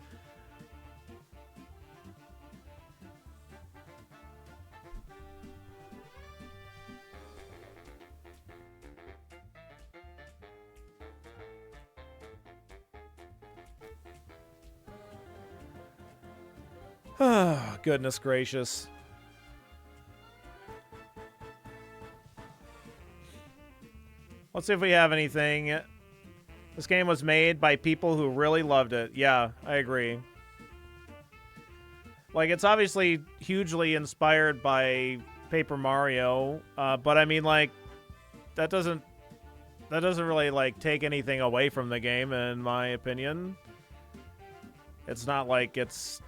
Oh, goodness gracious. Let's see if we have anything. This game was made by people who really loved it. Yeah, I agree. Like, it's obviously hugely inspired by Paper Mario, but I mean, like, that doesn't really, like, take anything away from the game, in my opinion. It's not like it's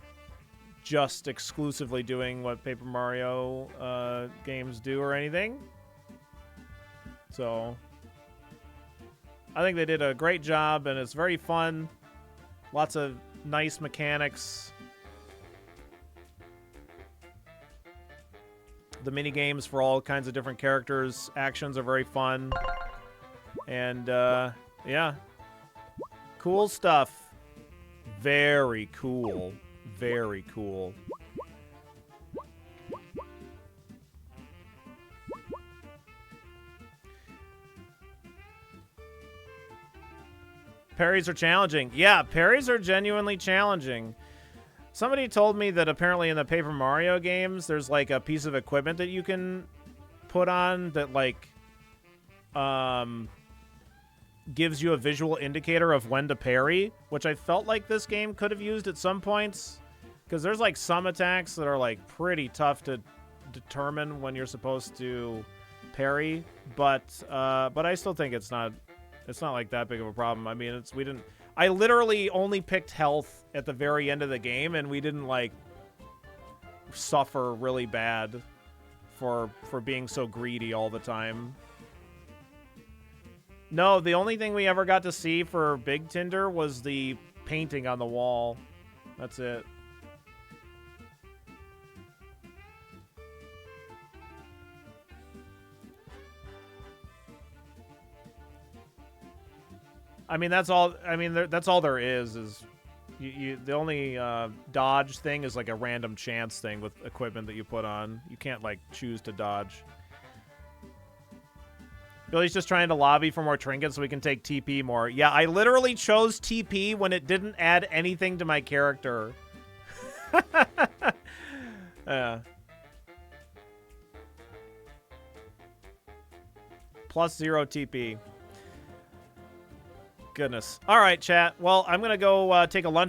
just exclusively doing what Paper Mario games do or anything. So I think they did a great job, and it's very fun. Lots of nice mechanics. The mini games for all kinds of different characters, actions are very fun. And yeah. Cool stuff. Very cool. Very cool. Parries are challenging. Yeah, parries are genuinely challenging. Somebody told me that apparently in the Paper Mario games, there's like a piece of equipment that you can put on that like gives you a visual indicator of when to parry, which I felt like this game could have used at some points. Because there's like some attacks that are like pretty tough to determine when you're supposed to parry, but I still think it's not like that big of a problem. I mean, I literally only picked health at the very end of the game, and we didn't like suffer really bad for being so greedy all the time. No, the only thing we ever got to see for Big Tinder was the painting on the wall. That's it. I mean, that's all. I mean, that's all there is the only dodge thing is like a random chance thing with equipment that you put on. You can't like choose to dodge. Billy's just trying to lobby for more trinkets so we can take TP more. Yeah, I literally chose TP when it didn't add anything to my character. Yeah. plus 0 TP. Goodness. All right, chat. Well, I'm going to go take a lunch